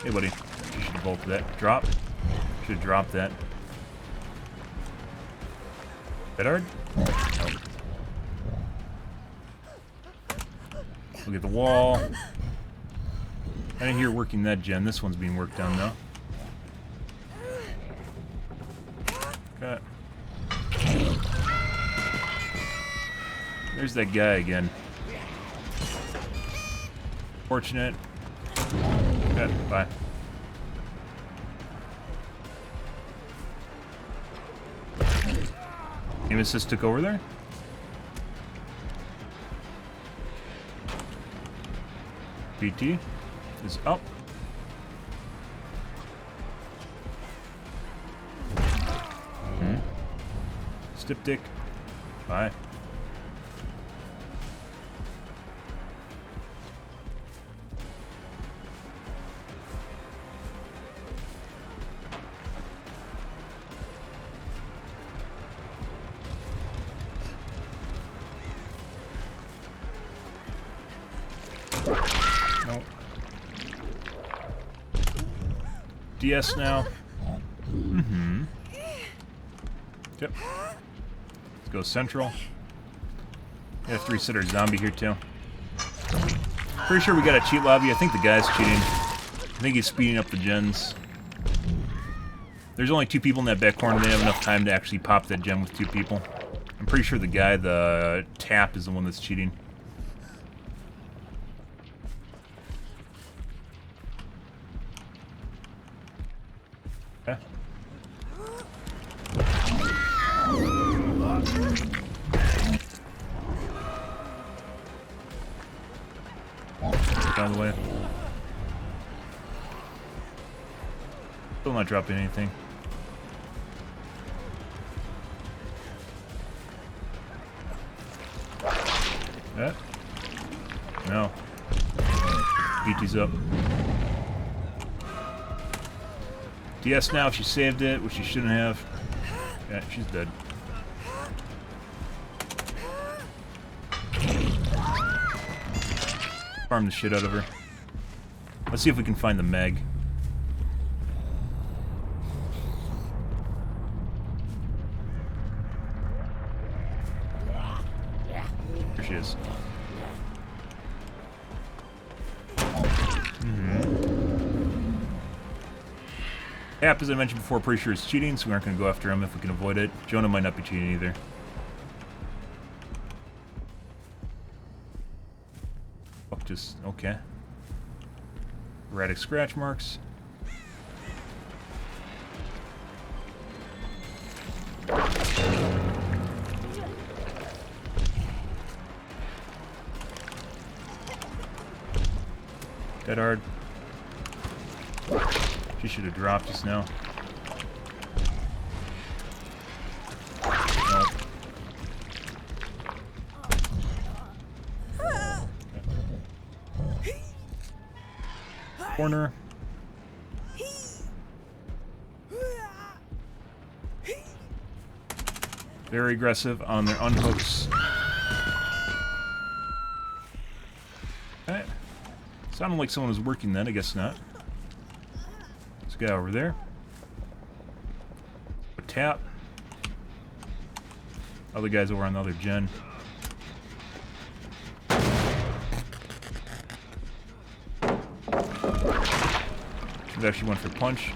Hey, buddy. You should have bolted that. Drop. Should have dropped that. That hard? Nope. Look at the wall. I didn't hear working that gen. This one's being worked on now. Okay. There's that guy again. Fortunate. Okay, bye. Aim assist took over there. BT is up. Styptic. Bye. Nope. DS now. Yep. Let's go central. We have to reset our zombie here too. Pretty sure we got a cheat lobby. I think the guy's cheating. I think he's speeding up the gens. There's only 2 people in that back corner. They have enough time to actually pop that gen with 2 people. I'm pretty sure the guy, the tap, is the one that's cheating. Okay. Out of the way. Still not dropping anything. That? No. BT's up. DS now, she saved it, which she shouldn't have. Yeah, she's dead. Farm the shit out of her. Let's see if we can find the Meg. There she is. Cap, as I mentioned before, pretty sure is cheating, so we aren't going to go after him if we can avoid it. Jonah might not be cheating either. Oh, just, okay. Erratic scratch marks. Dead hard. She should have dropped just now. Nope. Corner. Very aggressive on their unhooks. Okay. Sounded like someone was working then, I guess not. This guy over there. A tap. Other guys over on the other gen. Should actually went for punch.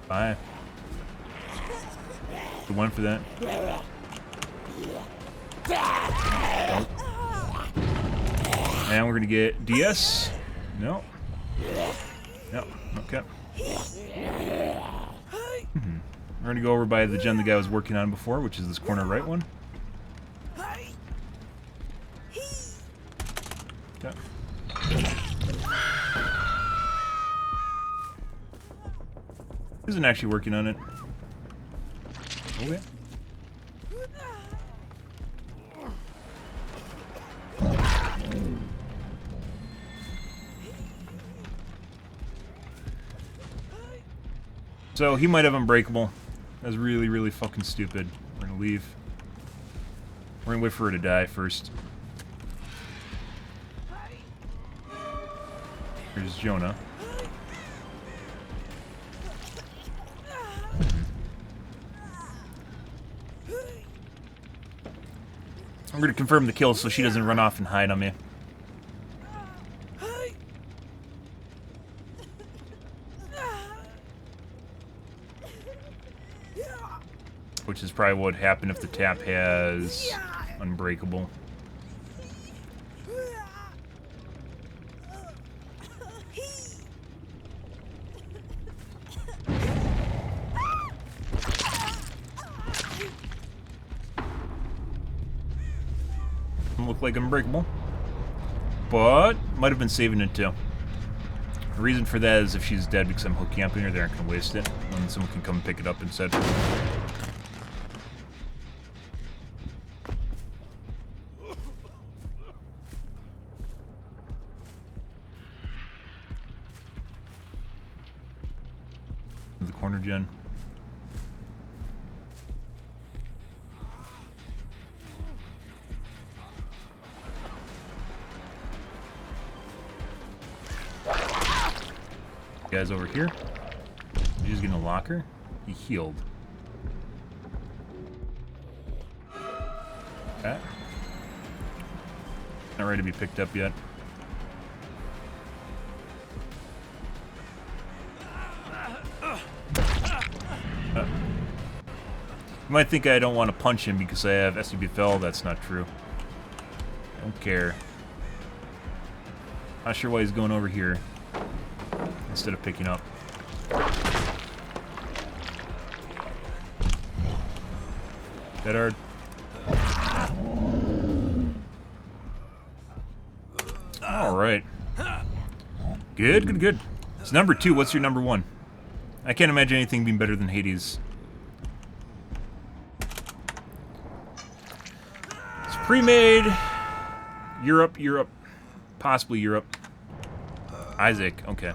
Bye. The one for that. Nope. And we're gonna get DS. No. No. Okay. We're gonna go over by the gen the guy was working on before, which is this corner right one. Okay. Isn't actually working on it. Okay. So he might have Unbreakable. That's really, really fucking stupid. We're gonna leave. We're gonna wait for her to die first. Here's Jonah. I'm gonna confirm the kill so she doesn't run off and hide on me. Which is probably what would happen if the tap has Unbreakable. Doesn't look like Unbreakable, but might have been saving it too. The reason for that is if she's dead because I'm hook camping her, they aren't going to waste it, and then someone can come and pick it up instead. The corner gen. Guys over here. He's gonna lock her. He healed. Okay. Not ready to be picked up yet. You might think I don't want to punch him because I have SUBFL. That's not true. I don't care. Not sure why he's going over here instead of picking up. Dead hard. Alright. Good, good, good. It's number 2. What's your number 1? I can't imagine anything being better than Hades. It's pre-made. Europe, Europe. Possibly Europe. Isaac, okay.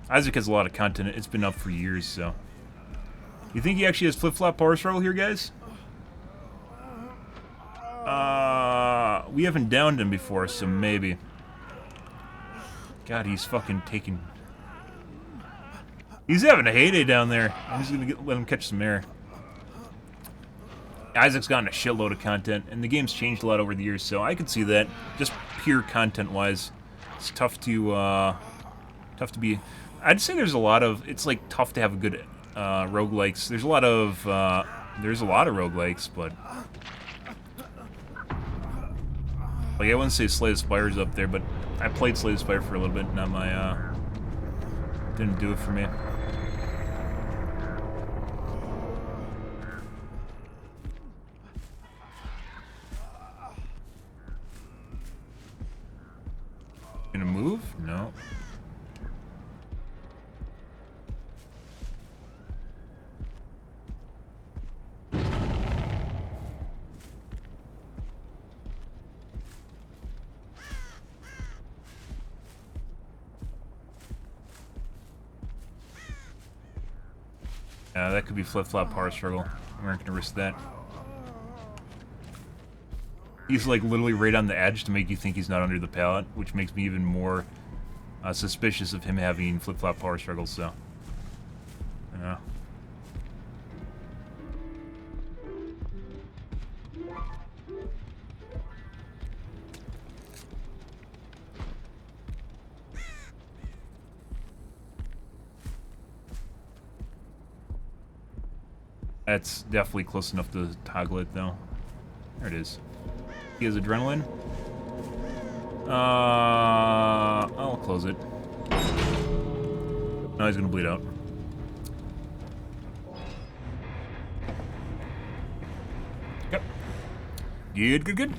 Isaac has a lot of content. It's been up for years, so. You think he actually has flip-flop power struggle here, guys? We haven't downed him before, so maybe. God, he's fucking taking... He's having a heyday down there. I'm just gonna let him catch some air. Isaac's gotten a shitload of content, and the game's changed a lot over the years, so I could see that. Just pure content-wise, it's tough to be... I'd say there's a lot of... It's, like, tough to have a good roguelikes. There's a lot of roguelikes, but... Like, I wouldn't say Slay the Spire's up there, but I played Slay the Spire for a little bit, not my, didn't do it for me. Gonna move? No. That could be flip-flop power struggle. We aren't gonna risk that. He's like literally right on the edge to make you think he's not under the pallet, which makes me even more suspicious of him having flip-flop power struggles, so. That's definitely close enough to toggle it, though. There it is. He has adrenaline. I'll close it. Now he's gonna bleed out. Yep. Good, good, good.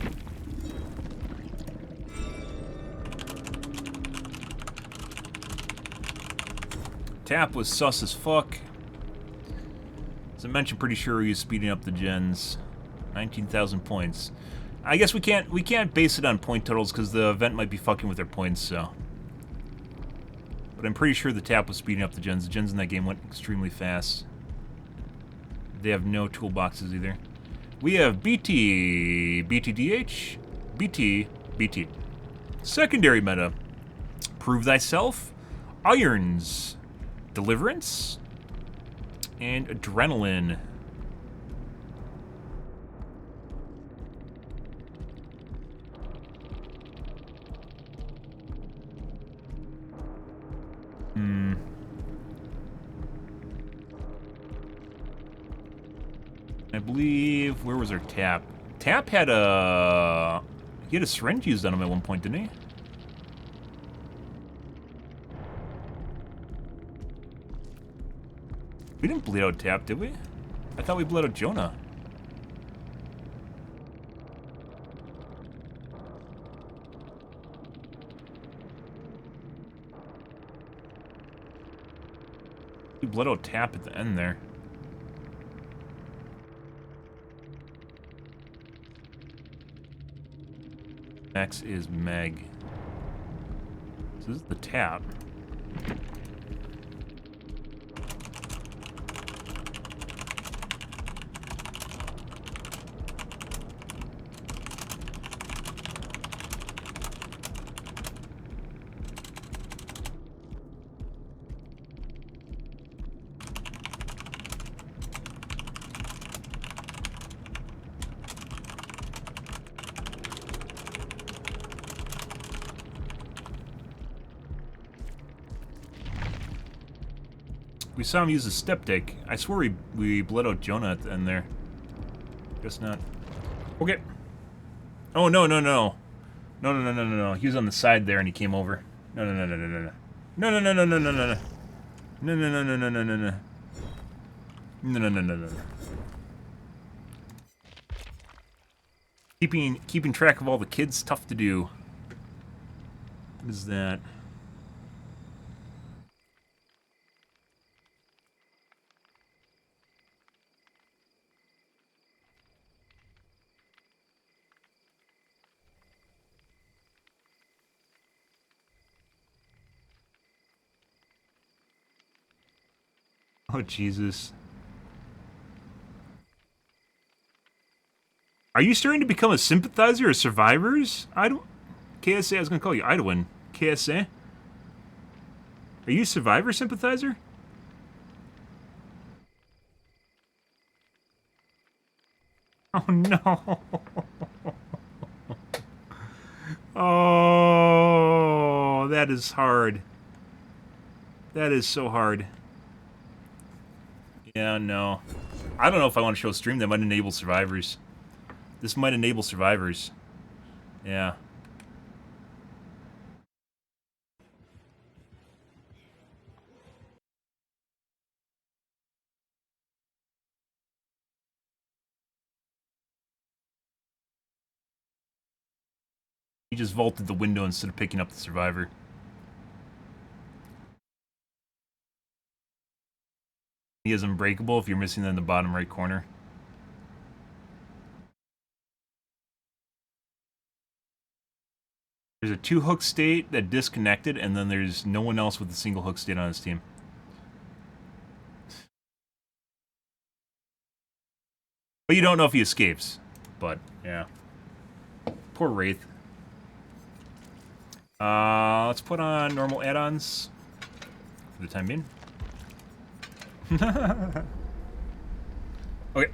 Tap was sus as fuck. As I mentioned, pretty sure he was speeding up the gens. 19,000 points. I guess we can't base it on point totals because the event might be fucking with their points, so. But I'm pretty sure the tap was speeding up the gens. The gens in that game went extremely fast. They have no toolboxes either. We have BT, BTDH, BT, BT. Secondary meta. Prove Thyself, Irons, Deliverance, and Adrenaline. I believe, where was our tap? Tap had a... He had a syringe used on him at one point, didn't he? We didn't bleed out Tap, did we? I thought we bled out Jonah. We bled out Tap at the end there. Max is Meg. So this is the Tap. We saw him use a step deck. I swear we bled out Jonah at the end there. Guess not. Okay. Oh, no, no, no. No, no, no, no, no, no. He was on the side there and he came over. No, no, no, no, no, no, no. No, no, no, no, no, no, no, no. No, no, no, no, no, no, no, no. No, no, no, no, no. Keeping track of all the kids, tough to do. What is that? Oh, Jesus. Are you starting to become a sympathizer of survivors? KSA, I was going to call you Idwin. KSA? Are you a survivor sympathizer? Oh, no. Oh, that is hard. That is so hard. Yeah, no. I don't know if I want to show a stream that might enable survivors. This might enable survivors. Yeah. He just vaulted the window instead of picking up the survivor. He is unbreakable if you're missing in the bottom right corner. There's a 2-hook state that disconnected, and then there's no one else with a single hook state on his team. But you don't know if he escapes. But, yeah. Poor Wraith. Let's put on normal add-ons for the time being. Okay.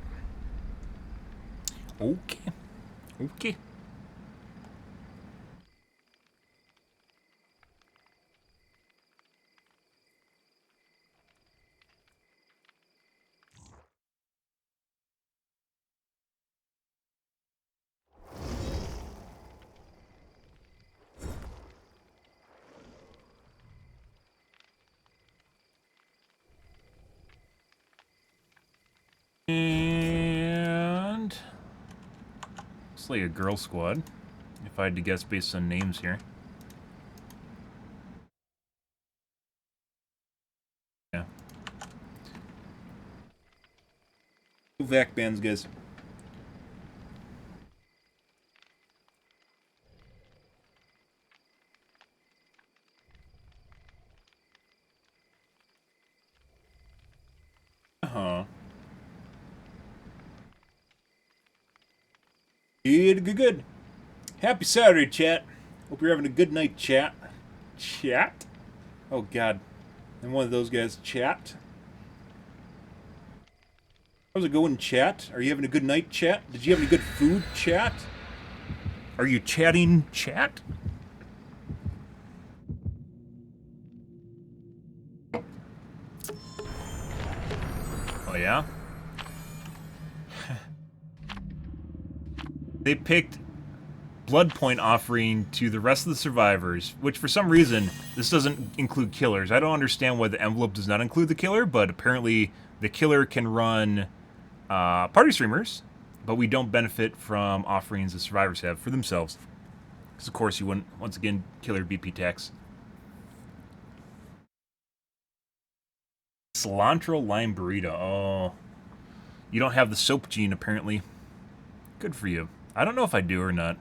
Okay. Okay. Looks like a girl squad, if I had to guess based on names here. Yeah. Vac bands, guys. Uh-huh. Good. Happy Saturday, chat. Hope you're having a good night, chat. Chat? Oh, God. I'm one of those guys. Chat? How's it going, chat? Are you having a good night, chat? Did you have any good food, chat? Are you chatting, chat? Oh, yeah? They picked blood point offering to the rest of the survivors, which for some reason, this doesn't include killers. I don't understand why the envelope does not include the killer, but apparently the killer can run party streamers, but we don't benefit from offerings the survivors have for themselves. Because, of course, you wouldn't, once again, killer BP tax. Cilantro lime burrito. Oh. You don't have the soap gene, apparently. Good for you. I don't know if I do or not.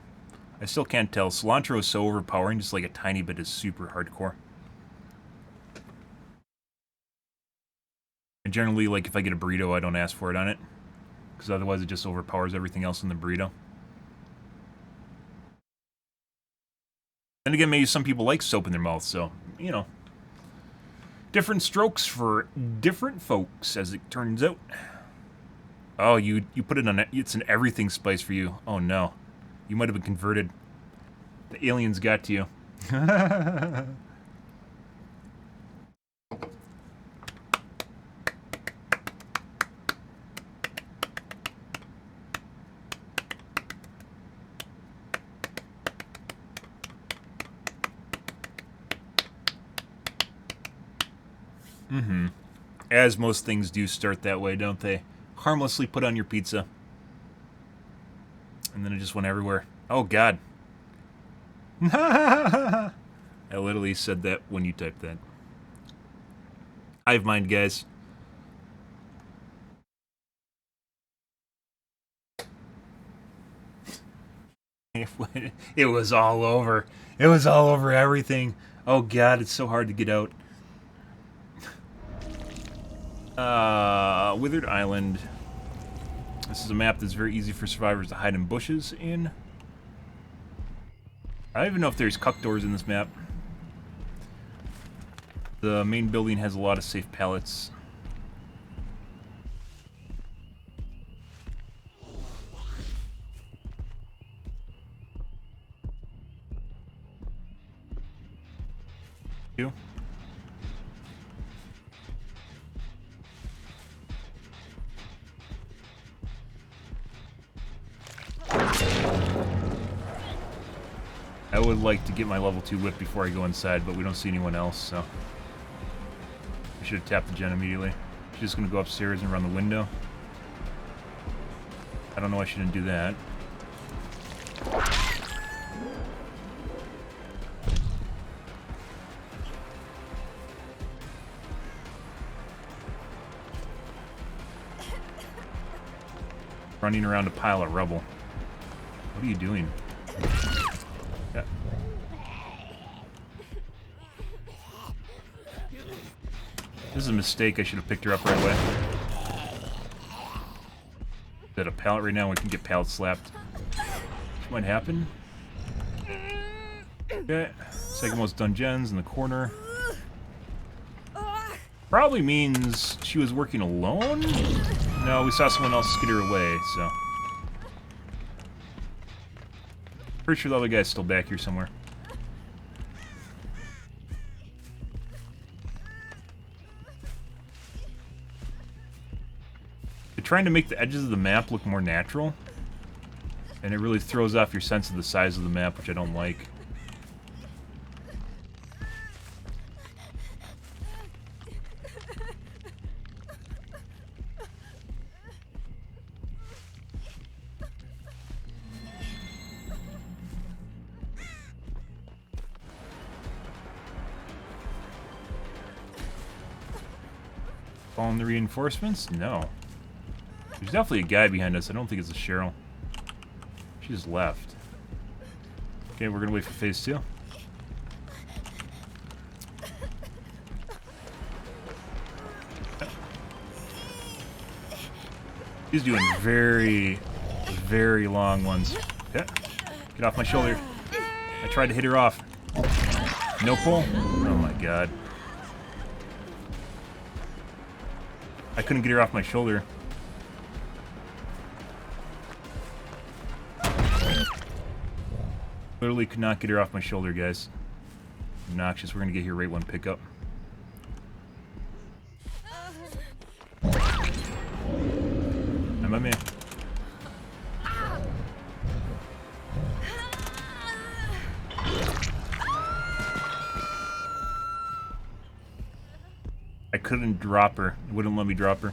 I still can't tell. Cilantro is so overpowering, just like a tiny bit is super hardcore. And generally, like, if I get a burrito, I don't ask for it on it. Because otherwise it just overpowers everything else in the burrito. Then again, maybe some people like soap in their mouth, so, you know. Different strokes for different folks, as it turns out. Oh, you put it on... It's an everything spice for you. Oh, no. You might have been converted. The aliens got to you. Mm-hmm. As most things do start that way, don't they? Harmlessly put on your pizza. And then it just went everywhere. Oh, God. I literally said that when you typed that. Hive mind, guys. It was all over. It was all over everything. Oh, God, it's so hard to get out. Withered Island. This is a map that's very easy for survivors to hide in bushes in. I don't even know if there's cuck doors in this map. The main building has a lot of safe pallets. You? I would like to get my level 2 whip before I go inside, but we don't see anyone else, so... I should have tapped the gen immediately. She's just gonna go upstairs and run the window. I don't know why she didn't do that. Running around a pile of rubble. What are you doing? Yeah. This is a mistake. I should have picked her up right away. Is that a pallet right now? We can get pallet slapped. What might happen? Okay. Second most done gens in the corner. Probably means she was working alone? No, we saw someone else skitter away, so... Pretty sure the other guy's still back here somewhere. They're trying to make the edges of the map look more natural. And it really throws off your sense of the size of the map, which I don't like. Following the reinforcements? No. There's definitely a guy behind us. I don't think it's a Cheryl. She just left. Okay, we're gonna wait for phase 2. He's doing very, very long ones. Yeah. Get off my shoulder. I tried to hit her off. No pull? Oh my god. I couldn't get her off my shoulder. Literally could not get her off my shoulder, guys. Obnoxious. We're gonna get here right one pickup. I'm my man. I couldn't drop her. It wouldn't let me drop her.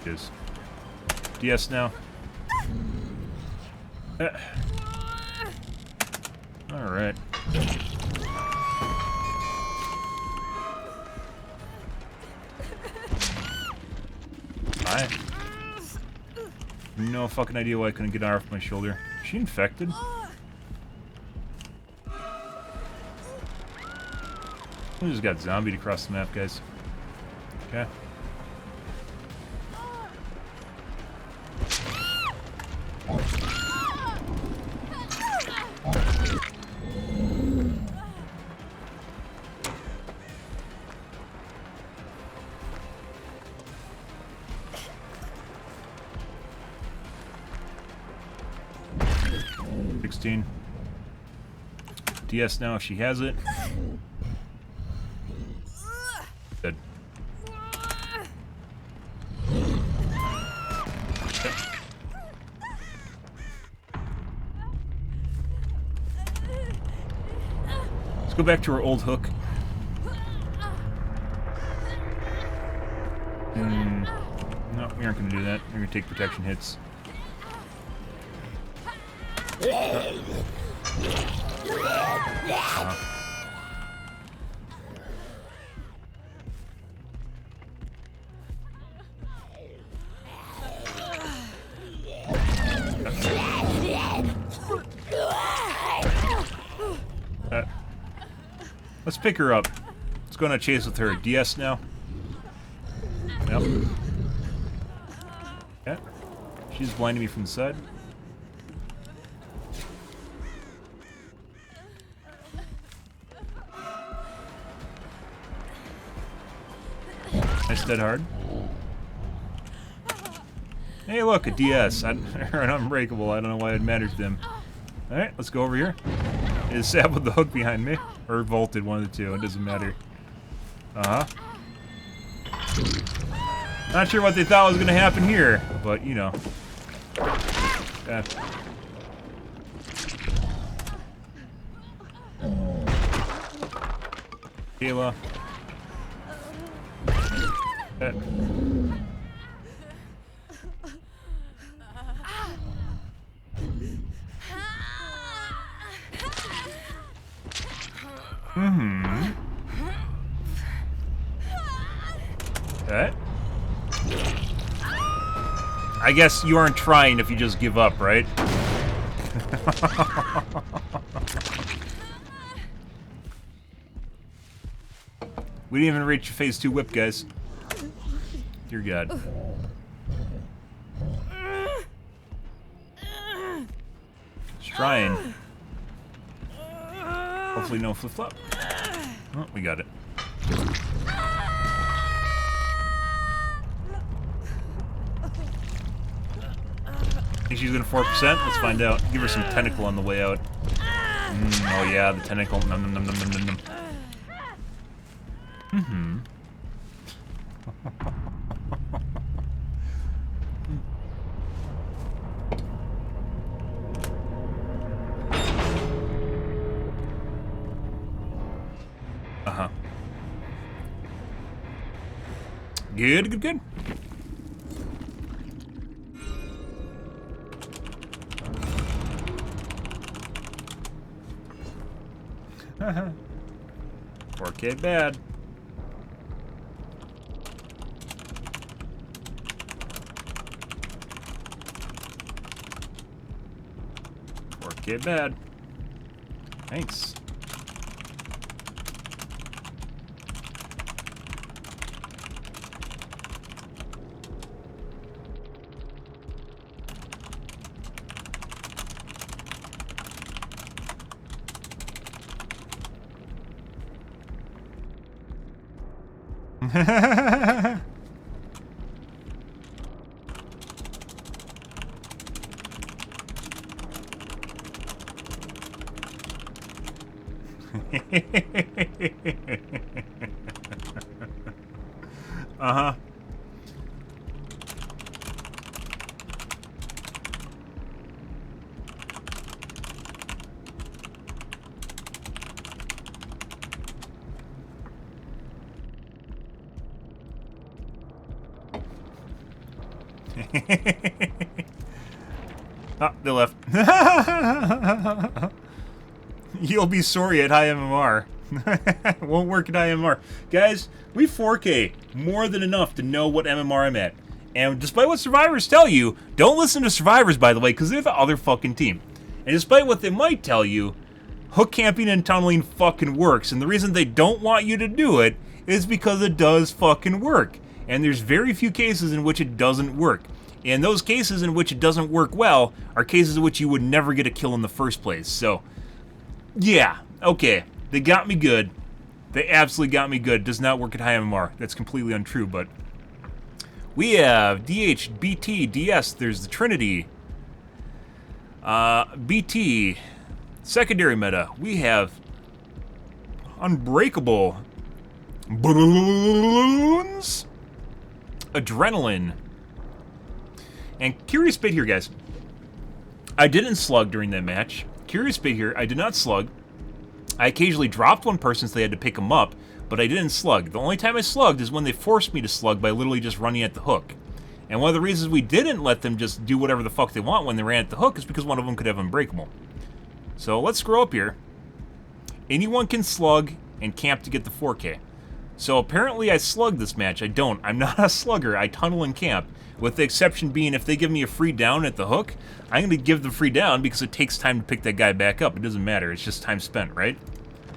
Is DS now. All right. Hi. No fucking idea why I couldn't get her off my shoulder. Is she infected? We just got zombied across the map, guys. Okay. DS now if she has it. Good. Okay. Let's go back to our old hook. No, we aren't going to do that. We're going to take protection hits. Let's pick her up. Let's go on a chase with her. DS now. Yep. Okay. She's blinding me from the side. Nice dead hard. Hey, look, a DS. Or an unbreakable. I don't know why it matters to them. Alright, let's go over here. Is Sab with the hook behind me? Or Volted, one of the two. It doesn't matter. Uh-huh. Not sure what they thought was going to happen here, but, you know. Yeah. Kayla. Okay. I guess you aren't trying if you just give up, right? We didn't even reach phase 2 whip, guys. Dear God. Just trying. Hopefully no flip-flop. Oh, we got it. Think she's gonna 4%? Let's find out. Give her some tentacle on the way out. Oh yeah, the tentacle. Num num num num num num. Uh-huh. Good, good, good. 4K bad. Get bad. Thanks. Uh-huh. Ah, they left. You'll be sorry at high MMR. Won't work at high MMR. Guys, we 4K more than enough to know what MMR I'm at. And despite what survivors tell you, don't listen to survivors, by the way, because they're the other fucking team. And despite what they might tell you, hook camping and tunneling fucking works. And the reason they don't want you to do it is because it does fucking work. And there's very few cases in which it doesn't work. And those cases in which it doesn't work well are cases in which you would never get a kill in the first place. So, yeah, okay. They got me good. They absolutely got me good. Does not work at high MMR. That's completely untrue, but... We have DH, BT, DS. There's the Trinity. BT. Secondary meta. We have... Unbreakable. Balloons. Adrenaline. And curious bit here, guys. I didn't slug during that match. Curious bit here, I did not slug. I occasionally dropped one person so they had to pick him up, but I didn't slug. The only time I slugged is when they forced me to slug by literally just running at the hook. And one of the reasons we didn't let them just do whatever the fuck they want when they ran at the hook is because one of them could have Unbreakable. So let's scroll up here. Anyone can slug and camp to get the 4K. So apparently I slugged this match. I don't. I'm not a slugger. I tunnel and camp. With the exception being if they give me a free down at the hook, I'm going to give them free down because it takes time to pick that guy back up. It doesn't matter. It's just time spent, right?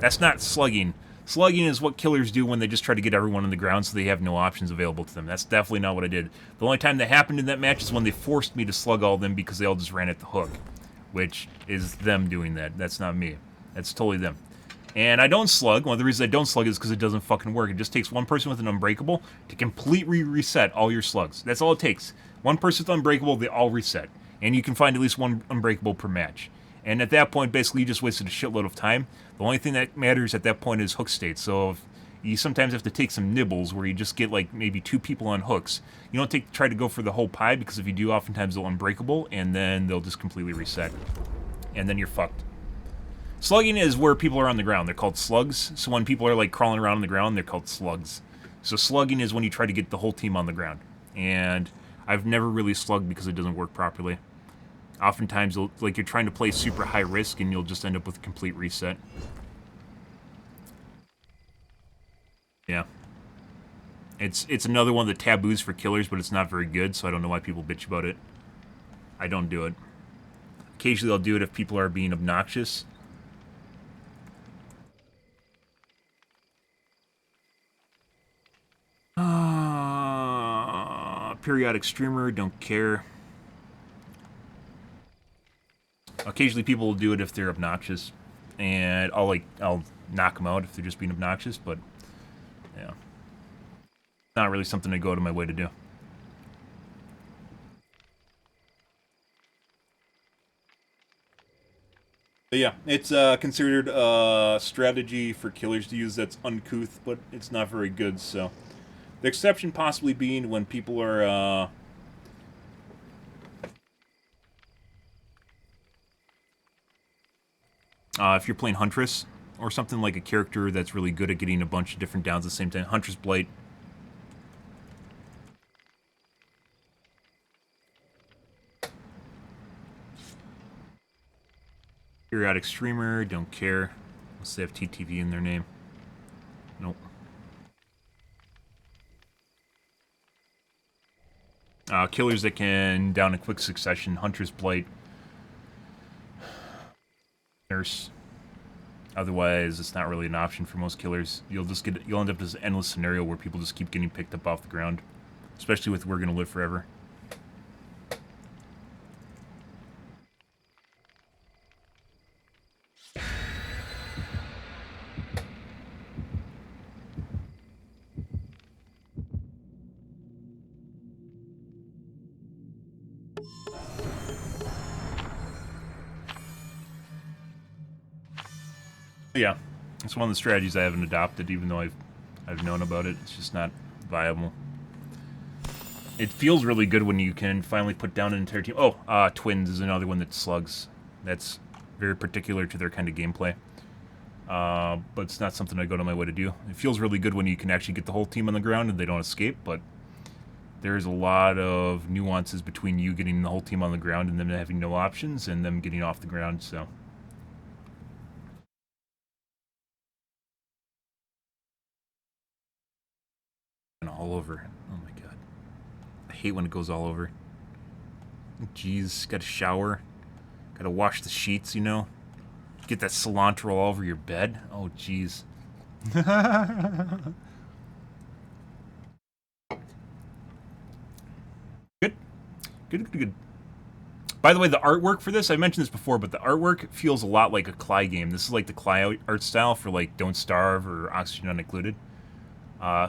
That's not slugging. Slugging is what killers do when they just try to get everyone on the ground so they have no options available to them. That's definitely not what I did. The only time that happened in that match is when they forced me to slug all of them because they all just ran at the hook, which is them doing that. That's not me. That's totally them. And I don't slug. One of the reasons I don't slug is because it doesn't fucking work. It just takes one person with an Unbreakable to completely reset all your slugs. That's all it takes. One person with Unbreakable, they all reset. And you can find at least one Unbreakable per match. And at that point, basically, you just wasted a shitload of time. The only thing that matters at that point is hook state. So if you sometimes have to take some nibbles where you just get like maybe 2 people on hooks. You don't try to go for the whole pie because if you do, oftentimes they'll Unbreakable and then they'll just completely reset. And then you're fucked. Slugging is where people are on the ground. They're called slugs. So when people are like crawling around on the ground, they're called slugs. So slugging is when you try to get the whole team on the ground. And I've never really slugged because it doesn't work properly. Oftentimes, like you're trying to play super high risk and you'll just end up with a complete reset. Yeah. It's another one of the taboos for killers, but it's not very good, so I don't know why people bitch about it. I don't do it. Occasionally I'll do it if people are being obnoxious. Periodic streamer, don't care. Occasionally people will do it if they're obnoxious, and I'll knock them out if they're just being obnoxious, but yeah. Not really something I go out of my way to do. But yeah, it's considered a strategy for killers to use that's uncouth, but it's not very good, so. The exception possibly being when people are, if you're playing Huntress, or something like a character that's really good at getting a bunch of different downs at the same time. Huntress Blight. Periodic streamer, don't care. Unless they have TTV in their name. Nope. Killers that can down in quick succession. Hunter's Blight. Nurse. Otherwise, it's not really an option for most killers. You'll end up with this endless scenario where people just keep getting picked up off the ground. Especially with We're Gonna Live Forever. Yeah, it's one of the strategies I haven't adopted, even though I've known about it. It's just not viable. It feels really good when you can finally put down an entire team. Oh, Twins is another one that slugs. That's very particular to their kind of gameplay. But it's not something I go to my way to do. It feels really good when you can actually get the whole team on the ground and they don't escape, but there's a lot of nuances between you getting the whole team on the ground and them having no options and them getting off the ground, so... all over. Oh my god. I hate when it goes all over. Jeez, gotta shower. Gotta wash the sheets, you know? Get that cilantro all over your bed. Oh, jeez. Good. Good. By the way, the artwork for this, I mentioned this before, but the artwork feels a lot like a Cly game. This is like the Cly art style for like Don't Starve or Oxygen Unincluded.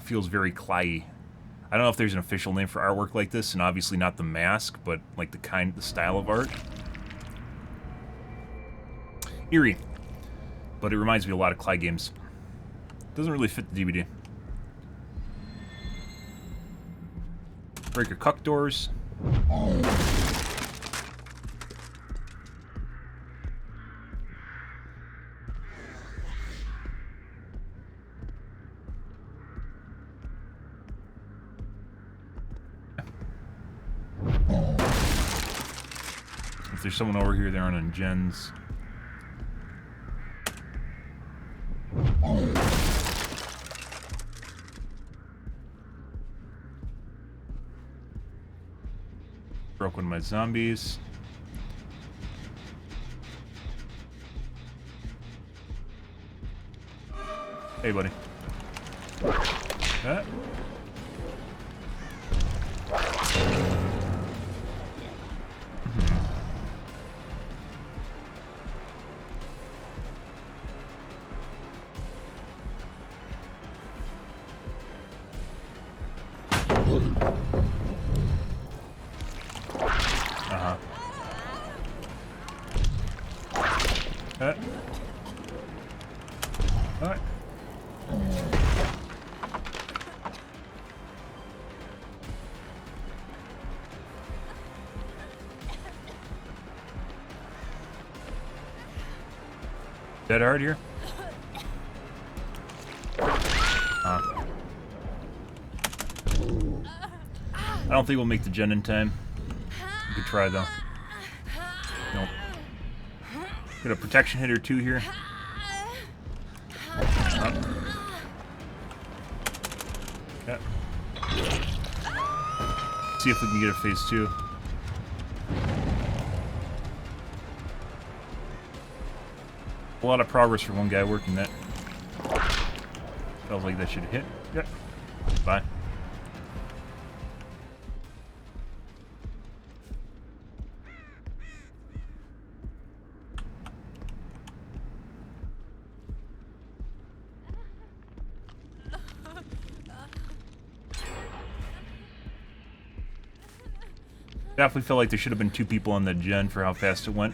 Feels very Cly-y. I don't know if there's an official name for artwork like this, and obviously not the mask, but like the style of art. Eerie. But it reminds me a lot of Cly games. Doesn't really fit the DVD. Breaker cuck doors. If there's someone over here, they're on gens. Broke one of my zombies. Hey, buddy. Alright. Dead hard here? I don't think we'll make the gen in time. We could try though. Nope. Got a protection hit or two here. Yeah. See if we can get a phase 2. A lot of progress for one guy working that. Felt like that should hit. Yep. Bye. Definitely felt like there should have been 2 people on that gen for how fast it went,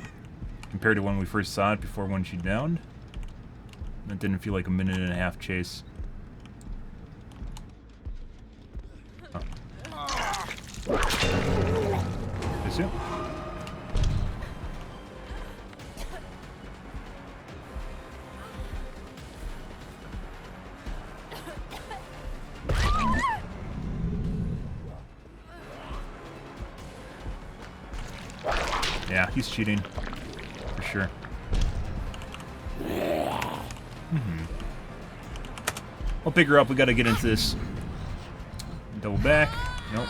compared to when we first saw it before when she downed. That didn't feel like a 1.5-minute chase. Oh. Is it? Yeah, he's cheating. For sure. I'll pick her up. We gotta get into this. Double back. Nope.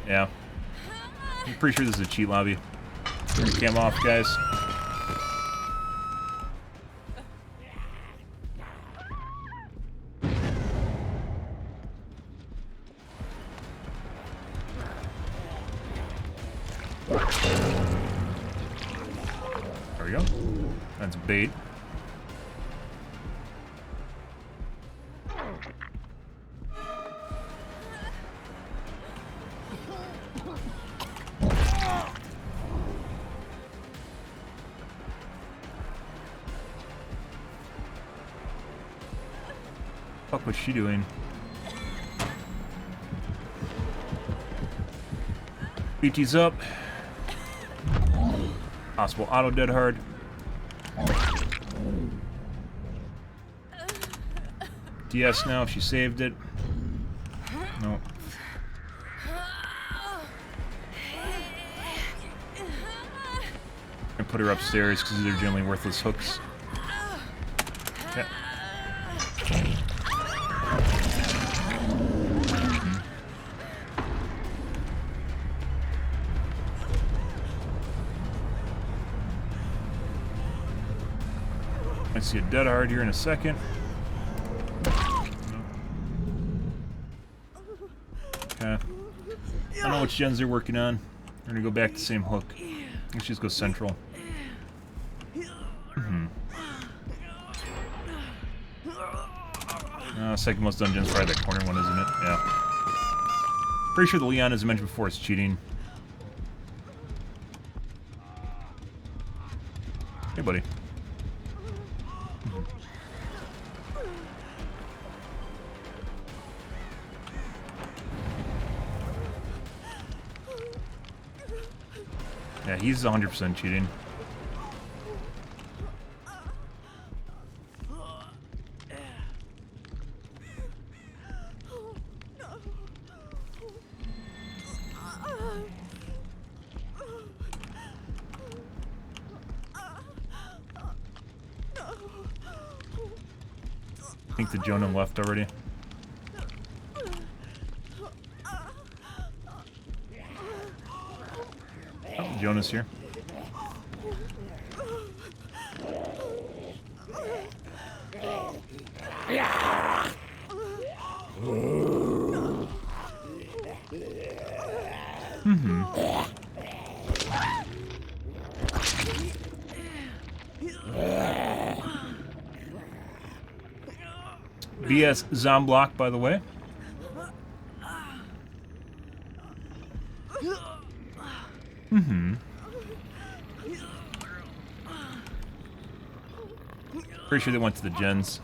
Yeah. I'm pretty sure this is a cheat lobby. Turn the cam off, guys. There we go. That's bait. Fuck, what's she doing? BT's up. Possible auto dead hard. DS now if she saved it. No. And put her upstairs because they're generally worthless hooks. Okay. I see a dead hard here in a second. Okay. I don't know which gens they're working on. We're gonna go back to the same hook. Let's just go central. Second most dungeons, probably that corner one, isn't it? Yeah. Pretty sure the Leon, as I mentioned before, is cheating. Hey, buddy. Yeah, he's 100% cheating. I think the Jonah left already. Oh, Jonah's here. BS Zomblock, by the way. Pretty sure they went to the gens.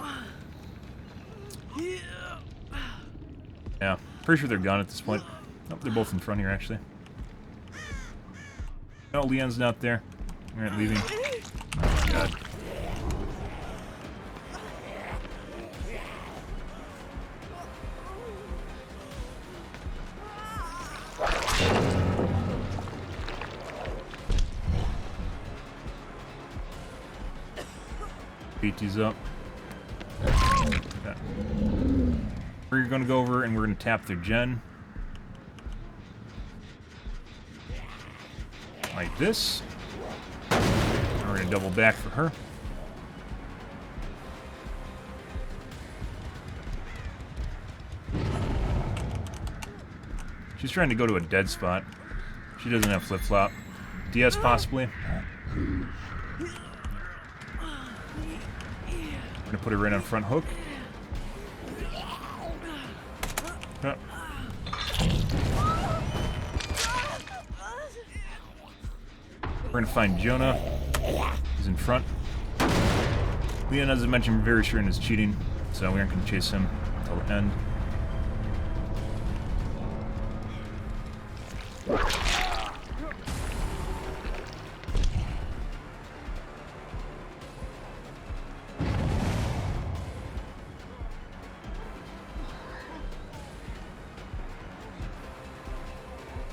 Yeah, pretty sure they're gone at this point. Oh, they're both in front here, actually. No, Leon's not there. Alright, leaving. Oh my god. BT's up. Okay. We're gonna go over and we're gonna tap their gen. Like this. And we're gonna double back for her. She's trying to go to a dead spot. She doesn't have flip-flop. DS possibly. We're gonna put her right on front hook. Oh. We're gonna find Jonah. He's in front. Leon, as I mentioned, very sure in his cheating, so we aren't gonna chase him until the end.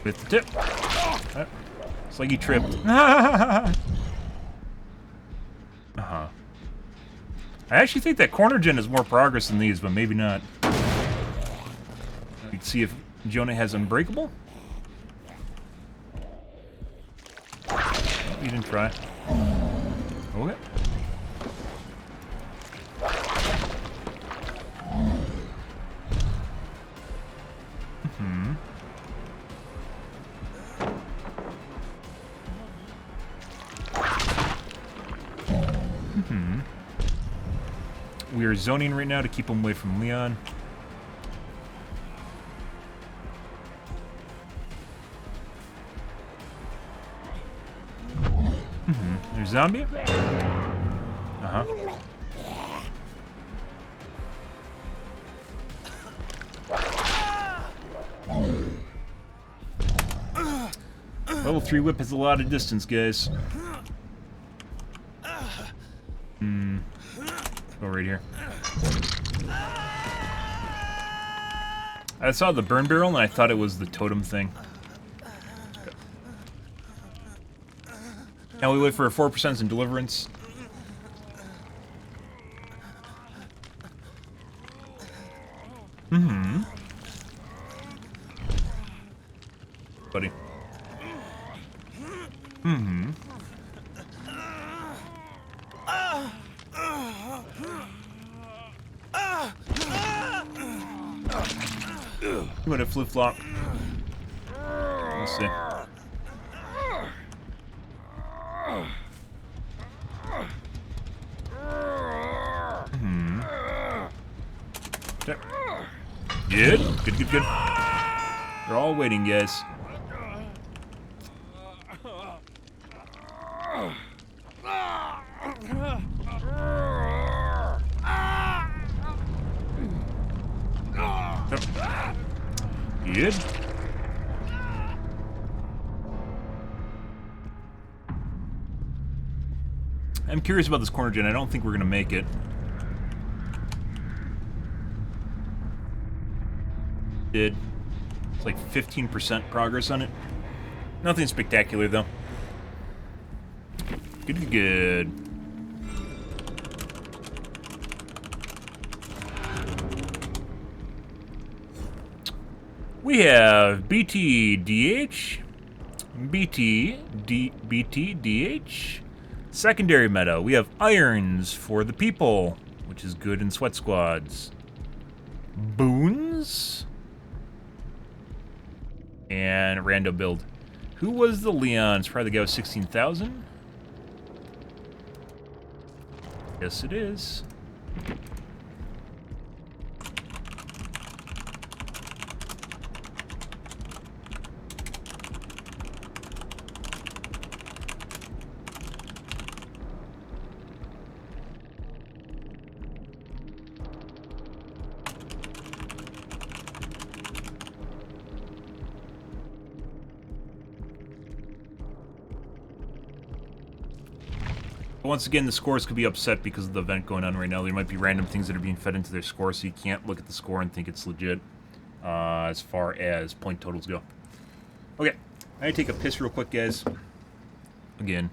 With the tip. Oh, it's like he tripped. Uh-huh. I actually think that corner gen has more progress than these, but maybe not. Let's see if Jonah has Unbreakable. Oh, you didn't try. Okay. We are zoning right now to keep him away from Leon. There's zombie. Uh-huh. Level 3 whip has a lot of distance, guys. Go right here. I saw the burn barrel and I thought it was the totem thing. Now we wait for a 4% in deliverance. Buddy. You want to flip-flop? Let's see. Okay. Good. Good. They're all waiting, guys. Good. I'm curious about this corner gen. I don't think we're gonna make it. It's like 15% progress on it. Nothing spectacular though. Good. We have BTDH, BTDH, secondary meta. We have irons for the people, which is good in sweat squads. Boons. And rando build. Who was the Leon? It's probably the guy with 16,000. Yes, it is. Once again, the scores could be upset because of the event going on right now. There might be random things that are being fed into their score, so you can't look at the score and think it's legit as far as point totals go. Okay, I need to take a piss real quick, guys. Again.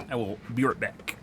I will be right back.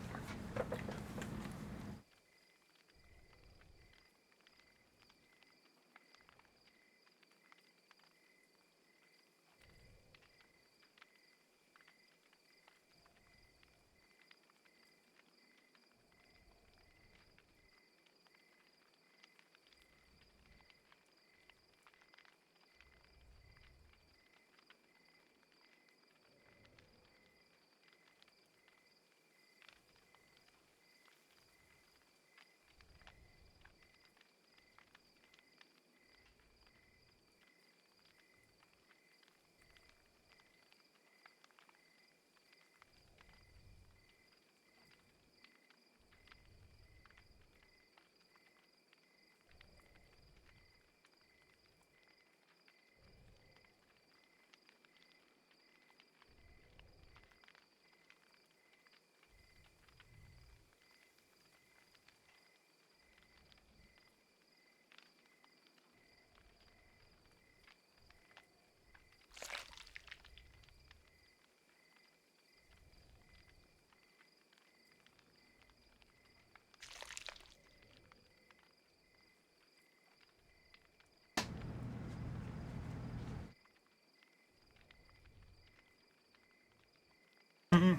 Nom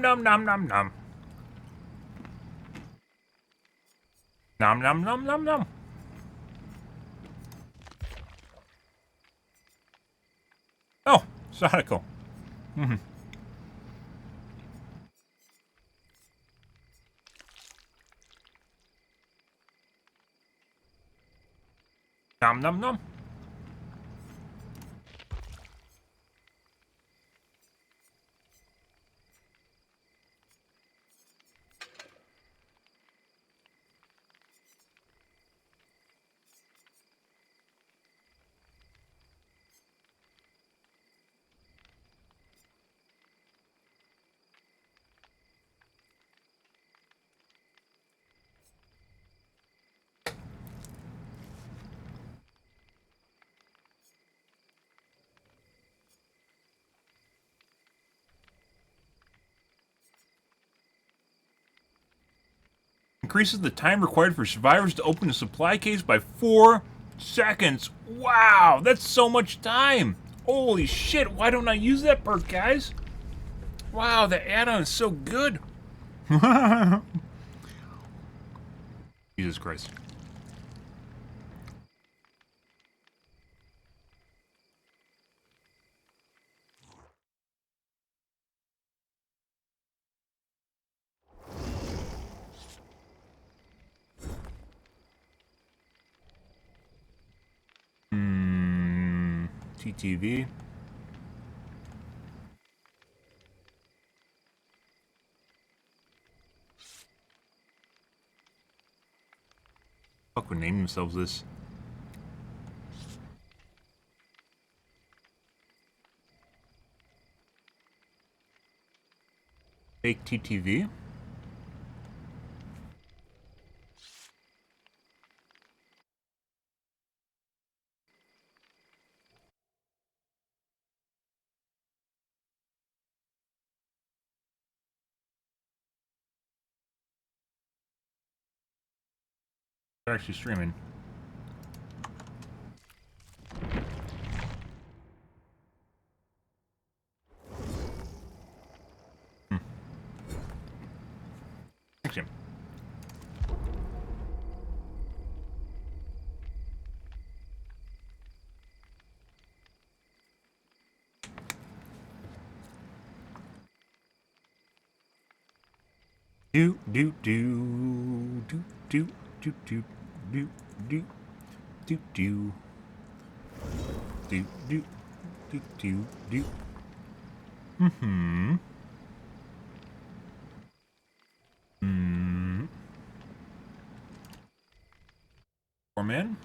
nom nom nom nom. Nom nom nom nom nom. Oh, Sonical. Nom nom nom. Increases the time required for survivors to open a supply case by 4 seconds. Wow, that's so much time. Holy shit, why don't I use that perk, guys? Wow, the add-on is so good. Jesus Christ. TTV. Fuck would name themselves this. Fake TTV? They're actually streaming. Action. Do do do do do do do do do do do do do do do do. Mm-hmm. Four men.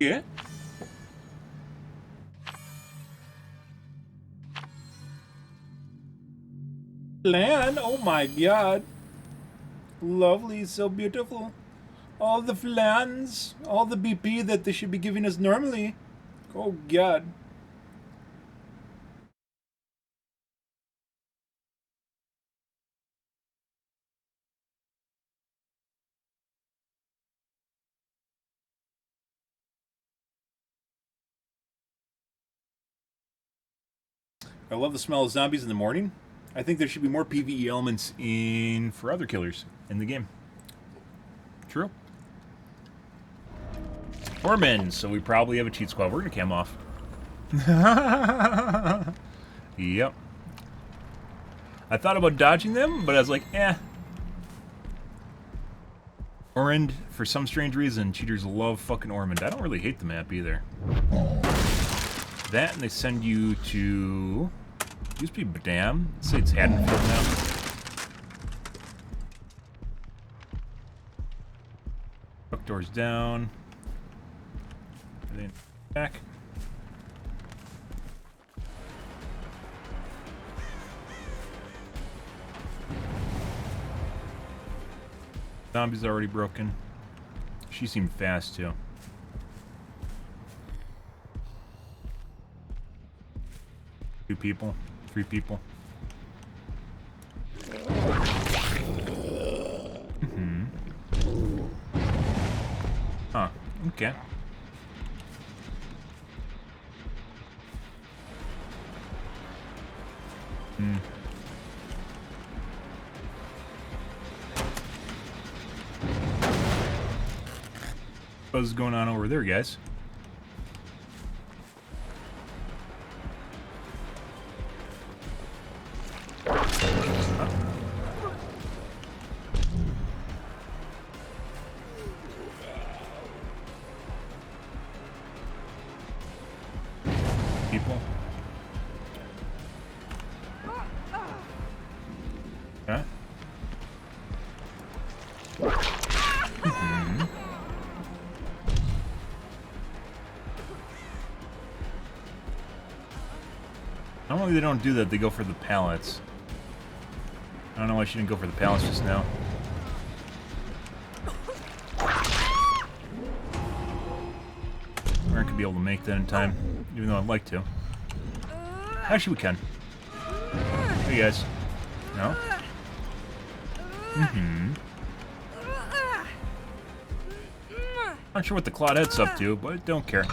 Yeah. Land, oh my god. Lovely, so beautiful. All the flans, all the BP that they should be giving us normally. Oh god. I love the smell of zombies in the morning. I think there should be more PvE elements in for other killers in the game. True. Or men, so we probably have a cheat squad. We're gonna cam off. Yep. I thought about dodging them, but I was like, eh. Ormond, for some strange reason, cheaters love fucking Ormond. I don't really hate the map either. That, and they send you to... Used to be Badam. Let's say it's Haddonfield now. Truck doors down. Everything back. Zombie's already broken. She seemed fast too. Two people, three people. Huh, okay. What's going on over there, guys? People. Okay. Normally they don't do that, they go for the pallets. I don't know why she didn't go for the pallets just now. We aren't gonna be able to make that in time, even though I'd like to. Actually, we can. Hey guys. No? Not sure what the Claudette's up to, but don't care.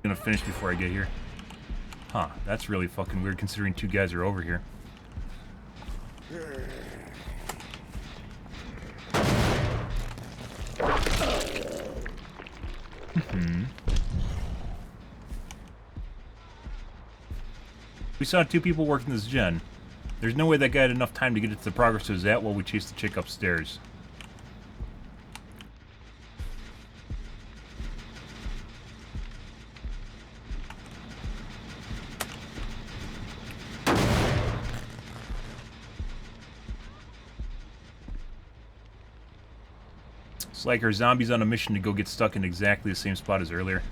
Gonna finish before I get here. Huh, that's really fucking weird considering two guys are over here. We saw two people working this gen. There's no way that guy had enough time to get it to the progress it was at while we chased the chick upstairs. It's like our zombies on a mission to go get stuck in exactly the same spot as earlier.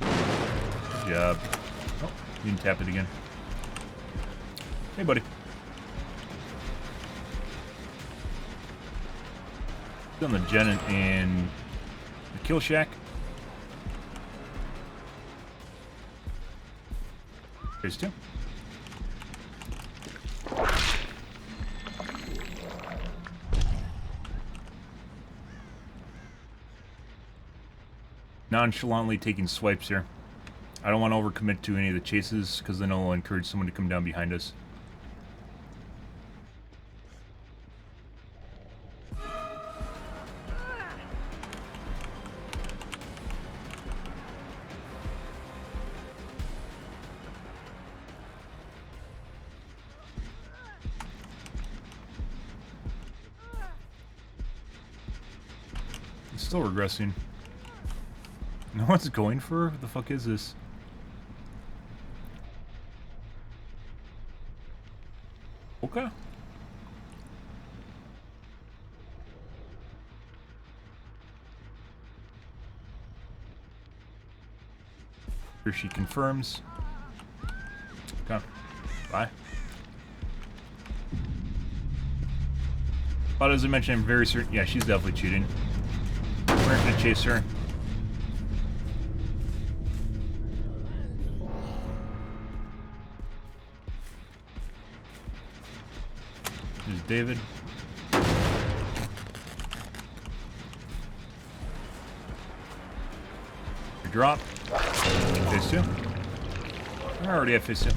Good job. Oh, you didn't tap it again. Hey, buddy. On the gen and the kill shack. There's two. Nonchalantly taking swipes here. I don't want to overcommit to any of the chases because then it'll encourage someone to come down behind us. It's still regressing. No one's going for her? What the fuck is this? Okay. Here she confirms. Okay. Bye. But as I mentioned, I'm very certain. Yeah, she's definitely cheating. We're not gonna chase her. There's David. Drop. Phase 2. I already have phase 2.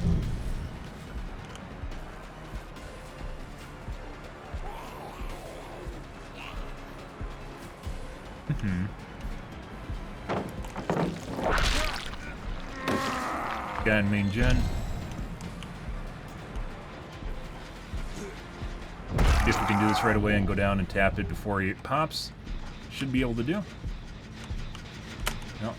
Guy in main gen. If we can do this right away and go down and tap it before he pops, should be able to do. No.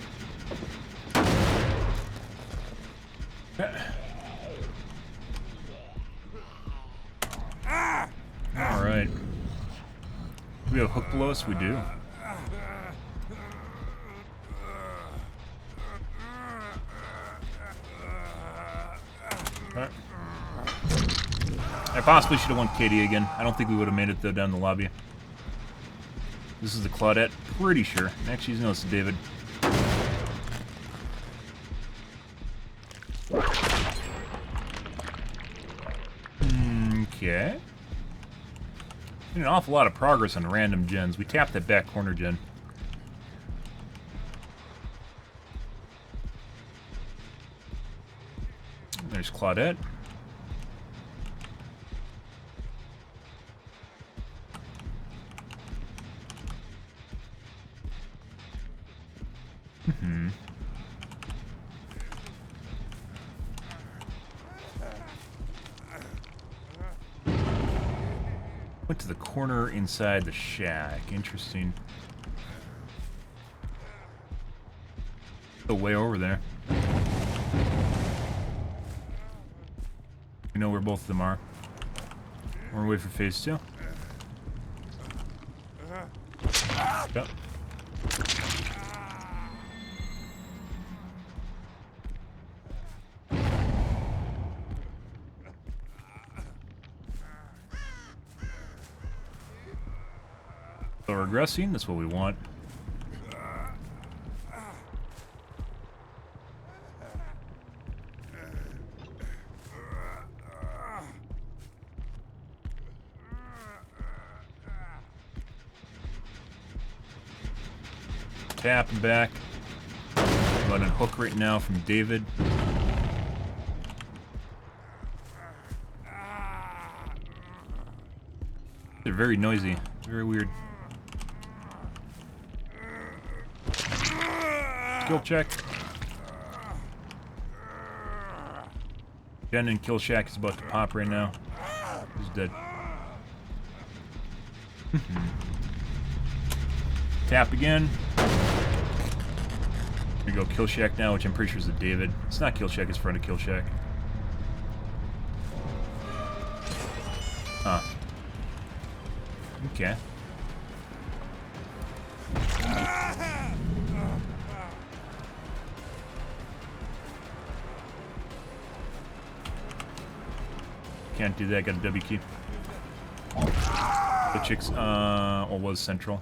All right. Do we have a hook below us? We do. Right. I possibly should have won Katie again. I don't think we would have made it though down the lobby. This is the Claudette, pretty sure. Actually, no, it's David. Okay. An awful lot of progress on random gens. We tapped that back corner gen. There's Claudette. Went to the corner inside the shack. Interesting. Oh, way over there. We know where both of them are. We're away for phase 2. Yep. So regressing, that's what we want. Tap and back. Running hook right now from David. They're very noisy. Very weird. Skill check. Jen in Kill Shack is about to pop right now. He's dead. Tap again. We go Kill Shack now, which I'm pretty sure is a David. It's not Kill Shack, it's front of Kill Shack. Huh. Okay. Can't do that, got a W key. The chick's, was central.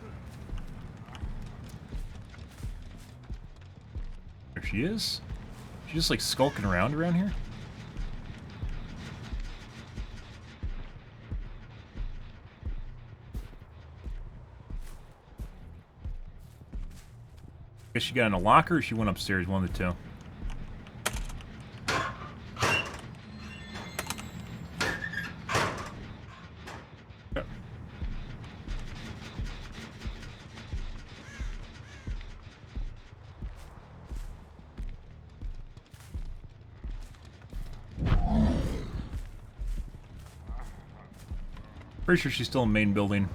There she is. She's just like skulking around here. Guess she got in a locker or she went upstairs, one of the two. Pretty sure she's still in main building.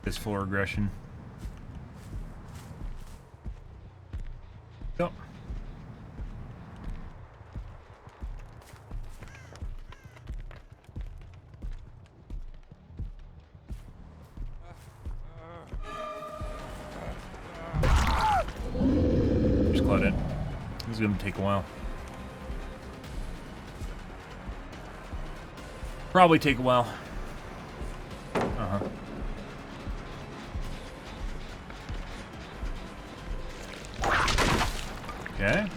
This full regression. Yep. Just Claudette. This is gonna take a while. Probably take a while. Uh-huh. Okay.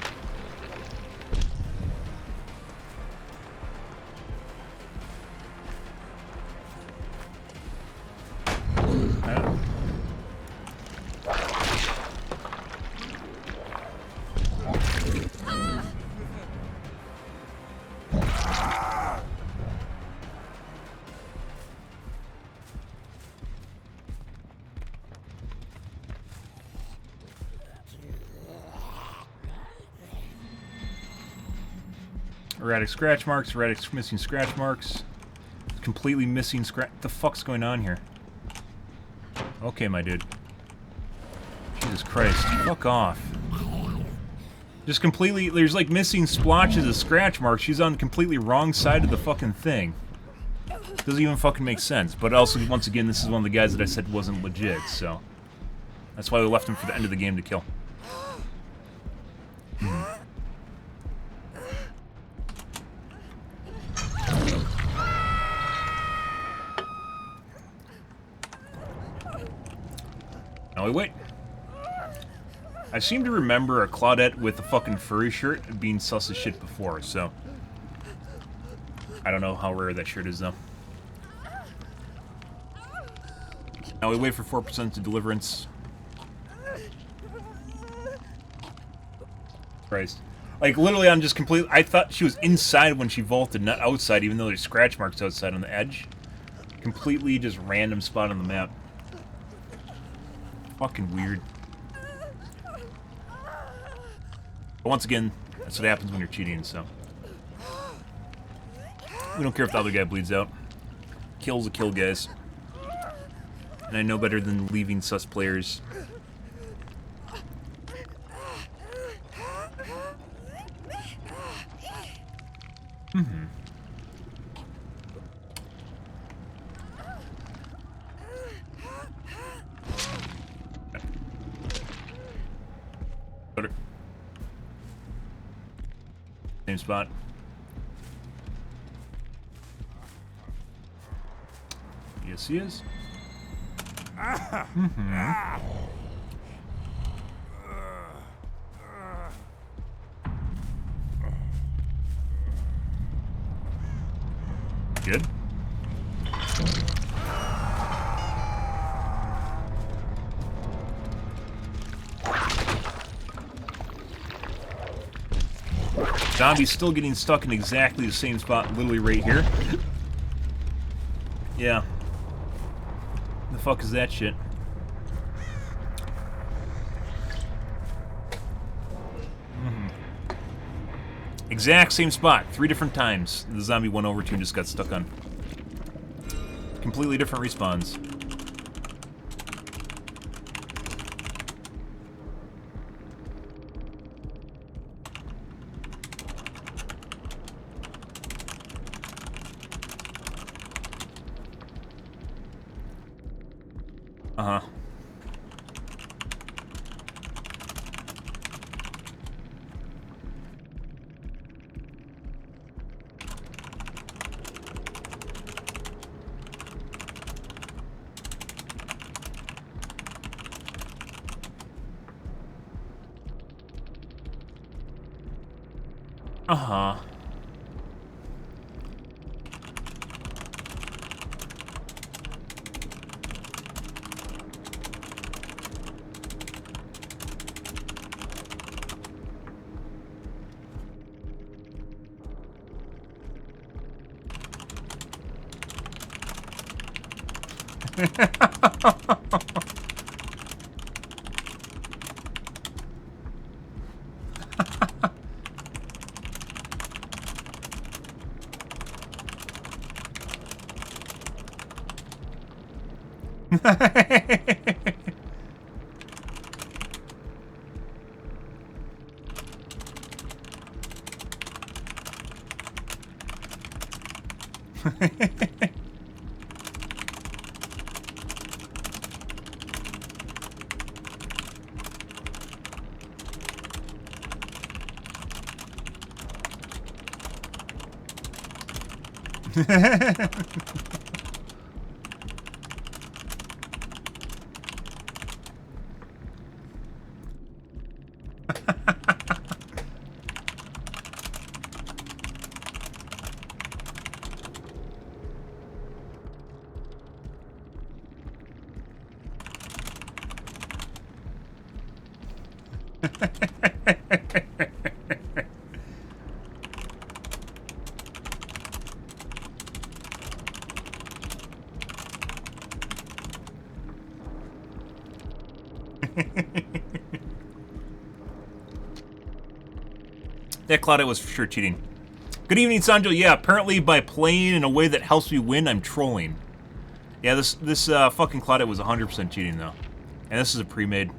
Erratic scratch marks, erratic missing scratch marks. Completely missing scratch. What the fuck's going on here? Okay, my dude. Jesus Christ. Fuck off. Just completely... There's like missing splotches of scratch marks. She's on the completely wrong side of the fucking thing. Doesn't even fucking make sense. But also, once again, this is one of the guys that I said wasn't legit, so... That's why we left him for the end of the game to kill. Now we wait. I seem to remember a Claudette with a fucking furry shirt being sus as shit before, so... I don't know how rare that shirt is, though. Now we wait for 4% to deliverance. Christ. Like, literally, I'm just completely... I thought she was inside when she vaulted, not outside, even though there's scratch marks outside on the edge. Completely just random spot on the map. Fucking weird. But once again, that's what happens when you're cheating, so... We don't care if the other guy bleeds out. Kill's a kill, guys. And I know better than leaving sus players. Same spot. Yes, he is. Good. Zombie's still getting stuck in exactly the same spot, literally right here. Yeah. The fuck is that shit? Exact same spot, 3 different times. The zombie went over to and just got stuck on. Completely different respawns. Uh-huh. Uh-huh. That Claudette was for sure cheating. Good evening, Sanjo. Yeah, apparently by playing in a way that helps me win, I'm trolling. Yeah, this fucking Claudette was 100% cheating, though. And this is a pre-made.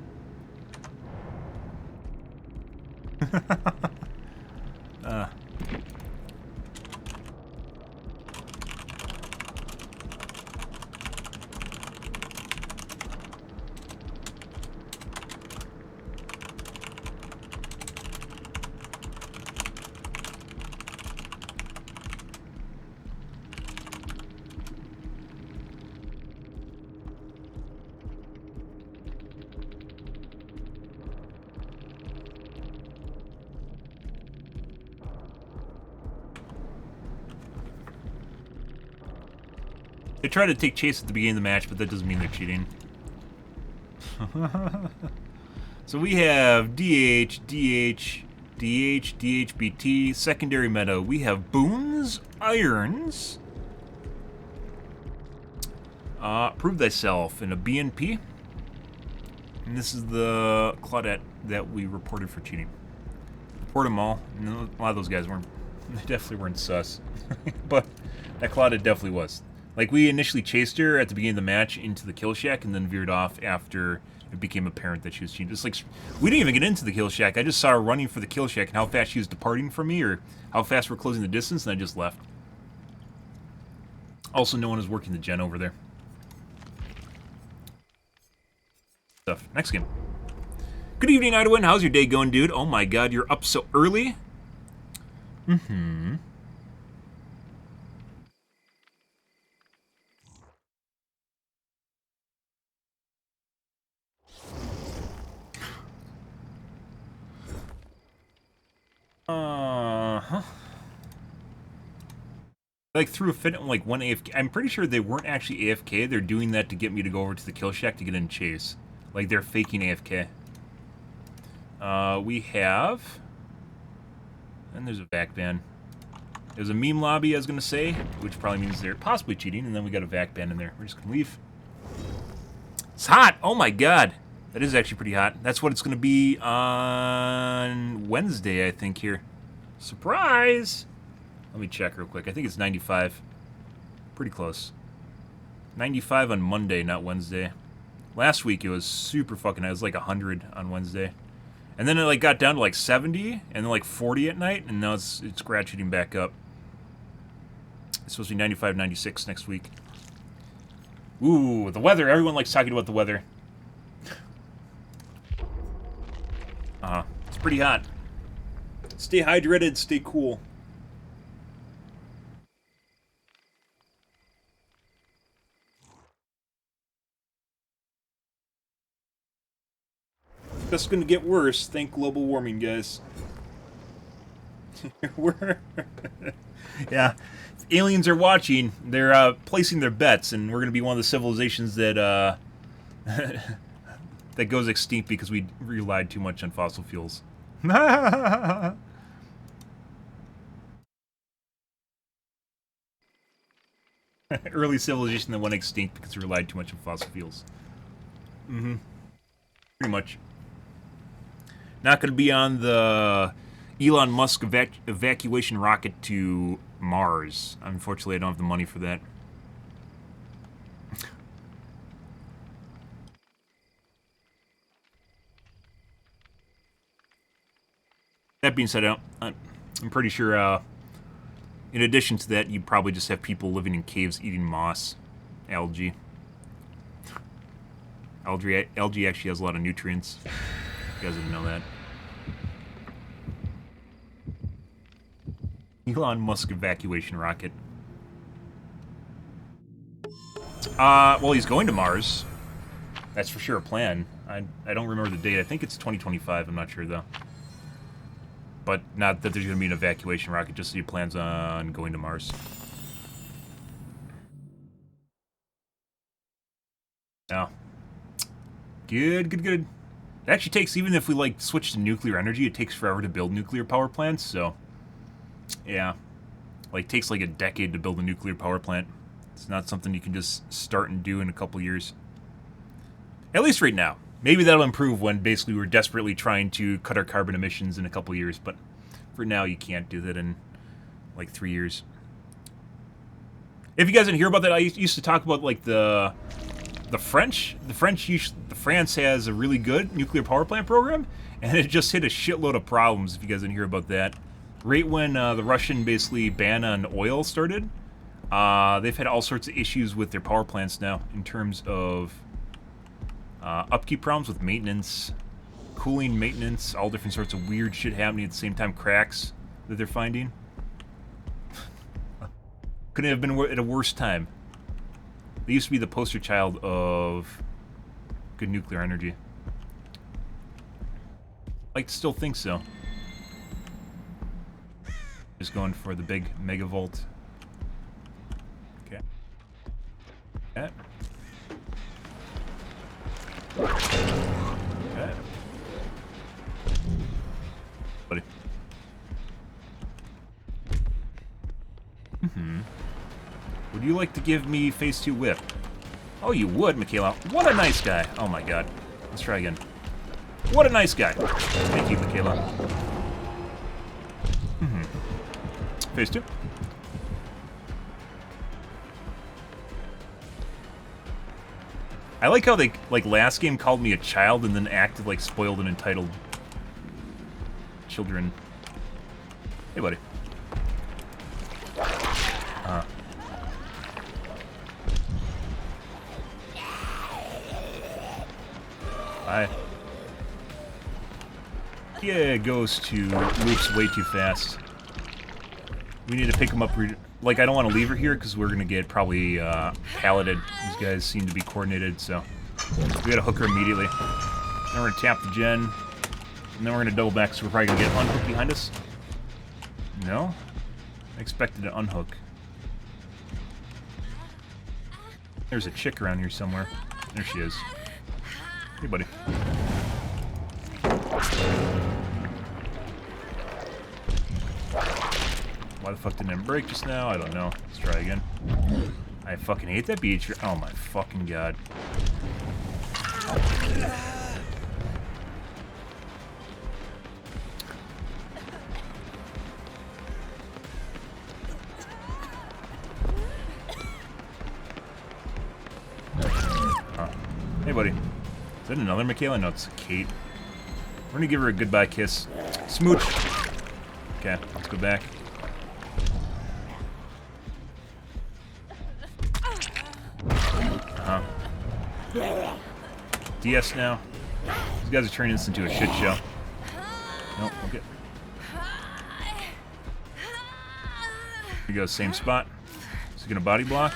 They try to take chase at the beginning of the match, but that doesn't mean they're cheating. So we have DH, DH, DH, DHBT, secondary meta. We have Boons, Irons, Prove Thyself, and a BNP. And this is the Claudette that we reported for cheating. Report them all. A lot of those guys weren't, they definitely weren't sus. But that Claudette definitely was. Like, we initially chased her at the beginning of the match into the kill shack and then veered off after it became apparent that she was cheating. It's like, we didn't even get into the kill shack. I just saw her running for the kill shack and how fast she was departing from me or how fast we're closing the distance, and I just left. Also, no one is working the gen over there. Stuff. Next game. Good evening, Idawin. How's your day going, dude? Oh my god, you're up so early? Mm-hmm. Uh-huh. Like, through a fit, like, one AFK. I'm pretty sure they weren't actually AFK. They're doing that to get me to go over to the kill shack to get in chase. Like, they're faking AFK. We have... And there's a vac ban. There's a meme lobby, I was gonna say, which probably means they're possibly cheating, and then we got a vac ban in there. We're just gonna leave. It's hot! Oh my god! That is actually pretty hot. That's what it's gonna be on Wednesday, I think, here. Surprise! Let me check real quick. I think it's 95. Pretty close. 95 on Monday, not Wednesday. Last week it was super fucking hot. It was like 100 on Wednesday. And then it like got down to like 70 and then like 40 at night, and now it's ratcheting back up. It's supposed to be 95, 96 next week. Ooh, the weather. Everyone likes talking about the weather. It's pretty hot. Stay hydrated, stay cool. That's gonna get worse. Thank global warming, guys. Yeah. If aliens are watching, they're placing their bets, and we're gonna be one of the civilizations that that goes extinct because we relied too much on fossil fuels. Early civilization that went extinct because we relied too much on fossil fuels. Mm-hmm. Pretty much. Not going to be on the Elon Musk evacuation rocket to Mars. Unfortunately, I don't have the money for that. That being said, I'm pretty sure, in addition to that, you'd probably just have people living in caves eating moss. Algae. Algae actually has a lot of nutrients. You guys didn't know that. Elon Musk evacuation rocket. Well, he's going to Mars. That's for sure a plan. I don't remember the date. I think it's 2025. I'm not sure, though. But not that there's going to be an evacuation rocket, just that he plans on going to Mars. Yeah. Good. It actually takes, even if we, like, switch to nuclear energy, it takes forever to build nuclear power plants, so... Yeah. Like, it takes, like, a decade to build a nuclear power plant. It's not something you can just start and do in a couple years. At least right now. Maybe that'll improve when basically we're desperately trying to cut our carbon emissions in a couple years, but for now you can't do that in, like 3 years. If you guys didn't hear about that, I used to talk about like the France has a really good nuclear power plant program, and it just hit a shitload of problems. If you guys didn't hear about that, right when the Russian basically ban on oil started, they've had all sorts of issues with their power plants now in terms of upkeep problems with maintenance, cooling maintenance, all different sorts of weird shit happening at the same time, cracks that they're finding. Couldn't have been at a worse time. They used to be the poster child of good nuclear energy. I like to still think so. Just going for the big megavolt. Okay. Okay. Okay. Buddy. Would you like to give me phase 2 whip? Oh, you would, Michaela. What a nice guy. Oh my god. Let's try again. What a nice guy. Thank you, Michaela. Phase 2. I like how they, like, last game called me a child and then acted like spoiled and entitled children. Hey, buddy. Bye. Yeah, it goes to loops way too fast. We need to pick him up. Like, I don't want to leave her here because we're going to get probably palleted. These guys seem to be coordinated, so we got to hook her immediately. Then we're going to tap the gen. And then we're going to double back, so we're probably going to get unhooked behind us. No? I expected to unhook. There's a chick around here somewhere. There she is. Hey, buddy. Why the fuck didn't it break just now? I don't know. Let's try again. I fucking hate that beach. Oh my fucking god. Hey, buddy. Is that another Michaela? No, it's Kate. We're gonna give her a goodbye kiss. Smooch. Okay, let's go back. DS now. These guys are turning this into a shit show. Nope, okay. Here we go, same spot. Is he gonna body block?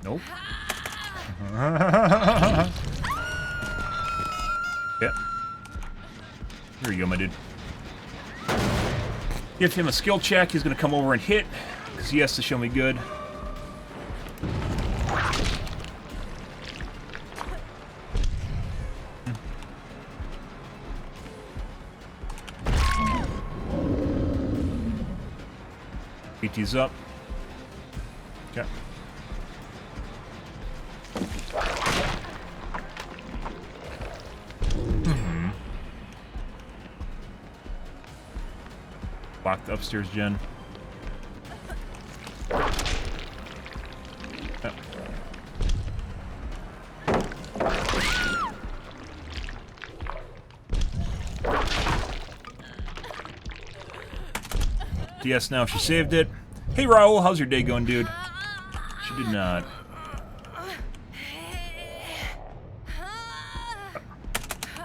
Nope. Yeah. Here you go, my dude. Give him a skill check. He's gonna come over and hit because he has to show me good. PT's up. Okay. Locked upstairs, gen. Oh. DS now, she saved it. Hey Raul, how's your day going, dude? She did not.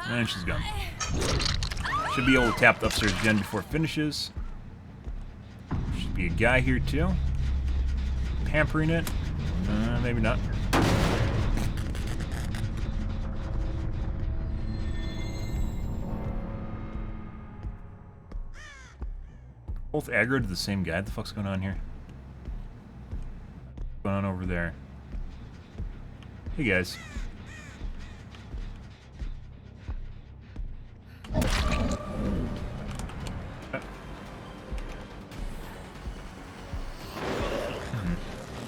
And she's gone. Should be able to tap the upstairs gen before it finishes. Should be a guy here too. Pampering it. Maybe not. Both aggro to the same guy. What the fuck's going on here? What's going on over there? Hey guys.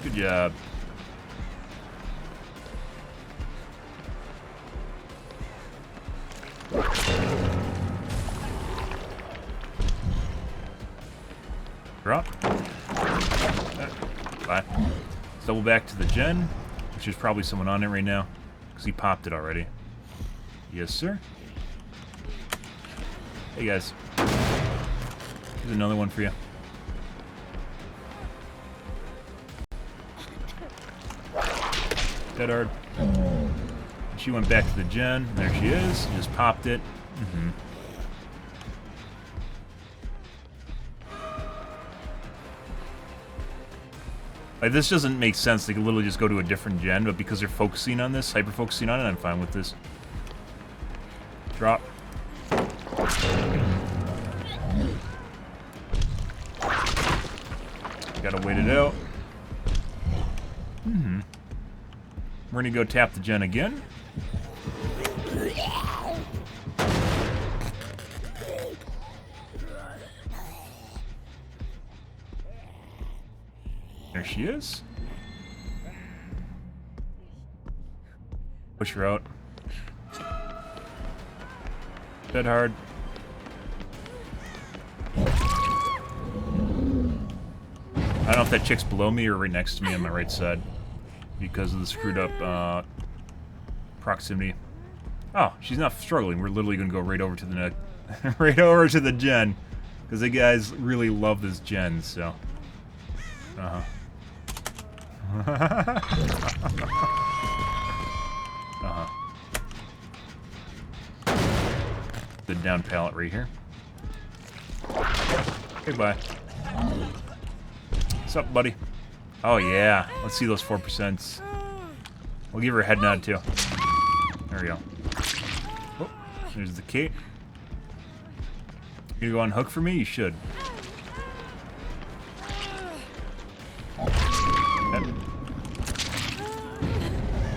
Good job. Drop. Bye. Let's double back to the gen, which is probably someone on it right now, because he popped it already. Yes, sir. Hey, guys. Here's another one for you. Dead hard. She went back to the gen. There she is. Just popped it. Like, this doesn't make sense. They could literally just go to a different gen, but because they're focusing on this, hyper-focusing on it, I'm fine with this. Drop. Gotta wait it out. We're gonna go tap the gen again. There she is. Push her out. Dead hard. I don't know if that chick's below me or right next to me on my right side because of the screwed up proximity. Oh, she's not struggling. We're literally gonna go right over to the right over to the gen because the guys really love this gen. So, The down pallet right here. Hey, bye. What's up, buddy? Oh, yeah. Let's see those 4%. We'll give her a head nod, too. There we go. Oh, there's the Kate. You gonna go on hook for me? You should. Yep.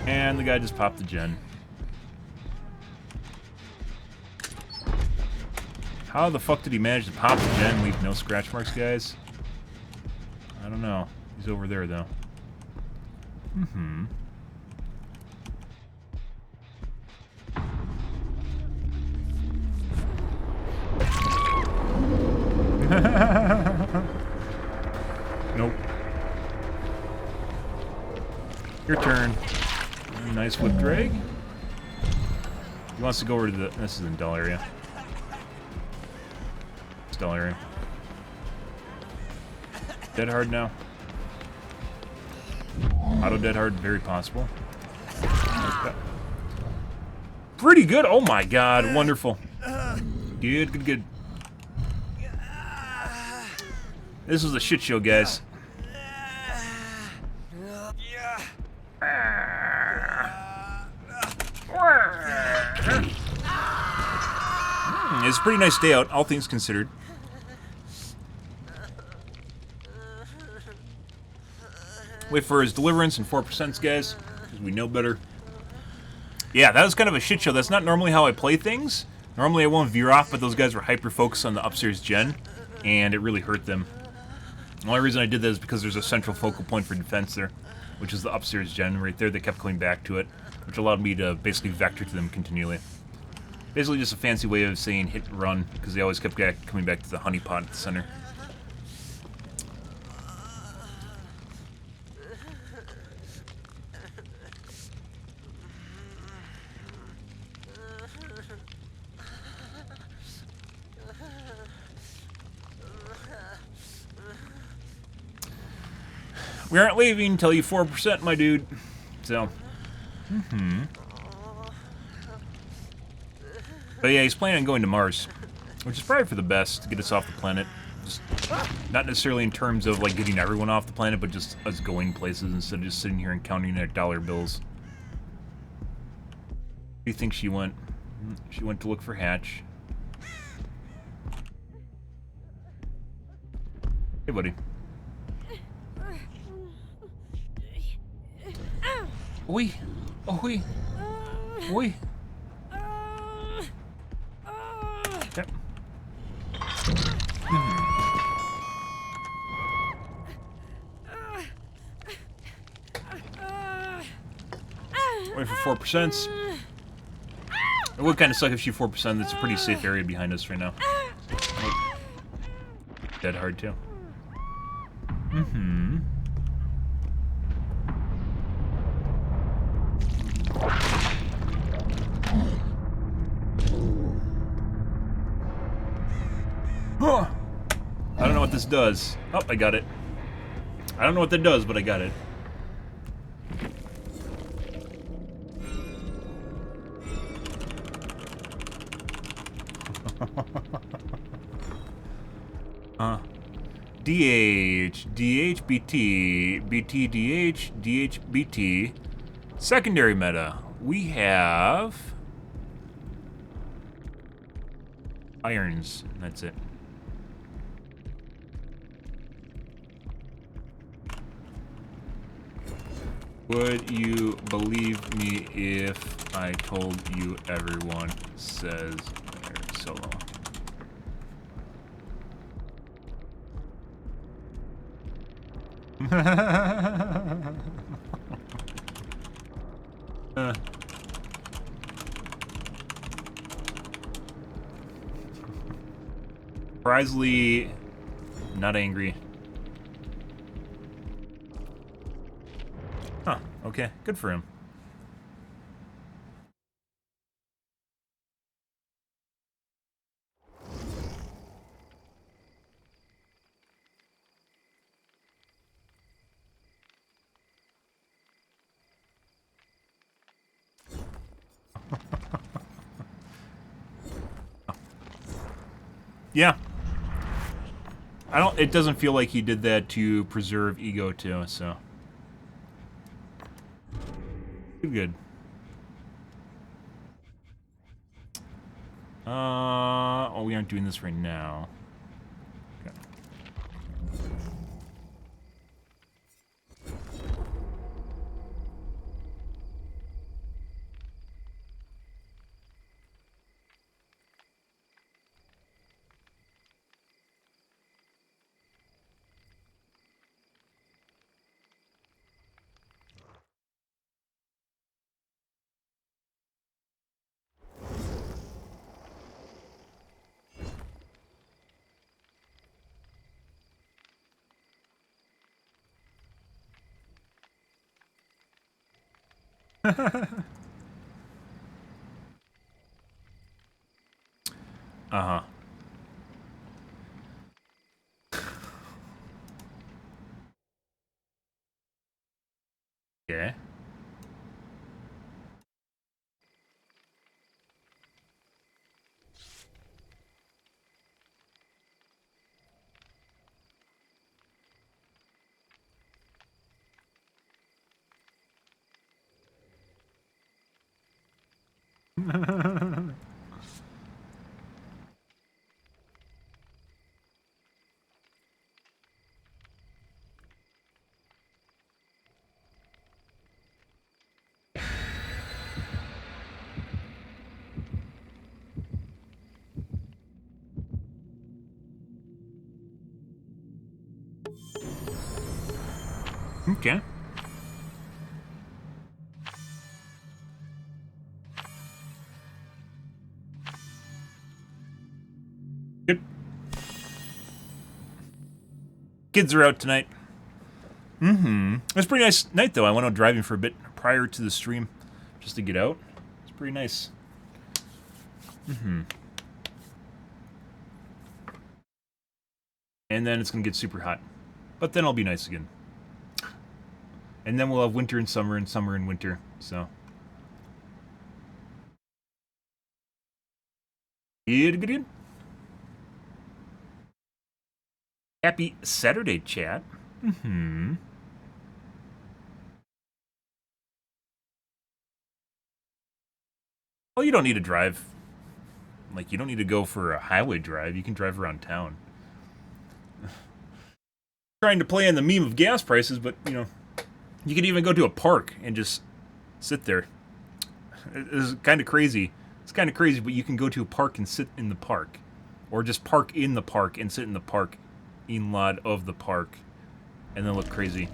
And the guy just popped the gen. How the fuck did he manage to pop the gen and leave no scratch marks, guys? I don't know. He's over there, though. Nope. Your turn. Nice whip drag. He wants to go over to the... This is in dull area. Dull area. Dead hard now. Auto dead hard, very possible. Pretty good. Oh my god, wonderful. Good, good, good. This was a shit show, guys. It's a pretty nice day out, all things considered. Wait for his deliverance and 4%, guys, because we know better. Yeah, that was kind of a shit show. That's not normally how I play things. Normally I won't veer off, but those guys were hyper-focused on the upstairs gen, and it really hurt them. The only reason I did that is because there's a central focal point for defense there, which is the upstairs gen right there. They kept coming back to it, which allowed me to basically vector to them continually. Basically just a fancy way of saying hit and run, because they always kept coming back to the honeypot at the center. We aren't leaving until you 4%, my dude. So, But yeah, he's planning on going to Mars, which is probably for the best to get us off the planet. Just not necessarily in terms of like getting everyone off the planet, but just us going places instead of just sitting here and counting our dollar bills. Where do you think she went? She went to look for Hatch. Hey, buddy. Oi! Oi! Oi! Yep. Wait for 4%. It would kind of suck if she 4%. That's a pretty safe area behind us right now. Dead hard, too. this does. Oh, I got it. I don't know what that does, but I got it. DH, DH, BT, BT, DH, DH, BT. Secondary meta. We have irons. That's it. Would you believe me if I told you everyone says they're solo? Surprisingly, not angry. Huh, okay, good for him. Yeah. It doesn't feel like he did that to preserve ego too, so. Good. Oh, we aren't doing this right now. Okay. Uh-huh. Yeah. Okay. Good. Kids are out tonight. Mm-hmm. It was a pretty nice night, though. I went out driving for a bit prior to the stream just to get out. It's pretty nice. Mm-hmm. And then it's going to get super hot. But then it'll be nice again. And then we'll have winter and summer and winter, so. Good. Happy Saturday, chat. Mm-hmm. Well, you don't need to drive. Like, you don't need to go for a highway drive. You can drive around town. Trying to play on the meme of gas prices, but, you know, you can even go to a park and just sit there. It's kind of crazy. It's kind of crazy, but you can go to a park and sit in the park. Or just park in the park and sit in the parking lot of the park. And then look crazy.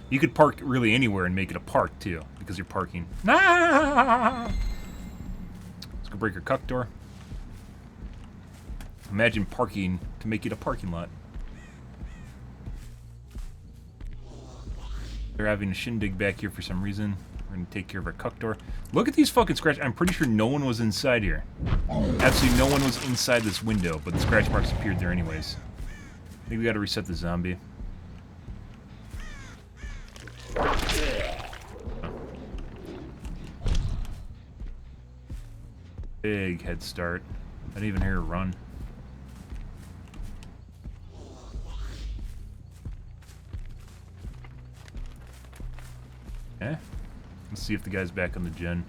You could park really anywhere and make it a park, too. Because you're parking. Let's go break your cuck door. Imagine parking to make it a parking lot. They're having a shindig back here for some reason. We're gonna take care of our cuck door. Look at these fucking scratch. I'm pretty sure no one was inside here. Absolutely no one was inside this window, but the scratch marks appeared there anyways. I think we gotta reset the zombie. Big head start. I didn't even hear her run. Okay. Let's see if the guy's back on the gen.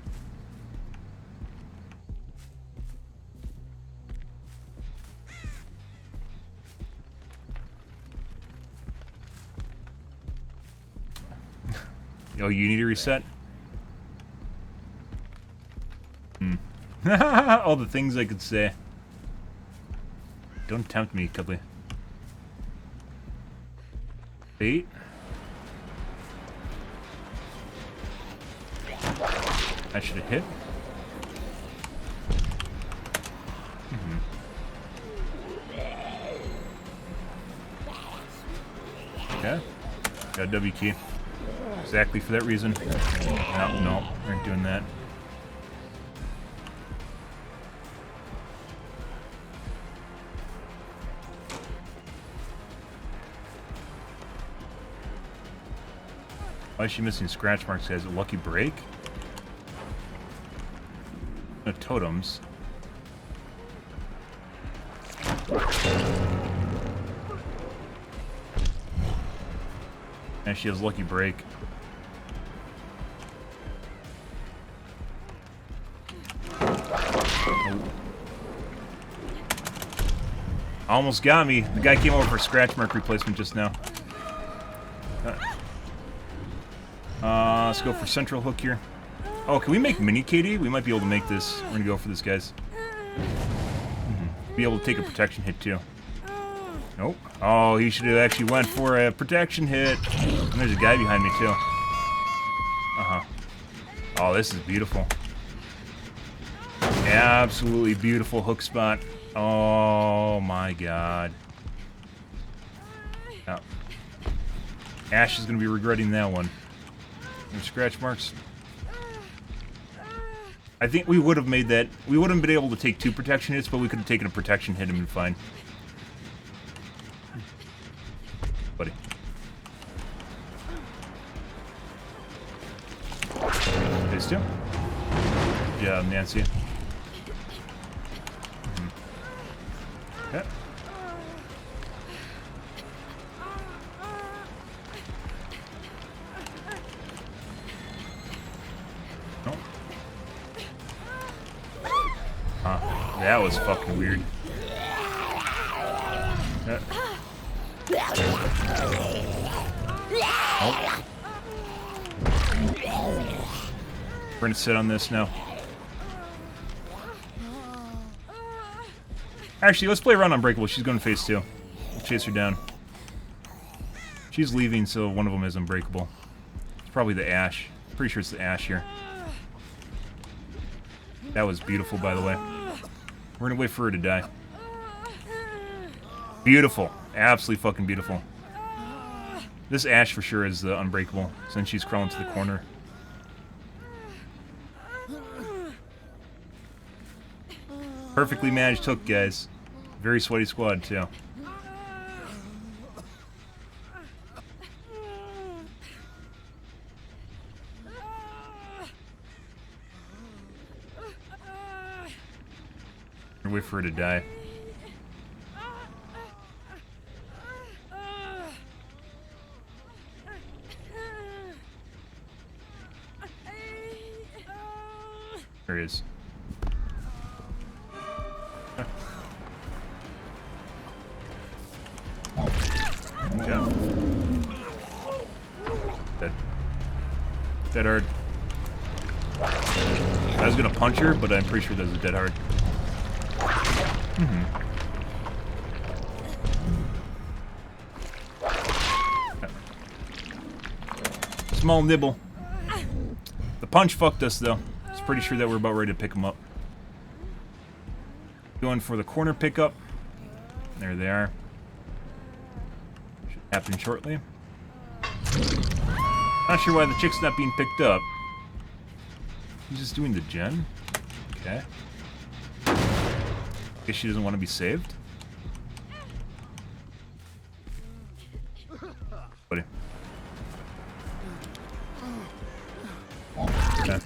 Oh, you need a reset? All the things I could say. Don't tempt me, Cuddly. 8. I should have hit. Okay. Got a W key. Exactly for that reason. No, we aren't doing that. Why is she missing scratch marks, guys? A lucky break? No totems. And she has lucky break. Almost got me. The guy came over for scratch mark replacement just now. Let's go for central hook here. Oh, can we make mini KD? We might be able to make this. We're gonna go for this, guys. Be able to take a protection hit too. Nope. Oh, he should have actually went for a protection hit. And there's a guy behind me too. Oh, this is beautiful. Absolutely beautiful hook spot. Oh my god. Oh. Ash is gonna be regretting that one. There's scratch marks. I think we would have made that. We wouldn't have been able to take 2 protection hits, but we could have taken a protection hit and been fine. Buddy. These two. Yeah, Nancy. Okay. No. That was fucking weird. Oh. We're gonna sit on this now. Actually, let's play around Unbreakable. She's going to phase 2. We'll chase her down. She's leaving, so one of them is Unbreakable. It's probably the Ash. Pretty sure it's the Ash here. That was beautiful, by the way. We're going to wait for her to die. Beautiful. Absolutely fucking beautiful. This Ash for sure is the Unbreakable, since she's crawling to the corner. Perfectly managed hook, guys. Very sweaty squad, too. Wait for her to die. There he is. Yeah. Dead. Dead hard. I was gonna punch her, but I'm pretty sure that's a dead hard. Small nibble. The punch fucked us, though. I was pretty sure that we're about ready to pick him up. Going for the corner pickup. There they are. Should happen shortly. Not sure why the chick's not being picked up. He's just doing the gen? Okay. Guess she doesn't want to be saved? Buddy. Okay.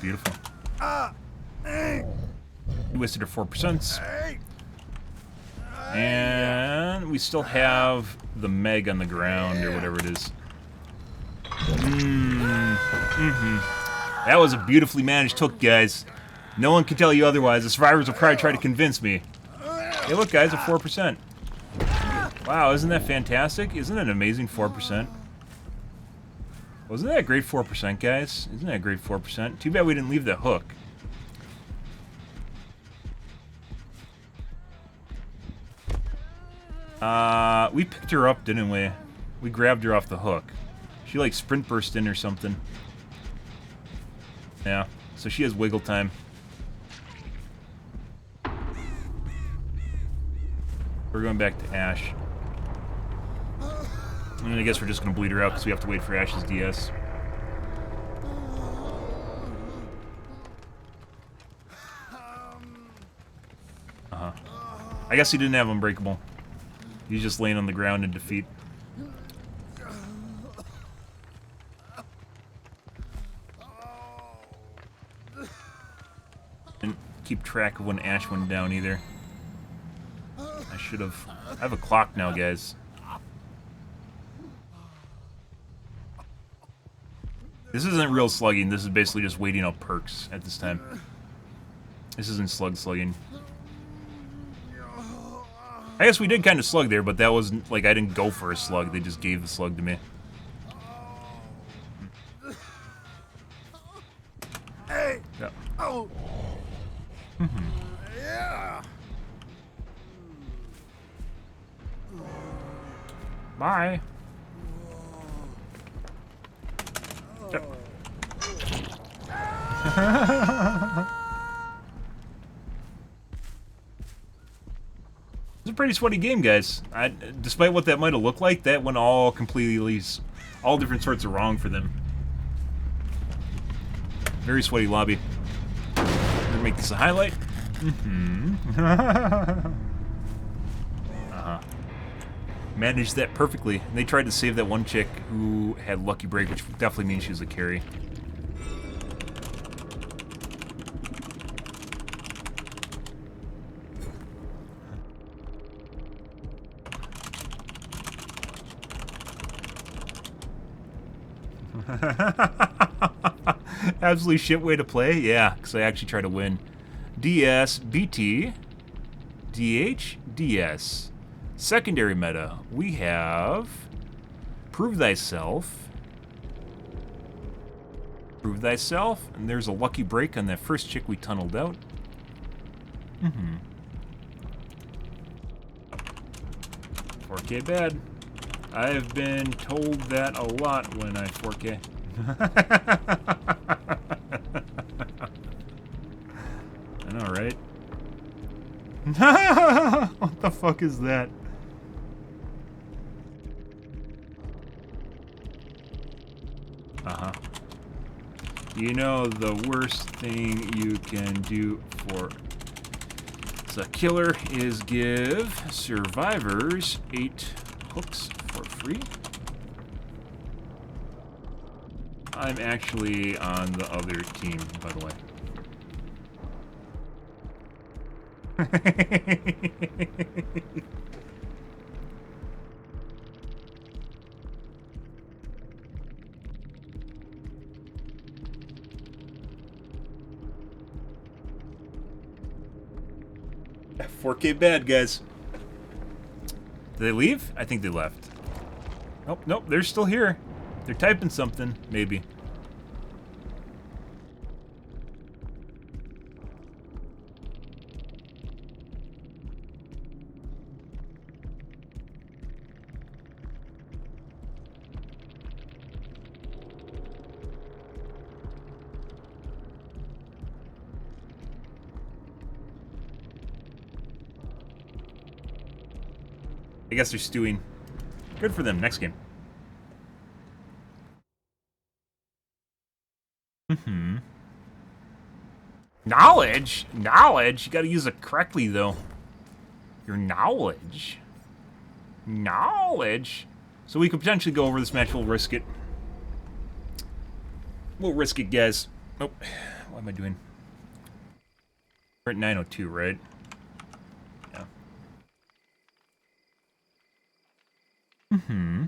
Beautiful. We wasted her 4%. And we still have the Meg on the ground, or whatever it is. That was a beautifully managed hook, guys. No one can tell you otherwise. The survivors will probably try to convince me. Hey, look, guys, a 4%. Wow, isn't that fantastic? Isn't it an amazing 4%? Wasn't that a great 4%, guys? Isn't that a great 4%? Too bad we didn't leave the hook. We picked her up, didn't we? We grabbed her off the hook. She, like, sprint burst in or something. Yeah, so she has wiggle time. We're going back to Ash. And I guess we're just going to bleed her out because we have to wait for Ash's DS. I guess he didn't have Unbreakable. He's just laying on the ground in defeat. Didn't keep track of when Ash went down either. I should have. I have a clock now, guys. This isn't real slugging. This is basically just waiting out perks at this time. This isn't slugging. I guess we did kind of slug there, but that wasn't, like, I didn't go for a slug. They just gave the slug to me. Hey! Yeah. Oh! Yeah! Bye. Yep. It's a pretty sweaty game, guys. Despite what that might have looked like, that went all completely, all different sorts of wrong for them. Very sweaty lobby. We're gonna make this a highlight. Managed that perfectly. And they tried to save that one chick who had Lucky Break, which definitely means she was a carry. Absolutely shit way to play? Yeah, because I actually try to win. DS, BT, DH, DS. Secondary meta, we have Prove Thyself. Prove Thyself, and there's a Lucky Break on that first chick we tunneled out. 4K bad. I've been told that a lot when I 4K. I know, right? What the fuck is that? You know, the worst thing you can do for the killer is give survivors 8 hooks for free. I'm actually on the other team, by the way. $4K bad, guys. Did they leave? I think they left. Nope, nope, they're still here. They're typing something, maybe. I guess they're stewing. Good for them. Next game. Mm-hmm. Knowledge? Knowledge? You gotta use it correctly, though. Your knowledge? Knowledge? So we could potentially go over this match. We'll risk it. We'll risk it, guys. Oh, what am I doing? We're at 9:02, right? Yeah. Mm-hmm.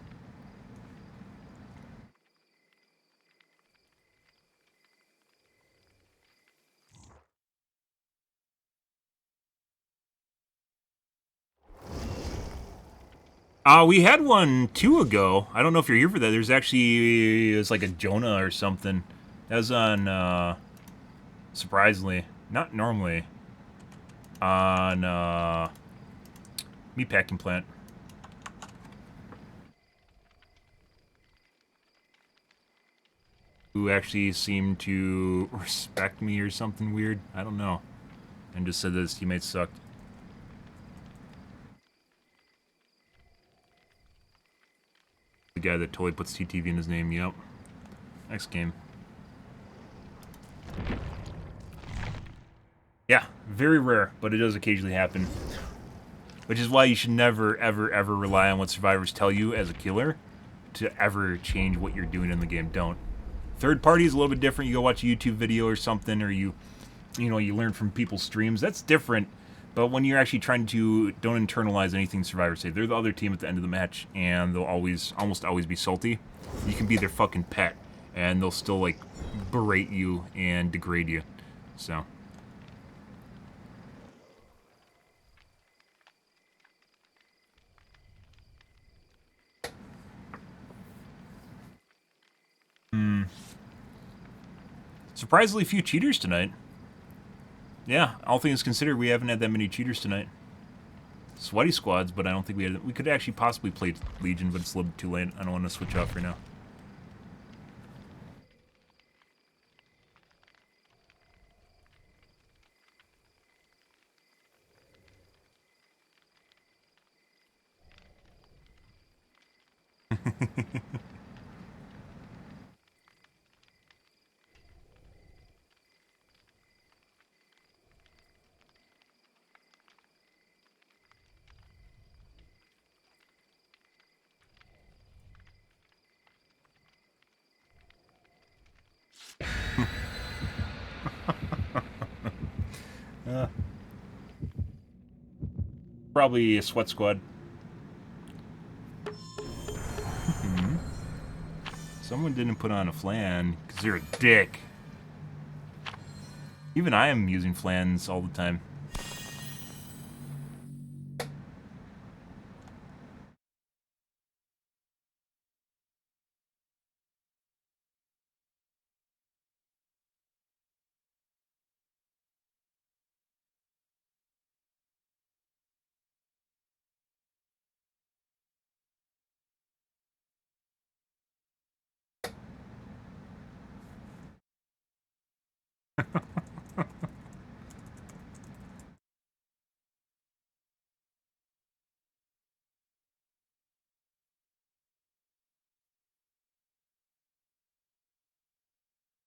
We had one 2 ago. I don't know if you're here for that. There's actually, it was like a Jonah or something. That was on, surprisingly, not normally, on, meatpacking plant. Who actually seemed to respect me or something weird. I don't know. And just said that his teammates sucked. The guy that totally puts TTV in his name, yep. Next game. Yeah, very rare, but it does occasionally happen. Which is why you should never, ever, ever rely on what survivors tell you as a killer to ever change what you're doing in the game. Don't. Third party is a little bit different. You go watch a YouTube video or something, or you learn from people's streams. That's different. But when you're actually trying to, don't internalize anything survivors say. They're the other team at the end of the match, and they'll almost always be salty. You can be their fucking pet, and they'll still, like, berate you and degrade you. So. Surprisingly few cheaters tonight. Yeah, all things considered, we haven't had that many cheaters tonight. Sweaty squads, but I don't think we had... We could actually possibly play Legion, but it's a little bit too late. I don't want to switch off right now. Probably a sweat squad. Someone didn't put on a flan because they're a dick. Even I am using flans all the time.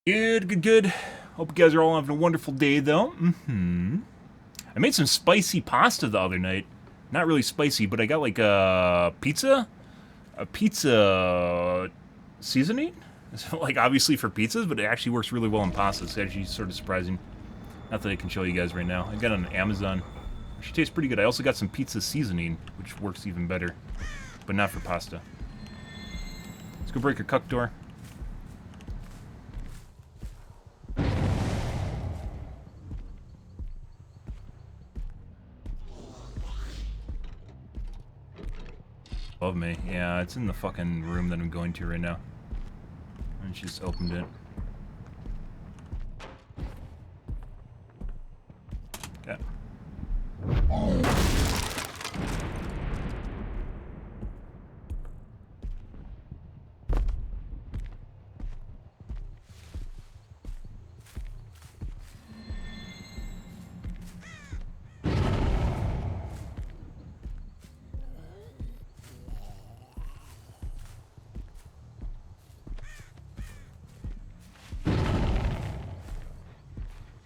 Good, good, good. Hope you guys are all having a wonderful day, though. I made some spicy pasta the other night. Not really spicy, but I got like a pizza seasoning. It's like obviously for pizzas, but it actually works really well in pasta. It's actually sort of surprising. Not that I can show you guys right now. I got it on Amazon. Actually tastes pretty good. I also got some pizza seasoning, which works even better, but not for pasta. Let's go break a cuck door. Above me. Yeah, it's in the fucking room that I'm going to right now. And she just opened it. Okay.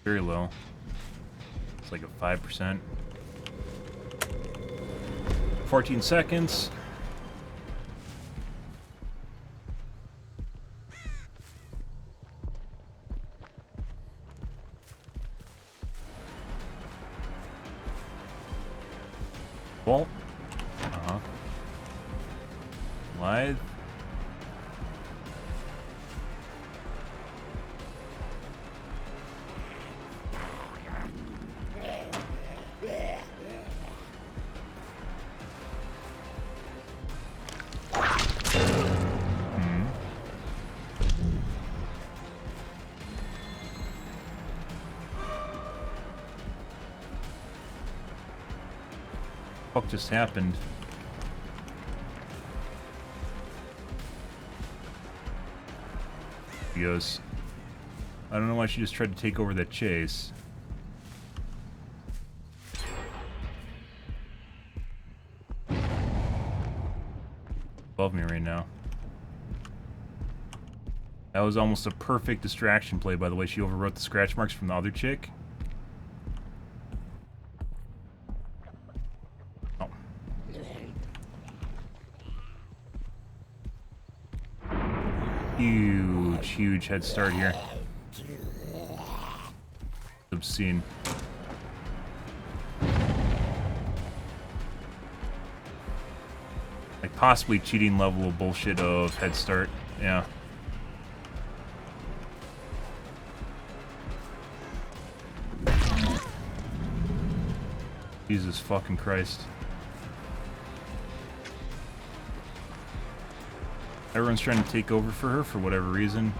Very low. It's like a 5%. 14 seconds. Well, Lithe. What just happened? He goes, I don't know why she just tried to take over that chase. Above me right now. That was almost a perfect distraction play, by the way. She overwrote the scratch marks from the other chick. Oh. Huge head start here. Obscene. Like possibly cheating level of bullshit of head start. Yeah. Jesus fucking Christ. Everyone's trying to take over for her for whatever reason.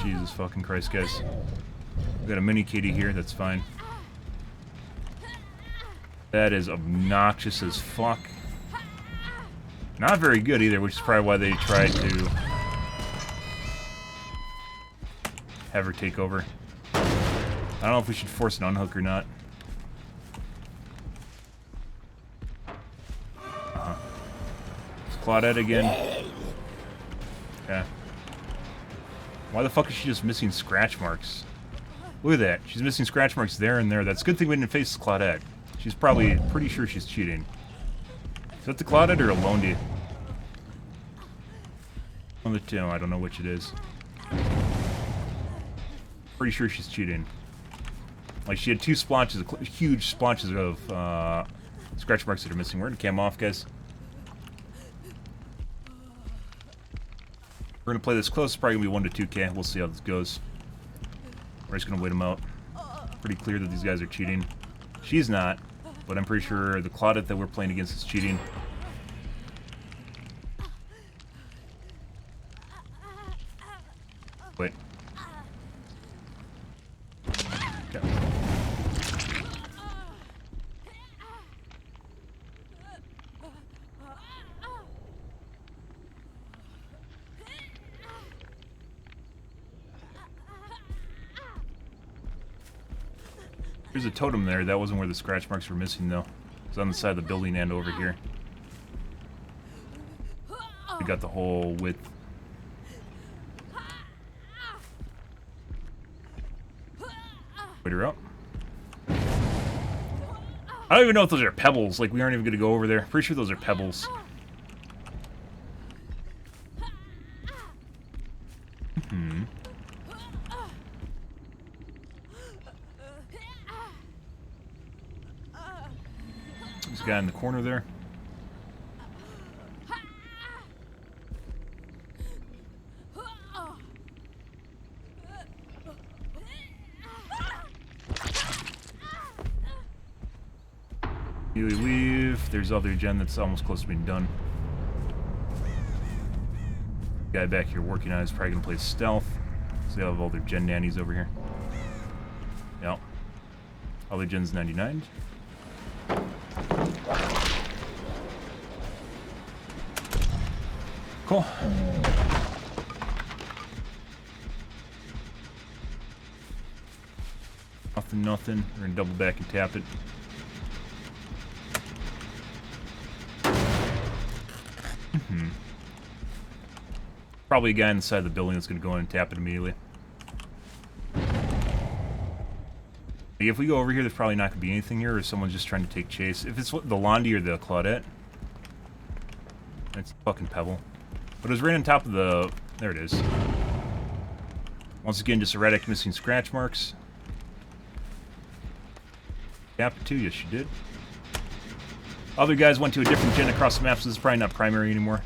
Jesus fucking Christ, guys. We got a mini kitty here, that's fine. That is obnoxious as fuck. Not very good either, which is probably why they tried to have her take over. I don't know if we should force an unhook or not. It's Claudette again. Yeah. Why the fuck is she just missing scratch marks? Look at that. She's missing scratch marks there and there. That's a good thing we didn't face Claudette. She's probably pretty sure she's cheating. Is that the Claudette or a Londy? On the two, I don't know which it is. Pretty sure she's cheating. Like, she had two splotches, huge splotches of scratch marks that are missing. We're gonna cam off, guys. We're gonna play this close. It's probably gonna be 1 to 2K. We'll see how this goes. We're just gonna wait them out. Pretty clear that these guys are cheating. She's not, but I'm pretty sure the Claudette that we're playing against is cheating. Wait. Okay. There's a totem there. That wasn't where the scratch marks were missing, though. It's on the side of the building and over here. We got the whole width. Wait her up. I don't even know if those are pebbles. Like, we aren't even going to go over there. Pretty sure those are pebbles. There's a guy in the corner there. You leave. There's other gen that's almost close to being done. Guy back here working on it is probably gonna play stealth. So they have all their gen nannies over here. Yep. Other gen's 99. Cool. Nothing. We're gonna double back and tap it. Probably a guy inside the building that's going to go in and tap it immediately. If we go over here, there's probably not going to be anything here, or someone's just trying to take chase. If it's the Londi or the Claudette, it's fucking Pebble. But it was right on top of the... There it is. Once again, just erratic missing scratch marks. Tapped it too, yes you did. Other guys went to a different gen across the map, so this is probably not primary anymore.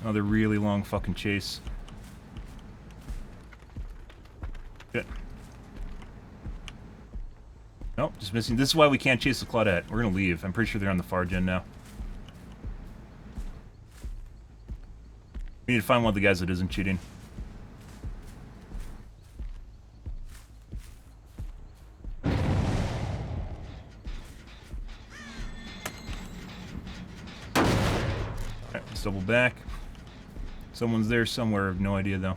Another really long fucking chase. Shit. Nope, just missing. This is why we can't chase the Claudette. We're gonna leave. I'm pretty sure they're on the far gen now. We need to find one of the guys that isn't cheating. Alright, let's double back. Someone's there somewhere, I have no idea though.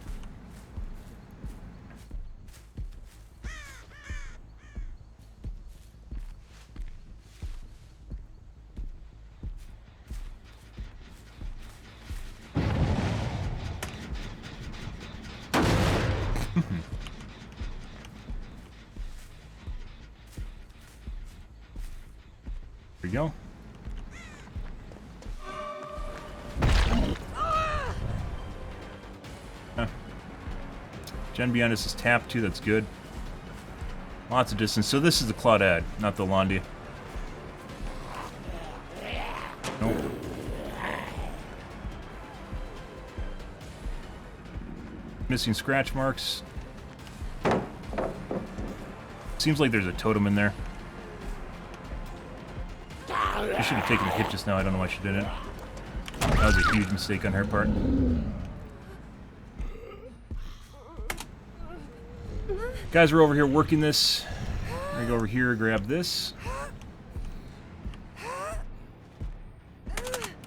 There we go. Gen beyond us is tapped too, that's good. Lots of distance. So this is the Claudette, not the Londi. Nope. Missing scratch marks. Seems like there's a totem in there. I should have taken a hit just now, I don't know why she didn't. That was a huge mistake on her part. Guys are over here working this. I'm gonna go over here, grab this.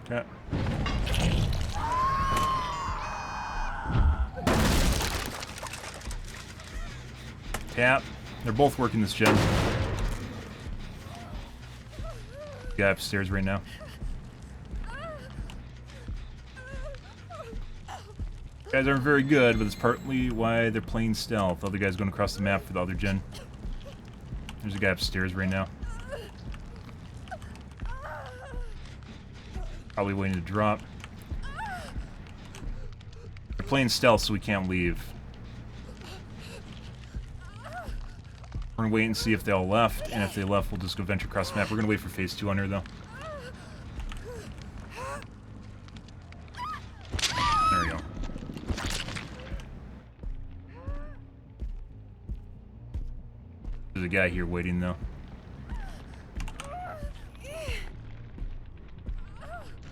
Okay. Tap. They're both working this gen. Guy upstairs right now. Guys aren't very good, but it's partly why they're playing stealth. Other guys going across the map for the other gen. There's a guy upstairs right now. Probably waiting to drop. They're playing stealth, so we can't leave. We're gonna wait and see if they all left, and if they left, we'll just go venture across the map. We're gonna wait for phase 2 on her, though. There we go. There's a guy here waiting, though.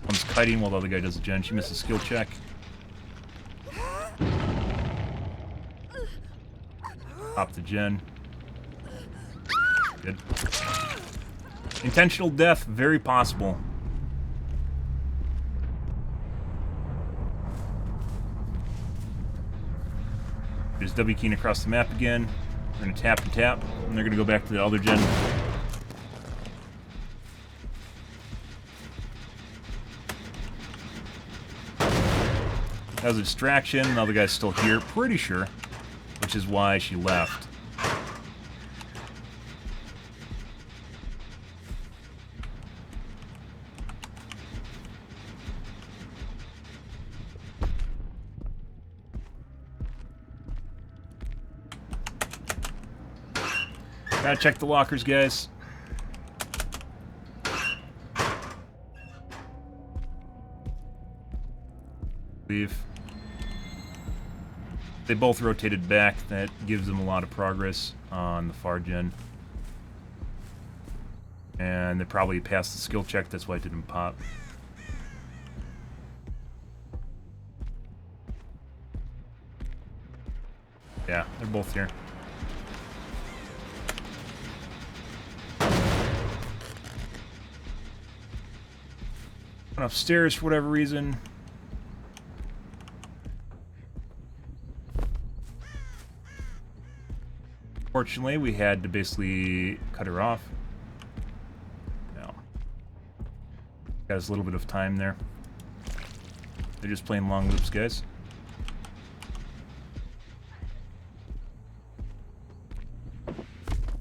One's kiting while the other guy does a gen. She missed a skill check. Pop the gen. Good. Intentional death, very possible. There's W keying across the map again. We're gonna tap and tap, and they're gonna go back to the other gen. That was a distraction. The other guy's still here, pretty sure, which is why she left. Gotta check the lockers, guys. Leave. They both rotated back. That gives them a lot of progress on the far gen. And they probably passed the skill check, that's why it didn't pop. Yeah, they're both here. Went upstairs for whatever reason. Fortunately, we had to basically cut her off. No. Got us a little bit of time there. They're just playing long loops, guys.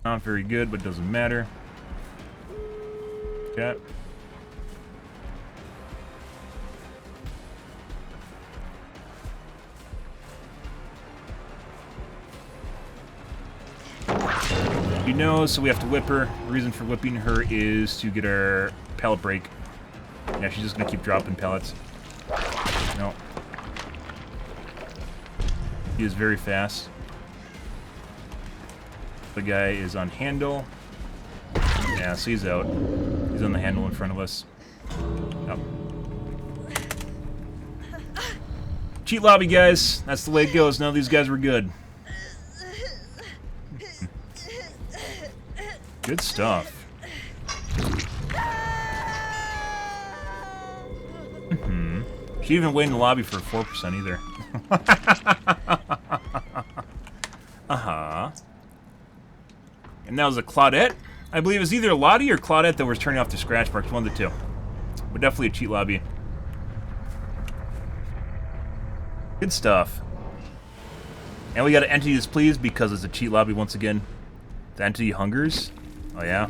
Not very good, but doesn't matter. Okay. You know, so we have to whip her. The reason for whipping her is to get our pallet break. Yeah, she's just gonna keep dropping pellets. No. He is very fast. The guy is on handle. Yeah, so he's out. He's on the handle in front of us. Oh. Cheat lobby, guys. That's the way it goes. None of these guys were good. Good stuff. She didn't even wait in the lobby for 4% either. Uh-huh. And that was a Claudette. I believe it was either Lottie or Claudette that was turning off the scratch marks, one of the two. But definitely a cheat lobby. Good stuff. And we got to entities, please, because it's a cheat lobby once again. The entity hungers. Oh, yeah.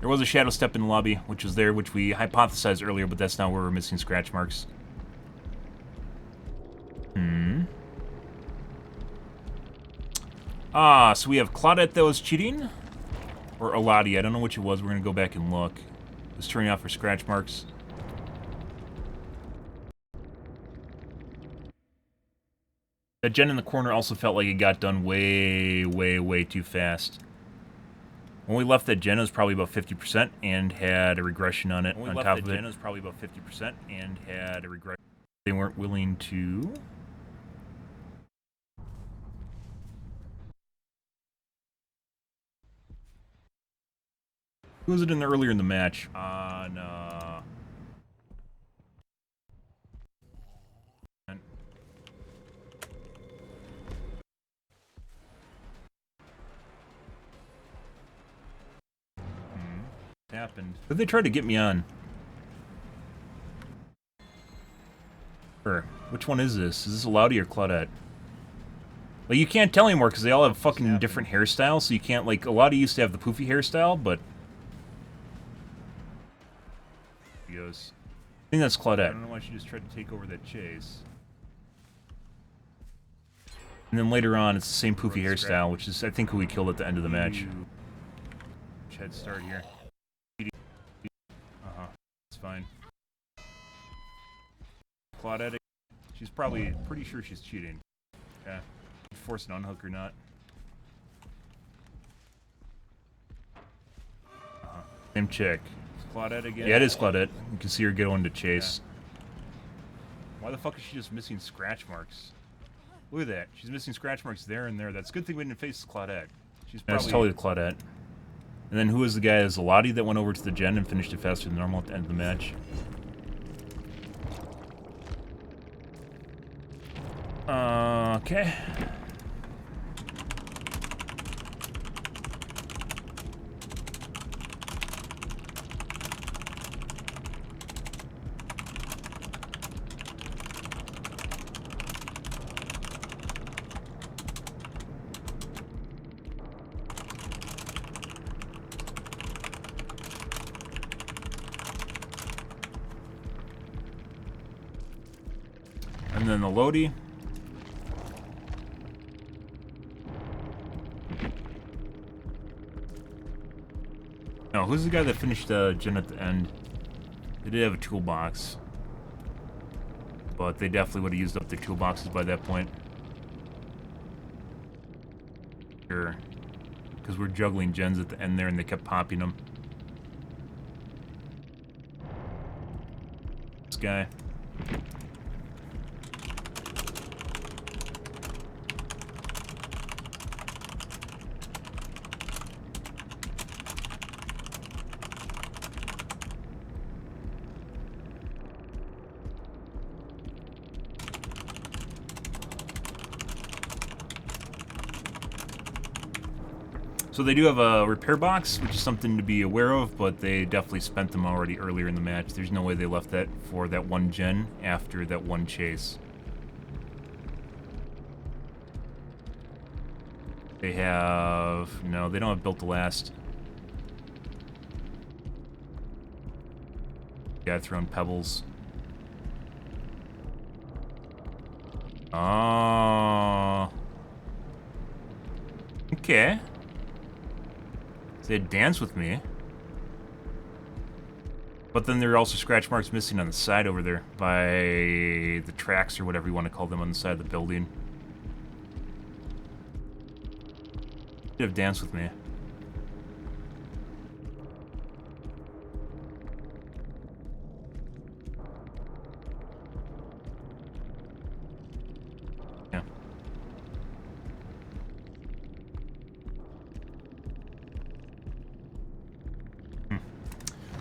There was a shadow step in the lobby, which was there, which we hypothesized earlier, but that's not where we're missing scratch marks. Ah, so we have Claudette that was cheating? Or Eladi, I don't know which it was. We're going to go back and look. It was turning off her scratch marks. That gen in the corner also felt like it got done way, way, way too fast. When we left that gen, it was probably about 50% and had a regression on it. On top of it, it was probably about 50% and had a regression. They weren't willing to. Who was it in earlier in the match? On, happened. But they tried to get me on. Which one is this? Is this Eladi or Claudette? Like, you can't tell anymore because they all have fucking different hairstyles, so you can't, like, Eladi used to have the poofy hairstyle, but... He goes. I think that's Claudette. I don't know why she just tried to take over that chase. And then later on, it's the same poofy hairstyle, which is, I think, who we killed at the end of the match. Head start here. Uh-huh. It's fine. Claudette, she's probably pretty sure she's cheating. Yeah. Force an unhook or not. Same chick. Is Claudette again? Yeah, it is Claudette. You can see her going to chase. Yeah. Why the fuck is she just missing scratch marks? Look at that. She's missing scratch marks there and there. That's a good thing we didn't face Claudette. She's probably... That's totally the Claudette. And then who was the guy? Is Eladi that went over to the gen and finished it faster than normal at the end of the match? Okay. And then the Lodi. No, who's the guy that finished gen at the end? They did have a toolbox. But they definitely would have used up their toolboxes by that point. Sure. Because we're juggling gens at the end there and they kept popping them. This guy. So they do have a repair box, which is something to be aware of, but they definitely spent them already earlier in the match. There's no way they left that for that one gen after that one chase. They have... No, they don't have built to last. Yeah, throwing pebbles. Oh. Okay. They had dance with me. But then there are also scratch marks missing on the side over there by the tracks or whatever you want to call them on the side of the building. Should have danced with me. Yeah.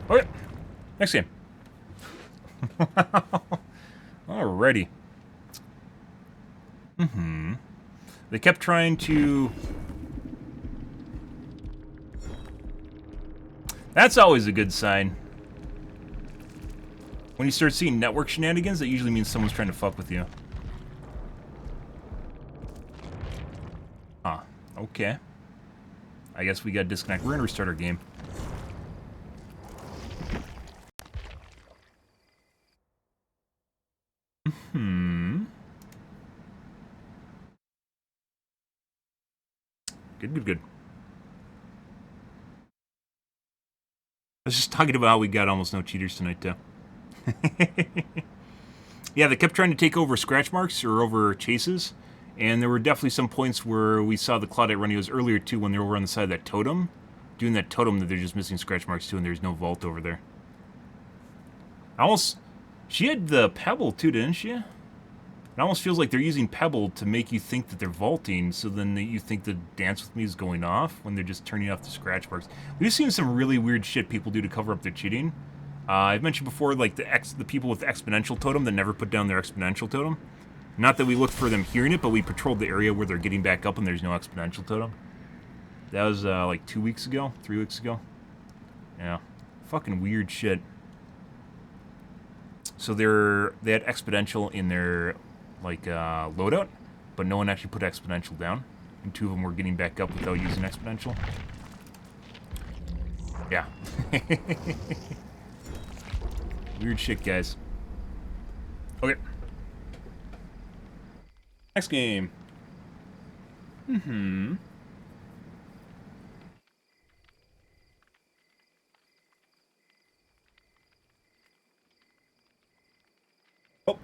Okay, next game. Alrighty. They kept trying to... That's always a good sign. When you start seeing network shenanigans, that usually means someone's trying to fuck with you. Ah, okay. I guess we got disconnect. We're gonna restart our game. Good. I was just talking about how we got almost no cheaters tonight, too. Yeah, they kept trying to take over scratch marks or over chases, and there were definitely some points where we saw the Claudette Runios earlier, too, when they were over on the side of that totem. Doing that totem that they're just missing scratch marks, too, and there's no vault over there. Almost... She had the pebble, too, didn't she? It almost feels like they're using pebble to make you think that they're vaulting, so then you think the dance with me is going off when they're just turning off the scratch marks. We've seen some really weird shit people do to cover up their cheating. I've mentioned before, like, the people with the exponential totem that never put down their exponential totem. Not that we looked for them hearing it, but we patrolled the area where they're getting back up and there's no exponential totem. That was, like, 2 weeks ago? 3 weeks ago? Yeah. Fucking weird shit. So they had exponential in their... like, loadout, but no one actually put exponential down. And 2 of them were getting back up without using exponential. Yeah. Weird shit, guys. Okay. Next game. Oh,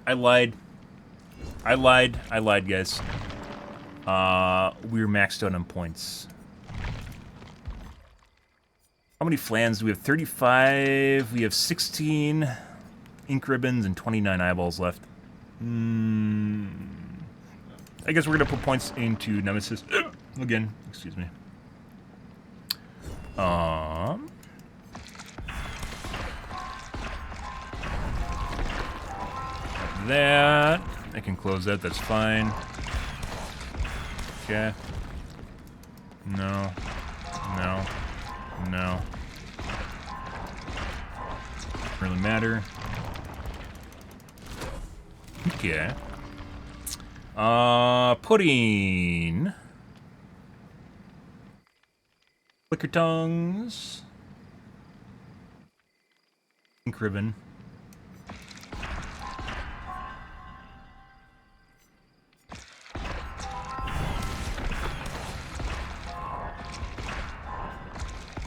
I lied. I lied, guys. We were maxed out on points. How many flans do we have? 35. We have 16 ink ribbons and 29 eyeballs left. I guess we're gonna put points into Nemesis again. Excuse me. That. I can close that, that's fine. Okay. No. Doesn't really matter. Okay. Pudding. Flicker tongues. Ink ribbon.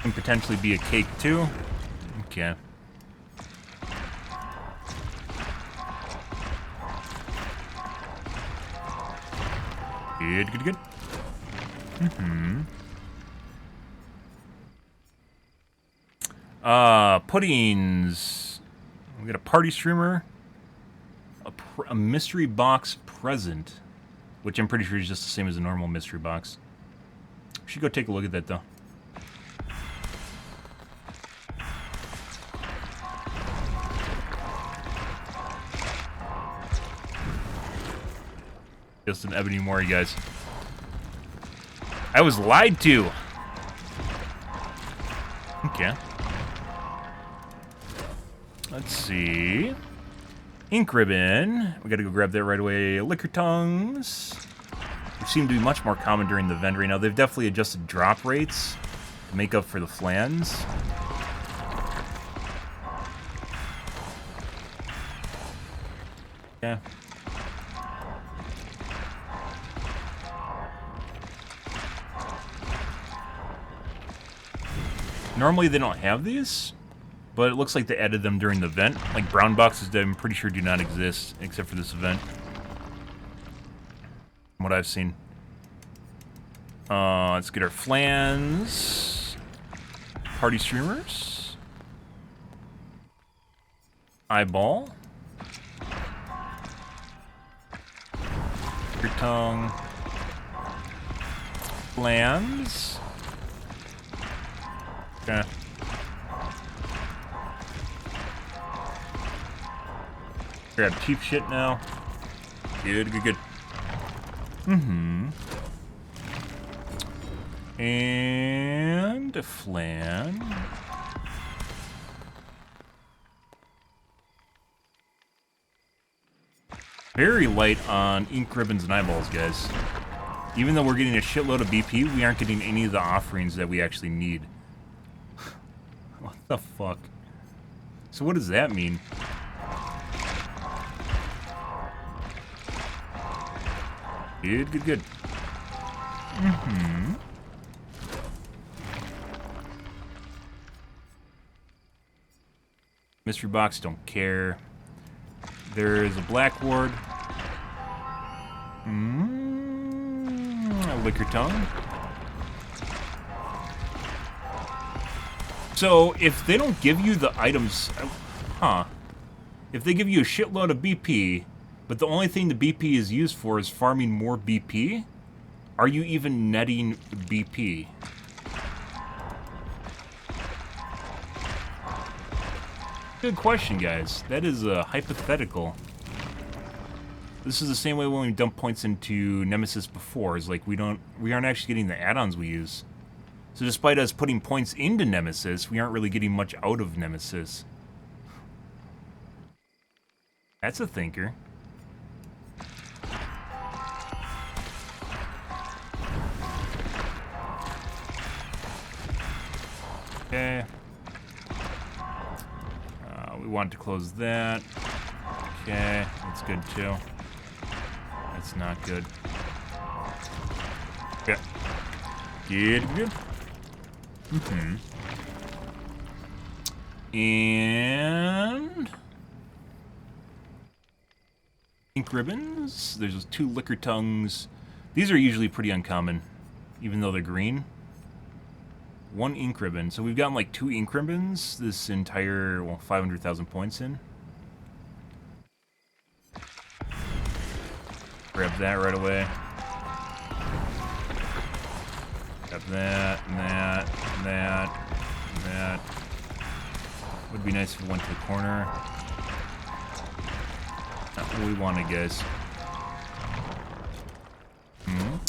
Can potentially be a cake too. Okay. Good. Puddings. We got a party streamer. A mystery box present. Which I'm pretty sure is just the same as a normal mystery box. We should go take a look at that though. Just an ebony mori, guys. I was lied to. Okay. Let's see. Ink ribbon. We gotta go grab that right away. Liquor tongues. Which seem to be much more common during the event right now. They've definitely adjusted drop rates to make up for the flans. Yeah. Normally they don't have these, but it looks like they added them during the event. Like brown boxes that I'm pretty sure do not exist except for this event. From what I've seen. Let's get our flans. Party streamers. Eyeball. Your tongue. Flans. Okay. Grab cheap shit now. Good, good, good. Mm-hmm. And a flan. Very light on ink ribbons and eyeballs, guys. Even though we're getting a shitload of BP, we aren't getting any of the offerings that we actually need. What the fuck? So what does that mean? Good, good, good. Mm-hmm. Mystery box, don't care. There's a black ward. A liquor tongue. So, if they don't give you the items... If they give you a shitload of BP, but the only thing the BP is used for is farming more BP, are you even netting BP? Good question, guys. That is a hypothetical. This is the same way when we dump points into Nemesis before. Is like we aren't actually getting the add-ons we use. So despite us putting points into Nemesis, we aren't really getting much out of Nemesis. That's a thinker. Okay. We want to close that. Okay, that's good too. That's not good. Yeah. Good, good. Mm-hmm. And... ink ribbons. There's those 2 liquor tongues. These are usually pretty uncommon, even though they're green. 1 ink ribbon. So we've gotten like 2 ink ribbons this entire, well, 500,000 points in. Grab that right away. Grab that, and that, and that, and that. Would be nice if it went to the corner. Not what we wanted, guys.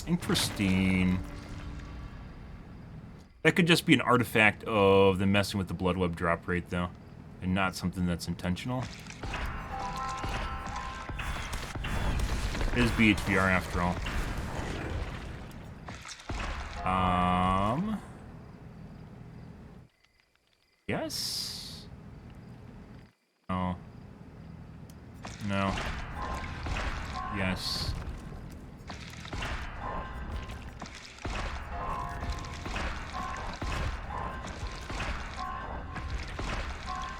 Interesting. That could just be an artifact of them messing with the blood web drop rate, though, and not something that's intentional. It is BHVR after all. Yes? No. No. Yes.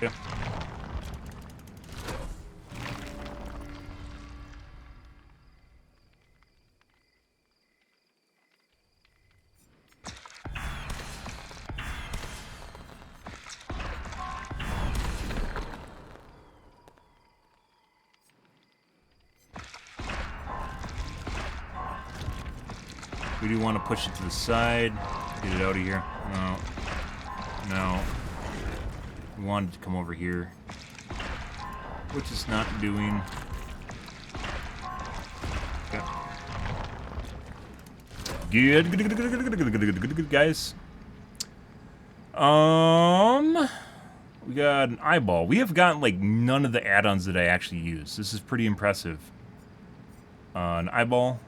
Yeah. We do want to push it to the side, get it out of here. No. No. We wanted to come over here, which it's not doing. Okay. Good, good, good, good, good, good, good, good, good, good, guys. We got an eyeball. We have gotten, like, none of the add-ons that I actually use. This is pretty impressive. An eyeball.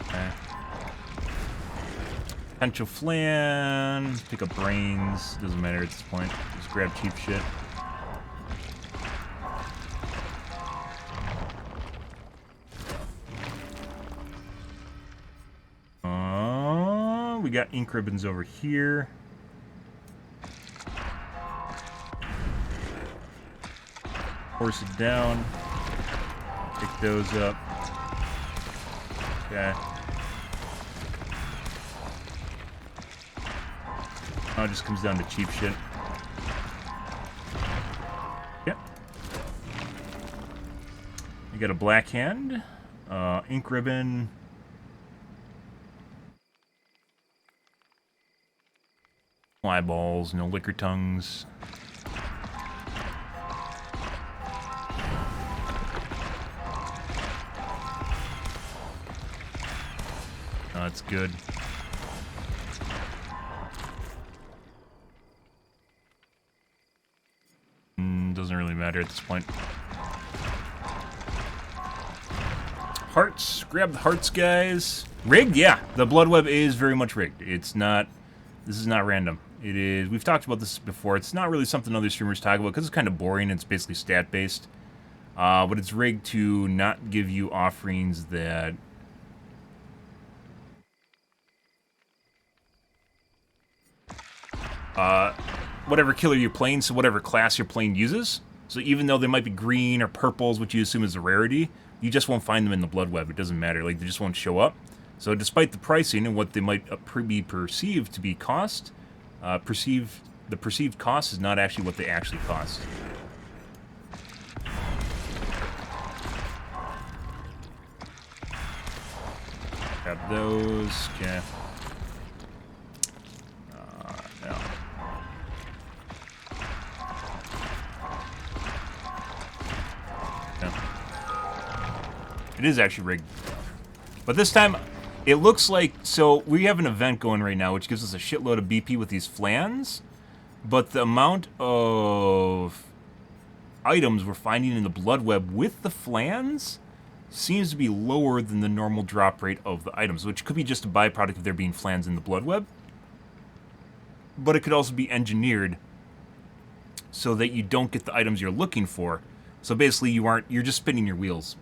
Okay. Potential flan. Pick up brains. Doesn't matter at this point. Just grab cheap shit. We got ink ribbons over here. Force it down. Pick those up. Okay. Now it just comes down to cheap shit. Yep. You got a black hand, ink ribbon. Eyeballs, no liquor tongues. Oh, that's good. Doesn't really matter at this point. Hearts. Grab the hearts, guys. Rigged? Yeah. The blood web is very much rigged. It's not... This is not random. It is... We've talked about this before. It's not really something other streamers talk about because it's kind of boring. It's basically stat-based. But it's rigged to not give you offerings that... whatever killer you're playing, so whatever class you're playing uses. So even though they might be green or purples, which you assume is a rarity, you just won't find them in the blood web. It doesn't matter. Like, they just won't show up. So despite the pricing and what they might be perceived to be cost, the perceived cost is not actually what they actually cost. Grab those. Okay. No. It is actually rigged. But this time, it looks like... So, we have an event going right now, which gives us a shitload of BP with these flans. But the amount of items we're finding in the blood web with the flans seems to be lower than the normal drop rate of the items, which could be just a byproduct of there being flans in the blood web. But it could also be engineered so that you don't get the items you're looking for. So basically, you're just spinning your wheels.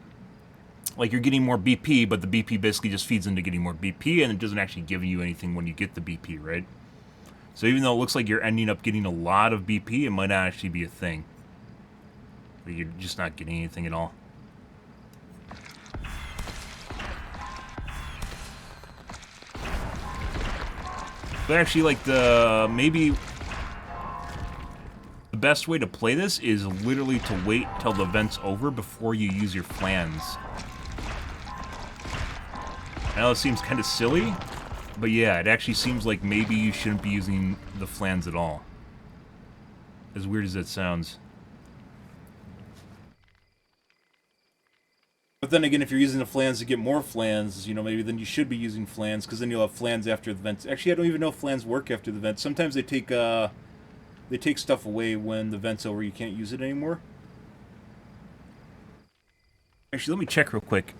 Like, you're getting more BP, but the BP basically just feeds into getting more BP, and it doesn't actually give you anything when you get the BP, right? So even though it looks like you're ending up getting a lot of BP, it might not actually be a thing. But you're just not getting anything at all. But actually, like, maybe the best way to play this is literally to wait till the event's over before you use your flans. I know it seems kind of silly, but yeah, it actually seems like maybe you shouldn't be using the flans at all. As weird as that sounds. But then again, if you're using the flans to get more flans, you know, maybe then you should be using flans, because then you'll have flans after the events. Actually, I don't even know if flans work after the event. Sometimes they take stuff away when the event's over. You can't use it anymore. Actually, let me check real quick.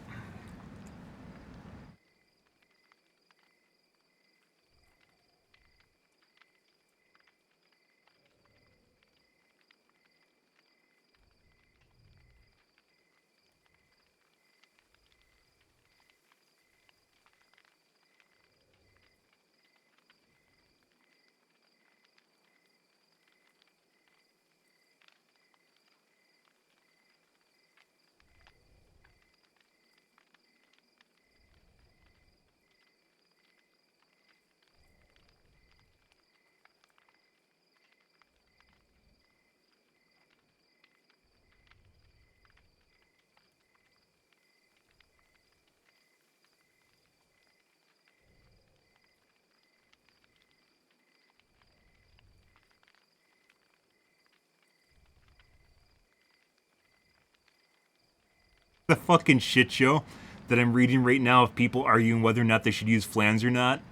The fucking shit show that I'm reading right now of people arguing whether or not they should use flans or not.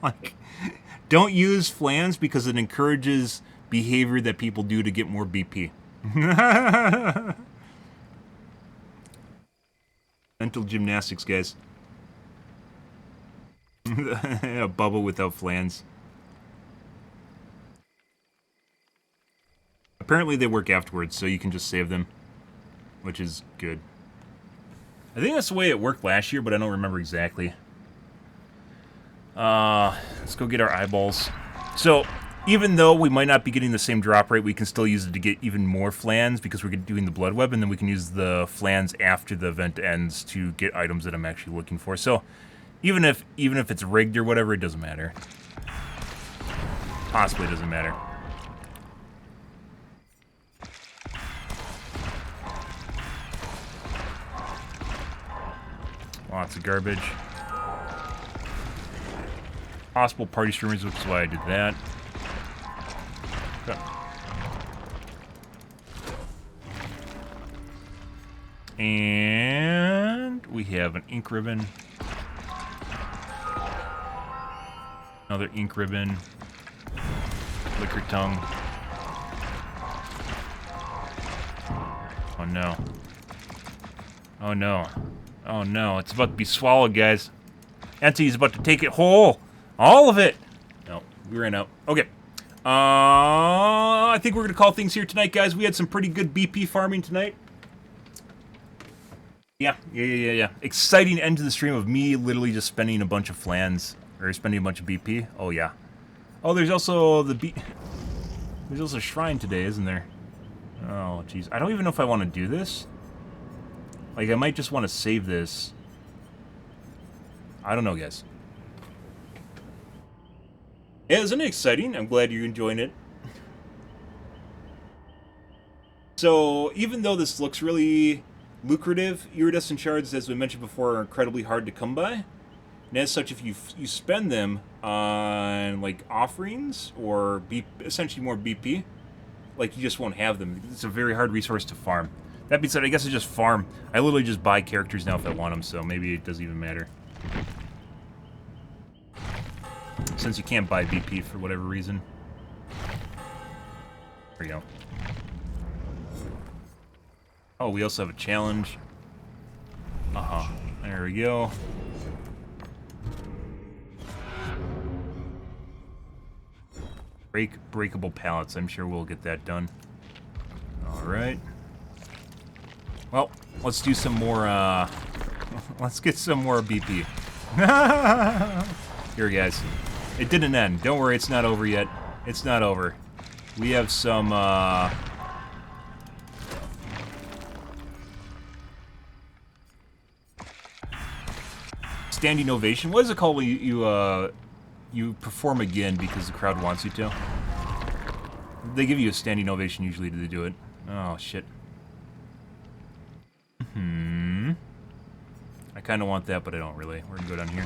Like, don't use flans because it encourages behavior that people do to get more BP. Mental gymnastics, guys. A bubble without flans. Apparently they work afterwards, so you can just save them, which is good. I think that's the way it worked last year, but I don't remember exactly. Let's go get our eyeballs. So, even though we might not be getting the same drop rate, we can still use it to get even more flans because we're doing the blood web, and then we can use the flans after the event ends to get items that I'm actually looking for. So, even if it's rigged or whatever, it doesn't matter. Possibly doesn't matter. Lots of garbage. Possible party streamers, which is why I did that. Okay. And we have an ink ribbon. Another ink ribbon. Liquor tongue. Oh no. Oh no. Oh no, it's about to be swallowed, guys. Entity's about to take it whole. All of it. No, we ran out. Okay. I think we're going to call things here tonight, guys. We had some pretty good BP farming tonight. Yeah. Exciting end to the stream of me literally just spending a bunch of flans. Or spending a bunch of BP. Oh, yeah. Oh, there's also the There's also a shrine today, isn't there? Oh, jeez. I don't even know if I want to do this. Like, I might just want to save this. I don't know, guys. Yeah, isn't it exciting? I'm glad you're enjoying it. So, even though this looks really lucrative, iridescent shards, as we mentioned before, are incredibly hard to come by. And as such, if you spend them on, like, offerings or essentially more BP, like, you just won't have them. It's a very hard resource to farm. That being said, I guess I just farm. I literally just buy characters now if I want them, so maybe it doesn't even matter. Since you can't buy BP for whatever reason. There we go. Oh, we also have a challenge. Uh-huh. There we go. Breakable pallets. I'm sure we'll get that done. Alright. Well, let's do some more, let's get some more BP. Here, guys. It didn't end. Don't worry, it's not over yet. It's not over. We have some, standing ovation. What is it called when you perform again because the crowd wants you to? They give you a standing ovation usually to do it. Oh, shit. I kind of want that, but I don't really. We're going to go down here.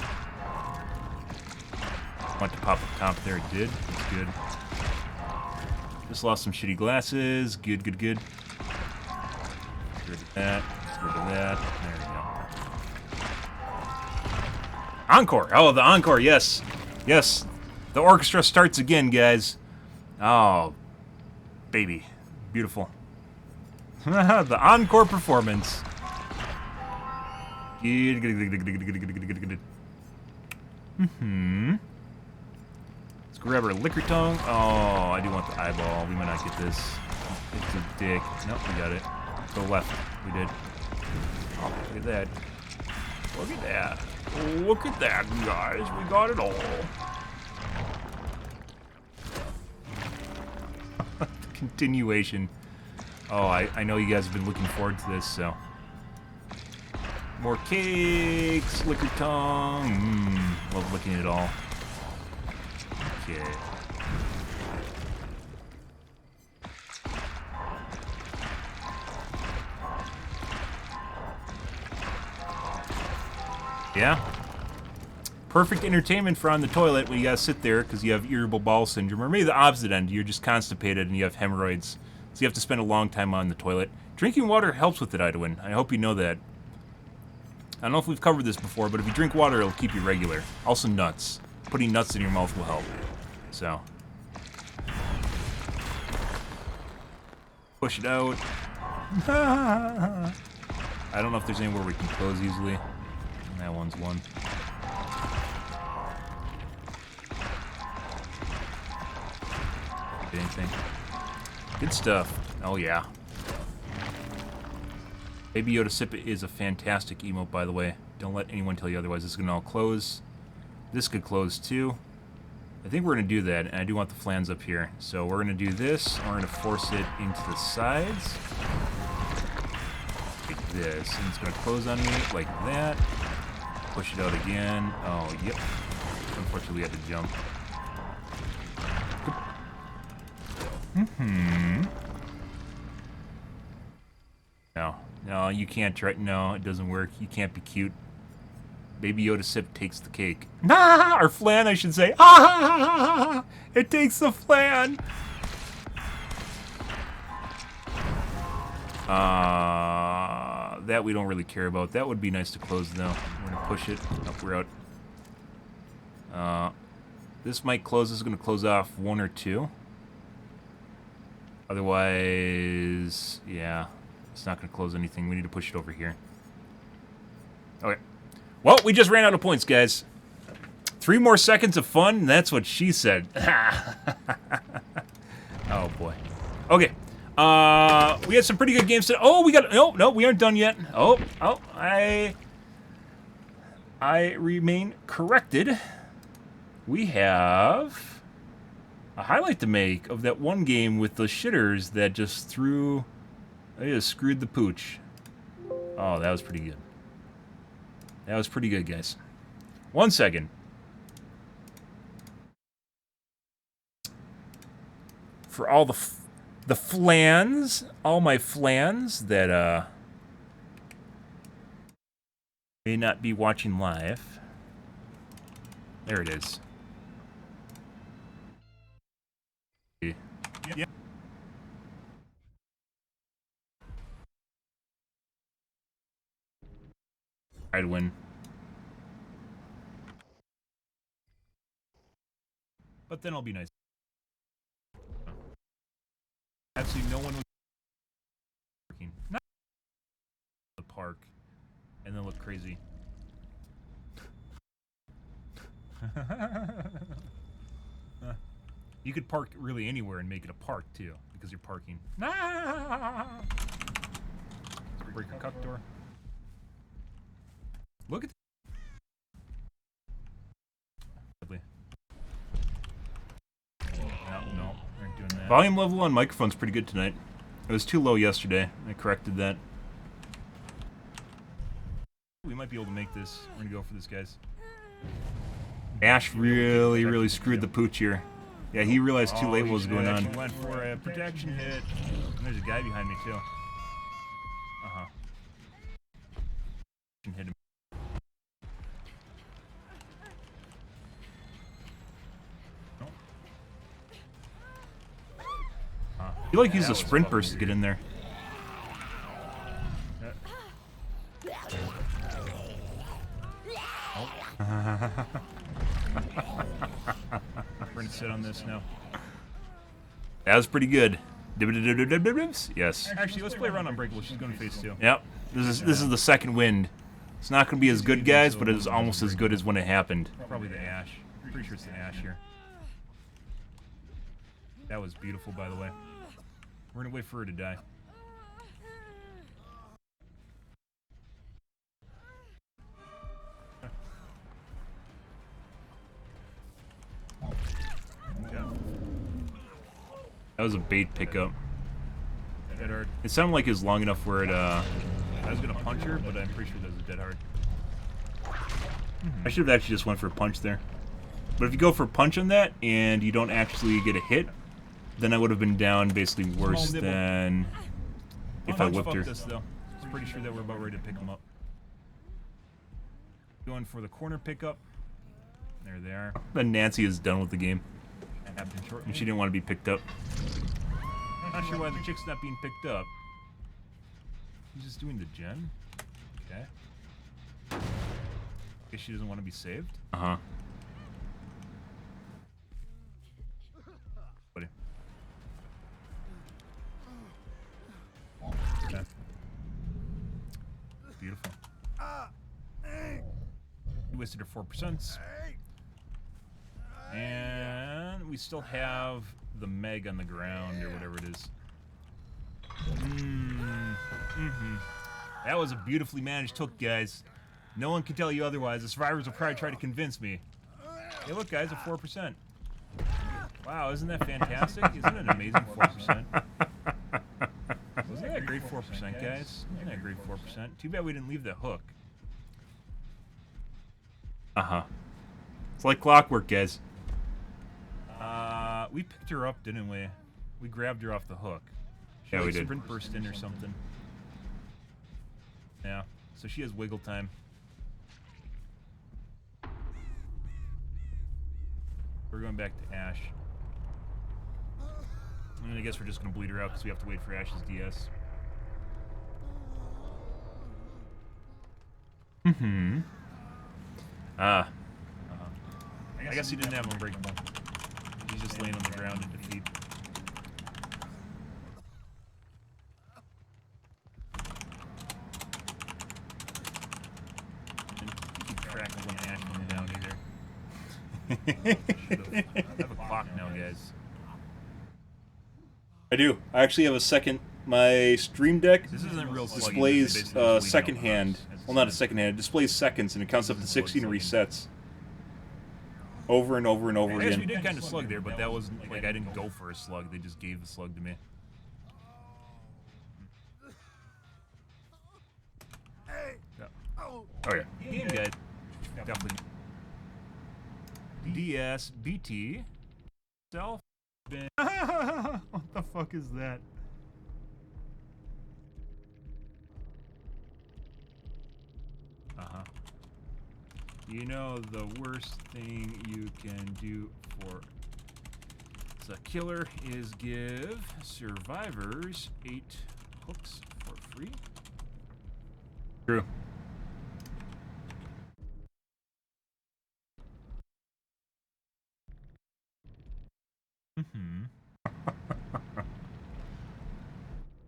Want to pop up top there. It did. That's good. Just lost some shitty glasses. Good. Get rid of that. Get rid of that. There we go. Encore. Oh, the encore. Yes. Yes. The orchestra starts again, guys. Oh, baby. Beautiful. The encore performance. Let's grab our liquor tongue. Oh, I do want the eyeball. We might not get this. It's a dick. Nope, we got it. To the left. We did. Oh, look at that. Look at that. Look at that, guys. We got it all. Continuation. Oh, I know you guys have been looking forward to this, so. More cakes, liquor tongue. Love looking at it all. Okay. Yeah. Perfect entertainment for on the toilet when you gotta sit there because you have irritable bowel syndrome. Or maybe the opposite end, you're just constipated and you have hemorrhoids. So you have to spend a long time on the toilet. Drinking water helps with it, Idwin. I hope you know that. I don't know if we've covered this before, but if you drink water, it'll keep you regular. Also nuts. Putting nuts in your mouth will help. So. Push it out. I don't know if there's anywhere we can close easily. That one's one. Anything. Good stuff. Oh, yeah. Baby Yoda Sip is a fantastic emote, by the way. Don't let anyone tell you otherwise. This is going to all close. This could close, too. I think we're going to do that, and I do want the flans up here. So we're going to do this, and we're going to force it into the sides. Like this. And it's going to close on me like that. Push it out again. Oh, yep. Unfortunately, we had to jump. No, you can't try. No, it doesn't work. You can't be cute. Baby Yoda Sip takes the cake. Nah, or flan, I should say. Ah, it takes the flan. That we don't really care about. That would be nice to close, though. We're gonna push it up. We're out. This might close. This is gonna close off one or two. Otherwise, yeah, it's not gonna close anything. We need to push it over here. Okay. Well, we just ran out of points, guys. 3 more seconds of fun, and that's what she said. Oh, boy. Okay. We had some pretty good games today. Oh, we got... No, we aren't done yet. Oh, I remain corrected. We have a highlight to make of that one game with the shitters that just threw... They just screwed the pooch. Oh, that was pretty good. That was pretty good, guys. 1 second. For all the flans, all my flans that may not be watching live. There it is. Yeah. I'd win. But then I'll be nice. Absolutely no one was working. Not the park. And then look crazy. You could park really anywhere and make it a park too, because you're parking. Break your cup door. Look at no, we aren't doing that. Volume level on microphone's pretty good tonight. It was too low yesterday. I corrected that. We might be able to make this. We're gonna go for this, guys. Ash really screwed the pooch here. Yeah, he realized too late what was going on. He went for a protection hit. And there's a guy behind me too. Hit him. You like use a sprint burst to get in there. We're gonna sit on this now. That was pretty good. Yes. Actually, let's play around Unbreakable. She's going to phase 2. Yep. This is the second wind. It's not going to be as good, guys, but it is almost as good as when it happened. Probably the Ash. Pretty sure it's the Ash here. That was beautiful, by the way. We're going to wait for her to die. That was a bait pickup. Dead hard. It sounded like it was long enough where it, I was gonna punch her, but I'm pretty sure that was a dead hard. I should have actually just went for a punch there. But if you go for a punch on that, and you don't actually get a hit, then I would have been down basically worse than if I whipped her. This, though. I'm pretty sure that we're about ready to pick them up. Going for the corner pickup. There they are. Then Nancy is done with the game. And she didn't want to be picked up. Not sure why the chick's not being picked up. He's just doing the gen. Okay. Guess she doesn't want to be saved. Uh-huh. Buddy. Okay. Beautiful. We wasted her 4%. And we still have the Meg on the ground, or whatever it is. That was a beautifully managed hook, guys. No one can tell you otherwise. The survivors will probably try to convince me. Hey, look, guys, a 4%. Wow, isn't that fantastic? Isn't it an amazing 4%? Wasn't that a great 4%, guys? Isn't that a great 4%? Too bad we didn't leave the hook. Uh-huh. It's like clockwork, guys. We picked her up, didn't we? We grabbed her off the hook. She Yeah, we like did. sprint burst in or something. Yeah, so she has wiggle time. We're going back to Ash. And I guess we're just going to bleed her out because we have to wait for Ash's DS. Ah. I guess he didn't have unbreakable. He's just laying on the ground in defeat. And keep track of when Ash went down either. I have a clock now, guys. I do. I actually have a second. My Stream Deck This isn't real sluggy, displays this is basically just second leading hand. up Well, not a second hand. It displays seconds, and it counts up to This is 16 and blood resets. Over and over and over I guess we again. did kind of slug there, but that wasn't like I didn't go for a slug. They just gave the slug to me. Yeah. Oh, yeah. Game guide. Definitely. DS, BT, self. What the fuck is that? Uh-huh. You know the worst thing you can do for the killer is give survivors 8 hooks for free? True.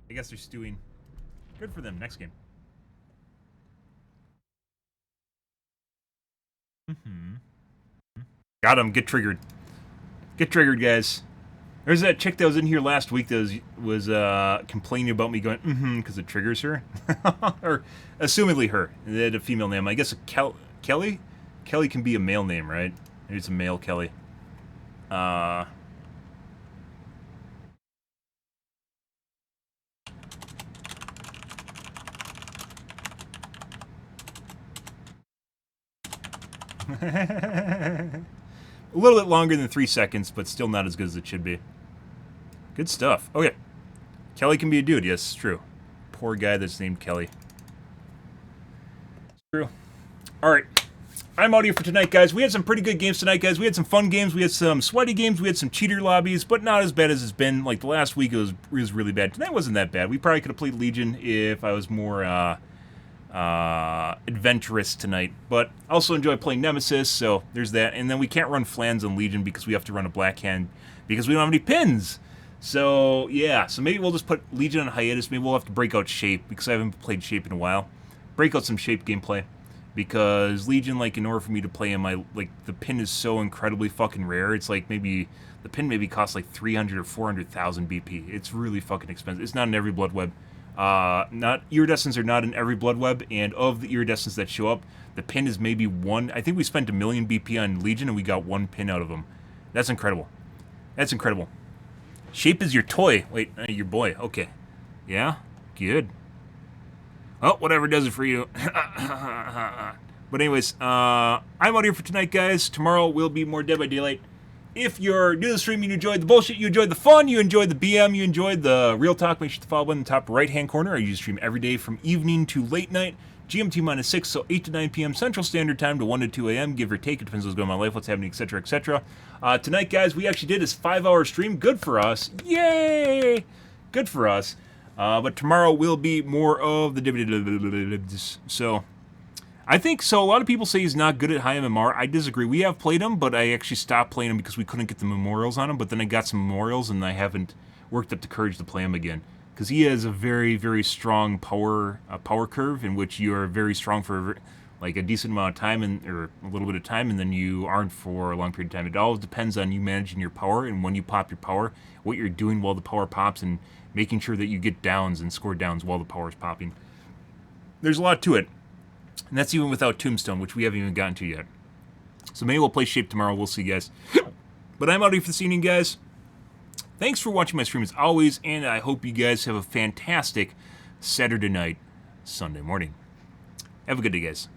I guess they're stewing. Good for them. Next game. Got him. Get triggered. Get triggered, guys. There's that chick that was in here last week that was complaining about me going, because it triggers her. Or, assumedly her. They had a female name. I guess Kelly? Kelly can be a male name, right? Maybe it's a male Kelly. A little bit longer than 3 seconds, but still not as good as it should be. Good stuff. Okay. Kelly can be a dude. Yes, it's true. Poor guy that's named Kelly. It's true. All right. I'm out here for tonight, guys. We had some pretty good games tonight, guys. We had some fun games. We had some sweaty games. We had some cheater lobbies, but not as bad as it's been. Like, the last week, it was really bad. Tonight wasn't that bad. We probably could have played Legion if I was more adventurous tonight. But I also enjoy playing Nemesis, so there's that. And then we can't run Flans on Legion because we have to run a Black Hand because we don't have any pins. So, yeah. So maybe we'll just put Legion on hiatus. Maybe we'll have to break out Shape because I haven't played Shape in a while. Break out some Shape gameplay. Because Legion, like, in order for me to play him, the pin is so incredibly fucking rare. It's like maybe the pin maybe costs like 300 or 400,000 BP. It's really fucking expensive. It's not in every blood web. Not iridescents are not in every blood web, and of the iridescents that show up, the pin is maybe one. I think we spent 1 million BP on Legion, and we got 1 pin out of them. That's incredible. That's incredible. Shape is your toy. Wait, your boy. Okay. Yeah? Good. Oh, whatever does it for you. But anyways, I'm out here for tonight, guys. Tomorrow will be more Dead by Daylight. If you're new to the stream, you enjoyed the bullshit, you enjoyed the fun, you enjoyed the BM, you enjoyed the real talk, make sure to follow button in the top right-hand corner. I usually stream every day from evening to late night, GMT-6, so 8 to 9 p.m. Central Standard Time to 1 to 2 a.m., give or take. It depends what's going on in my life, what's happening, etc., etc. Tonight, guys, we actually did this 5-hour stream. Good for us. Yay! Good for us. But tomorrow will be more of the... So, I think, so a lot of people say he's not good at high MMR. I disagree. We have played him, but I actually stopped playing him because we couldn't get the memorials on him. But then I got some memorials, and I haven't worked up the courage to play him again. Because he has a very, very strong power curve in which you are very strong for like a decent amount of time, or a little bit of time, and then you aren't for a long period of time. It all depends on you managing your power, and when you pop your power, what you're doing while the power pops, and making sure that you get downs and score downs while the power is popping. There's a lot to it. And that's even without Tombstone, which we haven't even gotten to yet. So maybe we'll play Shape tomorrow. We'll see, guys. But I'm out here for this evening, guys. Thanks for watching my stream as always, and I hope you guys have a fantastic Saturday night, Sunday morning. Have a good day, guys.